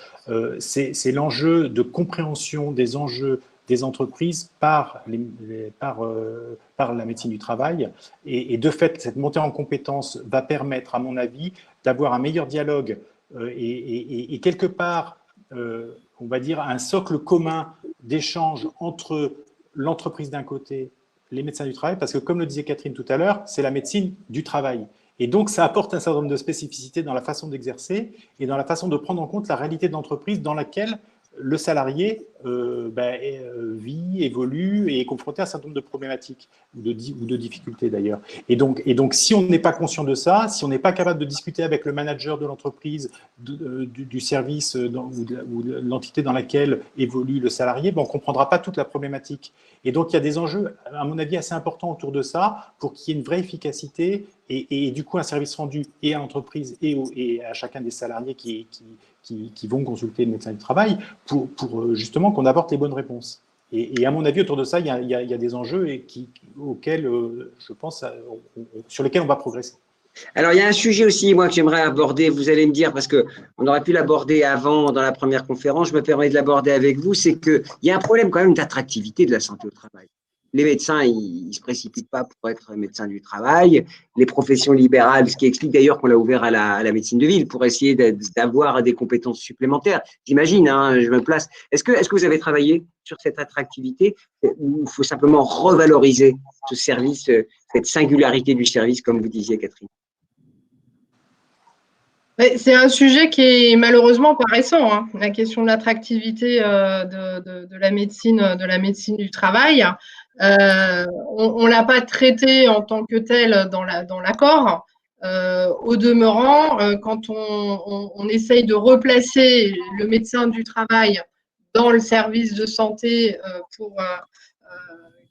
c'est l'enjeu de compréhension des enjeux des entreprises par la médecine du travail. Et de fait, cette montée en compétences va permettre, à mon avis, d'avoir un meilleur dialogue et quelque part, on va dire, un socle commun d'échange entre l'entreprise d'un côté, les médecins du travail, parce que comme le disait Catherine tout à l'heure, c'est la médecine du travail. Et donc, ça apporte un certain nombre de spécificités dans la façon d'exercer et dans la façon de prendre en compte la réalité de l'entreprise dans laquelle le salarié vit, évolue et est confronté à un certain nombre de problématiques ou de difficultés d'ailleurs. Et donc, si on n'est pas conscient de ça, si on n'est pas capable de discuter avec le manager de l'entreprise, du service ou de l'entité dans laquelle évolue le salarié, on ne comprendra pas toute la problématique. Et donc, il y a des enjeux, à mon avis, assez importants autour de ça pour qu'il y ait une vraie efficacité et du coup un service rendu et à l'entreprise et à chacun des salariés qui vont consulter le médecin du travail pour justement qu'on apporte les bonnes réponses. Et à mon avis, autour de ça, il y a des enjeux auxquels, je pense, sur lesquels on va progresser. Alors, il y a un sujet aussi, moi, que j'aimerais aborder, vous allez me dire, parce qu'on aurait pu l'aborder avant dans la première conférence, je me permets de l'aborder avec vous, c'est qu'il y a un problème quand même d'attractivité de la santé au travail. Les médecins, ils ne se précipitent pas pour être médecins du travail. Les professions libérales, ce qui explique d'ailleurs qu'on l'a ouvert à la médecine de ville pour essayer d'avoir des compétences supplémentaires. J'imagine, je me place. Est-ce que vous avez travaillé sur cette attractivité ou il faut simplement revaloriser ce service, cette singularité du service, comme vous disiez, Catherine? C'est un sujet qui est malheureusement pas récent, la question de l'attractivité de la médecine du travail. On l'a pas traité en tant que tel dans l'accord. Au demeurant, quand on essaye de replacer le médecin du travail dans le service de santé pour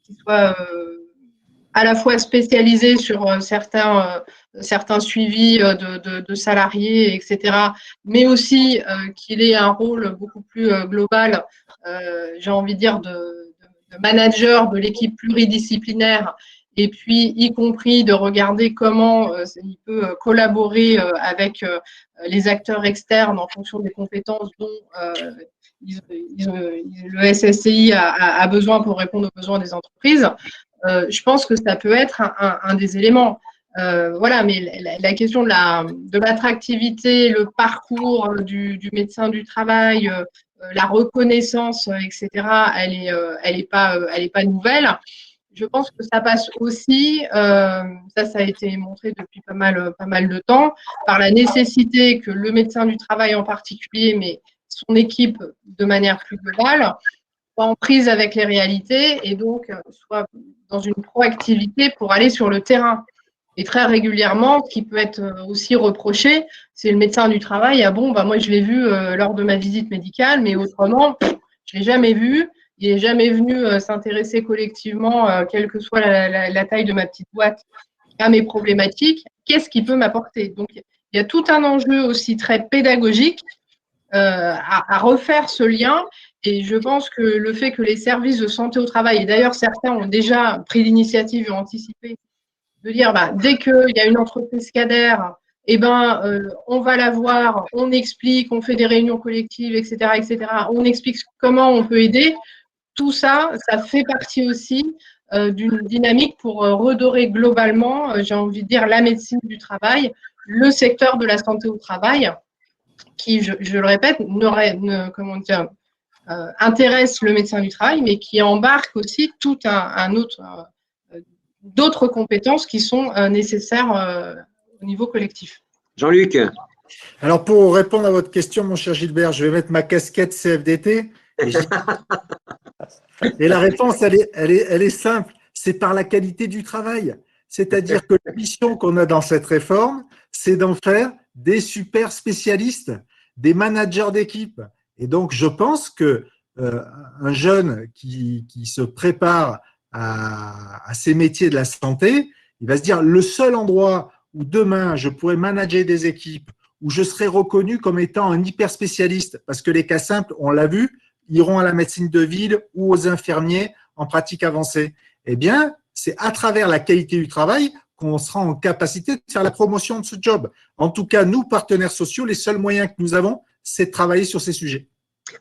qu'il soit à la fois spécialisé sur certains suivis de salariés, etc., mais aussi qu'il ait un rôle beaucoup plus global, j'ai envie de dire, de manager de l'équipe pluridisciplinaire, et puis y compris de regarder comment il peut collaborer avec les acteurs externes en fonction des compétences dont le SSCI a besoin pour répondre aux besoins des entreprises. Je pense que ça peut être un des éléments. Voilà, mais la question de l'attractivité, le parcours du médecin du travail, la reconnaissance, etc., elle est pas nouvelle. Je pense que ça passe aussi, ça a été montré depuis pas mal de temps, par la nécessité que le médecin du travail en particulier, mais son équipe de manière plus globale, soit en prise avec les réalités et donc soit dans une proactivité pour aller sur le terrain. Et très régulièrement, ce qui peut être aussi reproché, c'est le médecin du travail. Ah bon, moi je l'ai vu lors de ma visite médicale, mais autrement, je ne l'ai jamais vu. Il n'est jamais venu s'intéresser collectivement, quelle que soit la taille de ma petite boîte, à mes problématiques. Qu'est-ce qu'il peut m'apporter? Donc, il y a tout un enjeu aussi très pédagogique à refaire ce lien. Et je pense que le fait que les services de santé au travail, et d'ailleurs certains ont déjà pris l'initiative et anticipé, de dire dès qu'il y a une entreprise qui adhère, on va la voir, on explique, on fait des réunions collectives, etc., etc. On explique comment on peut aider. Tout ça, ça fait partie aussi d'une dynamique pour redorer globalement, j'ai envie de dire, la médecine du travail, le secteur de la santé au travail, qui, je le répète, intéresse le médecin du travail, mais qui embarque aussi tout d'autres compétences qui sont nécessaires au niveau collectif. Jean-Luc. Alors, pour répondre à votre question, mon cher Gilbert, je vais mettre ma casquette CFDT. Et la réponse, elle est simple. C'est par la qualité du travail. C'est-à-dire que la mission qu'on a dans cette réforme, c'est d'en faire des super spécialistes, des managers d'équipe. Et donc, je pense que un jeune qui se prépare à ces métiers de la santé, il va se dire le seul endroit où demain je pourrais manager des équipes, où je serai reconnu comme étant un hyper spécialiste, parce que les cas simples, on l'a vu, iront à la médecine de ville ou aux infirmiers en pratique avancée. Eh bien, c'est à travers la qualité du travail qu'on sera en capacité de faire la promotion de ce job. En tout cas, nous, partenaires sociaux, les seuls moyens que nous avons, c'est de travailler sur ces sujets.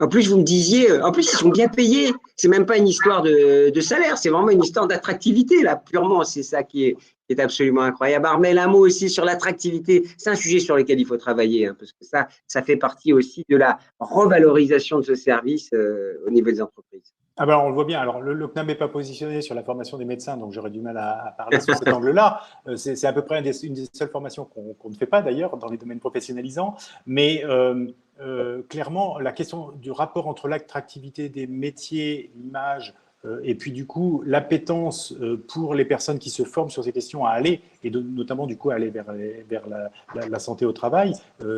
En plus, vous me disiez, en plus, ils sont bien payés. C'est même pas une histoire de salaire, c'est vraiment une histoire d'attractivité, là, purement. C'est ça qui est absolument incroyable. Armelle, un mot aussi sur l'attractivité. C'est un sujet sur lequel il faut travailler, parce que ça fait partie aussi de la revalorisation de ce service au niveau des entreprises. Ah ben on le voit bien. Alors, le CNAM n'est pas positionné sur la formation des médecins, donc j'aurais du mal à parler sur cet angle-là. C'est à peu près une des seules formations qu'on ne fait pas, d'ailleurs, dans les domaines professionnalisants. Mais clairement, la question du rapport entre l'attractivité des métiers, l'image, et puis du coup, l'appétence pour les personnes qui se forment sur ces questions à aller, et notamment du coup à aller vers la santé au travail,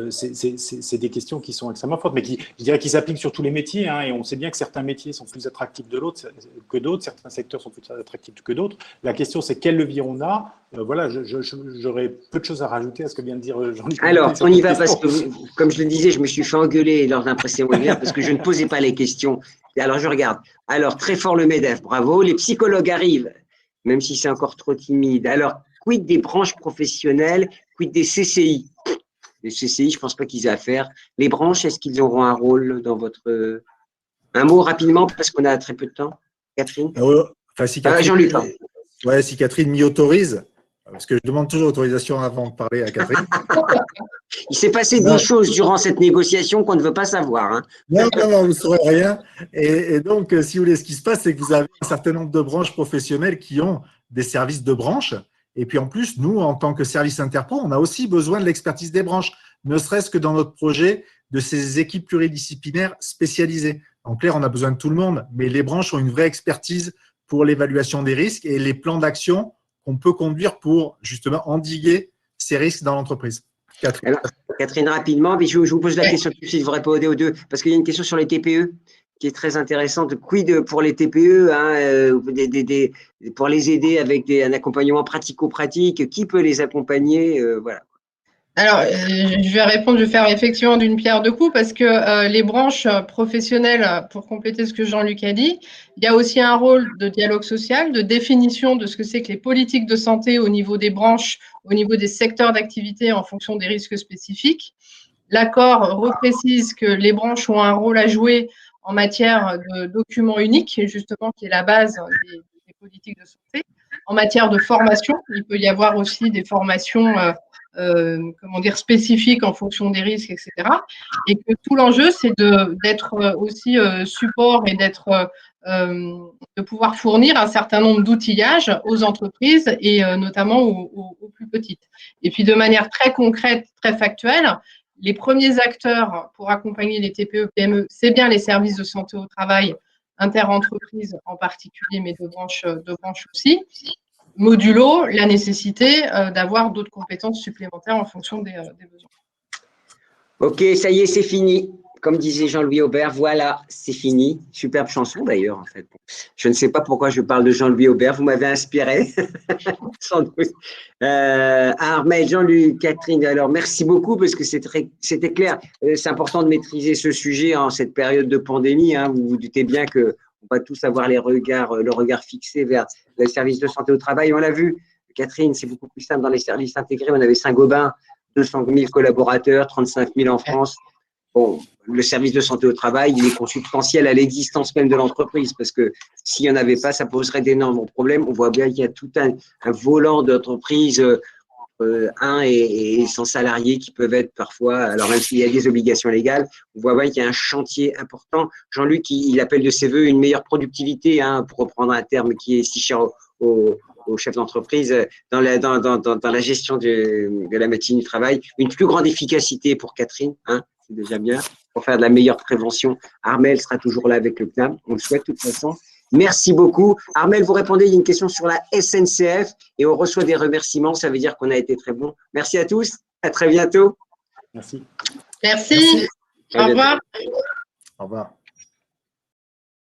c'est des questions qui sont extrêmement fortes, mais je dirais qu'ils s'appliquent sur tous les métiers, hein, et on sait bien que certains métiers sont plus attractifs que d'autres, certains secteurs sont plus attractifs que d'autres. La question, c'est quel levier on a. Voilà, j'aurais peu de choses à rajouter à ce que vient de dire Jean-Luc. Alors, on y va parce que, comme je le disais, je me suis fait engueuler lors d'un précédent webinaire parce que je ne posais pas les questions. Alors, je regarde. Alors, très fort le MEDEF, bravo. Les psychologues arrivent, même si c'est encore trop timide. Alors, quid des branches professionnelles, quid des CCI? Les CCI, je ne pense pas qu'ils aient à faire. Les branches, est-ce qu'ils auront un rôle dans votre… Un mot rapidement, parce qu'on a très peu de temps. Catherine? Si Catherine Jean-Luc. Ouais, si Catherine m'y autorise, parce que je demande toujours autorisation avant de parler à Catherine. Il s'est passé des choses durant cette négociation qu'on ne veut pas savoir. Hein. Non, vous ne saurez rien. Et donc, si vous voulez, ce qui se passe, c'est que vous avez un certain nombre de branches professionnelles qui ont des services de branche. Et puis, en plus, nous, en tant que service Interpro, on a aussi besoin de l'expertise des branches, ne serait-ce que dans notre projet de ces équipes pluridisciplinaires spécialisées. En clair, on a besoin de tout le monde, mais les branches ont une vraie expertise pour l'évaluation des risques et les plans d'action qu'on peut conduire pour justement endiguer ces risques dans l'entreprise. Catherine, rapidement, mais je vous pose la question tout de suite, vous répondez aux deux, parce qu'il y a une question sur les TPE qui est très intéressante. Quid pour les TPE, hein, pour les aider avec un accompagnement pratico-pratique, qui peut les accompagner, voilà. Alors, je vais répondre, je vais faire effectivement d'une pierre deux coups parce que les branches professionnelles, pour compléter ce que Jean-Luc a dit, il y a aussi un rôle de dialogue social, de définition de ce que c'est que les politiques de santé au niveau des branches, au niveau des secteurs d'activité en fonction des risques spécifiques. L'accord reprécise que les branches ont un rôle à jouer en matière de documents uniques, justement, qui est la base des politiques de santé. En matière de formation, il peut y avoir aussi des formations spécifiques en fonction des risques, etc. Et que tout l'enjeu, c'est d'être aussi support et de pouvoir fournir un certain nombre d'outillages aux entreprises et notamment aux plus petites. Et puis de manière très concrète, très factuelle, les premiers acteurs pour accompagner les TPE, PME, c'est bien les services de santé au travail, interentreprises en particulier, mais de branches aussi. Modulo la nécessité d'avoir d'autres compétences supplémentaires en fonction des besoins. Ok, ça y est, c'est fini. Comme disait Jean-Louis Aubert, voilà, c'est fini. Superbe chanson d'ailleurs, en fait. Je ne sais pas pourquoi je parle de Jean-Louis Aubert, vous m'avez inspiré. Sans doute. Armel, Jean-Luc, Catherine, alors merci beaucoup parce que c'était clair. C'est important de maîtriser ce sujet en cette période de pandémie. Hein. Vous vous doutez bien que on va tous avoir le regard fixé vers le service de santé au travail. On l'a vu, Catherine, c'est beaucoup plus simple dans les services intégrés. On avait Saint-Gobain, 200 000 collaborateurs, 35 000 en France. Bon, le service de santé au travail, il est consubstantiel à l'existence même de l'entreprise parce que s'il n'y en avait pas, ça poserait d'énormes problèmes. On voit bien qu'il y a tout un volant d'entreprises, 1 et 100 salariés qui peuvent être parfois, alors même s'il y a des obligations légales, on voit bien qu'il y a un chantier important. Jean-Luc, il appelle de ses voeux une meilleure productivité, hein, pour reprendre un terme qui est si cher aux chefs d'entreprise dans la gestion de la médecine du travail, une plus grande efficacité pour Catherine, hein, c'est déjà bien, pour faire de la meilleure prévention. Armel sera toujours là avec le CNAM, on le souhaite de toute façon. Merci beaucoup. Armel, vous répondez, il y a une question sur la SNCF et on reçoit des remerciements, ça veut dire qu'on a été très bon. Merci à tous, à très bientôt. Merci. Merci. Au revoir. Au revoir.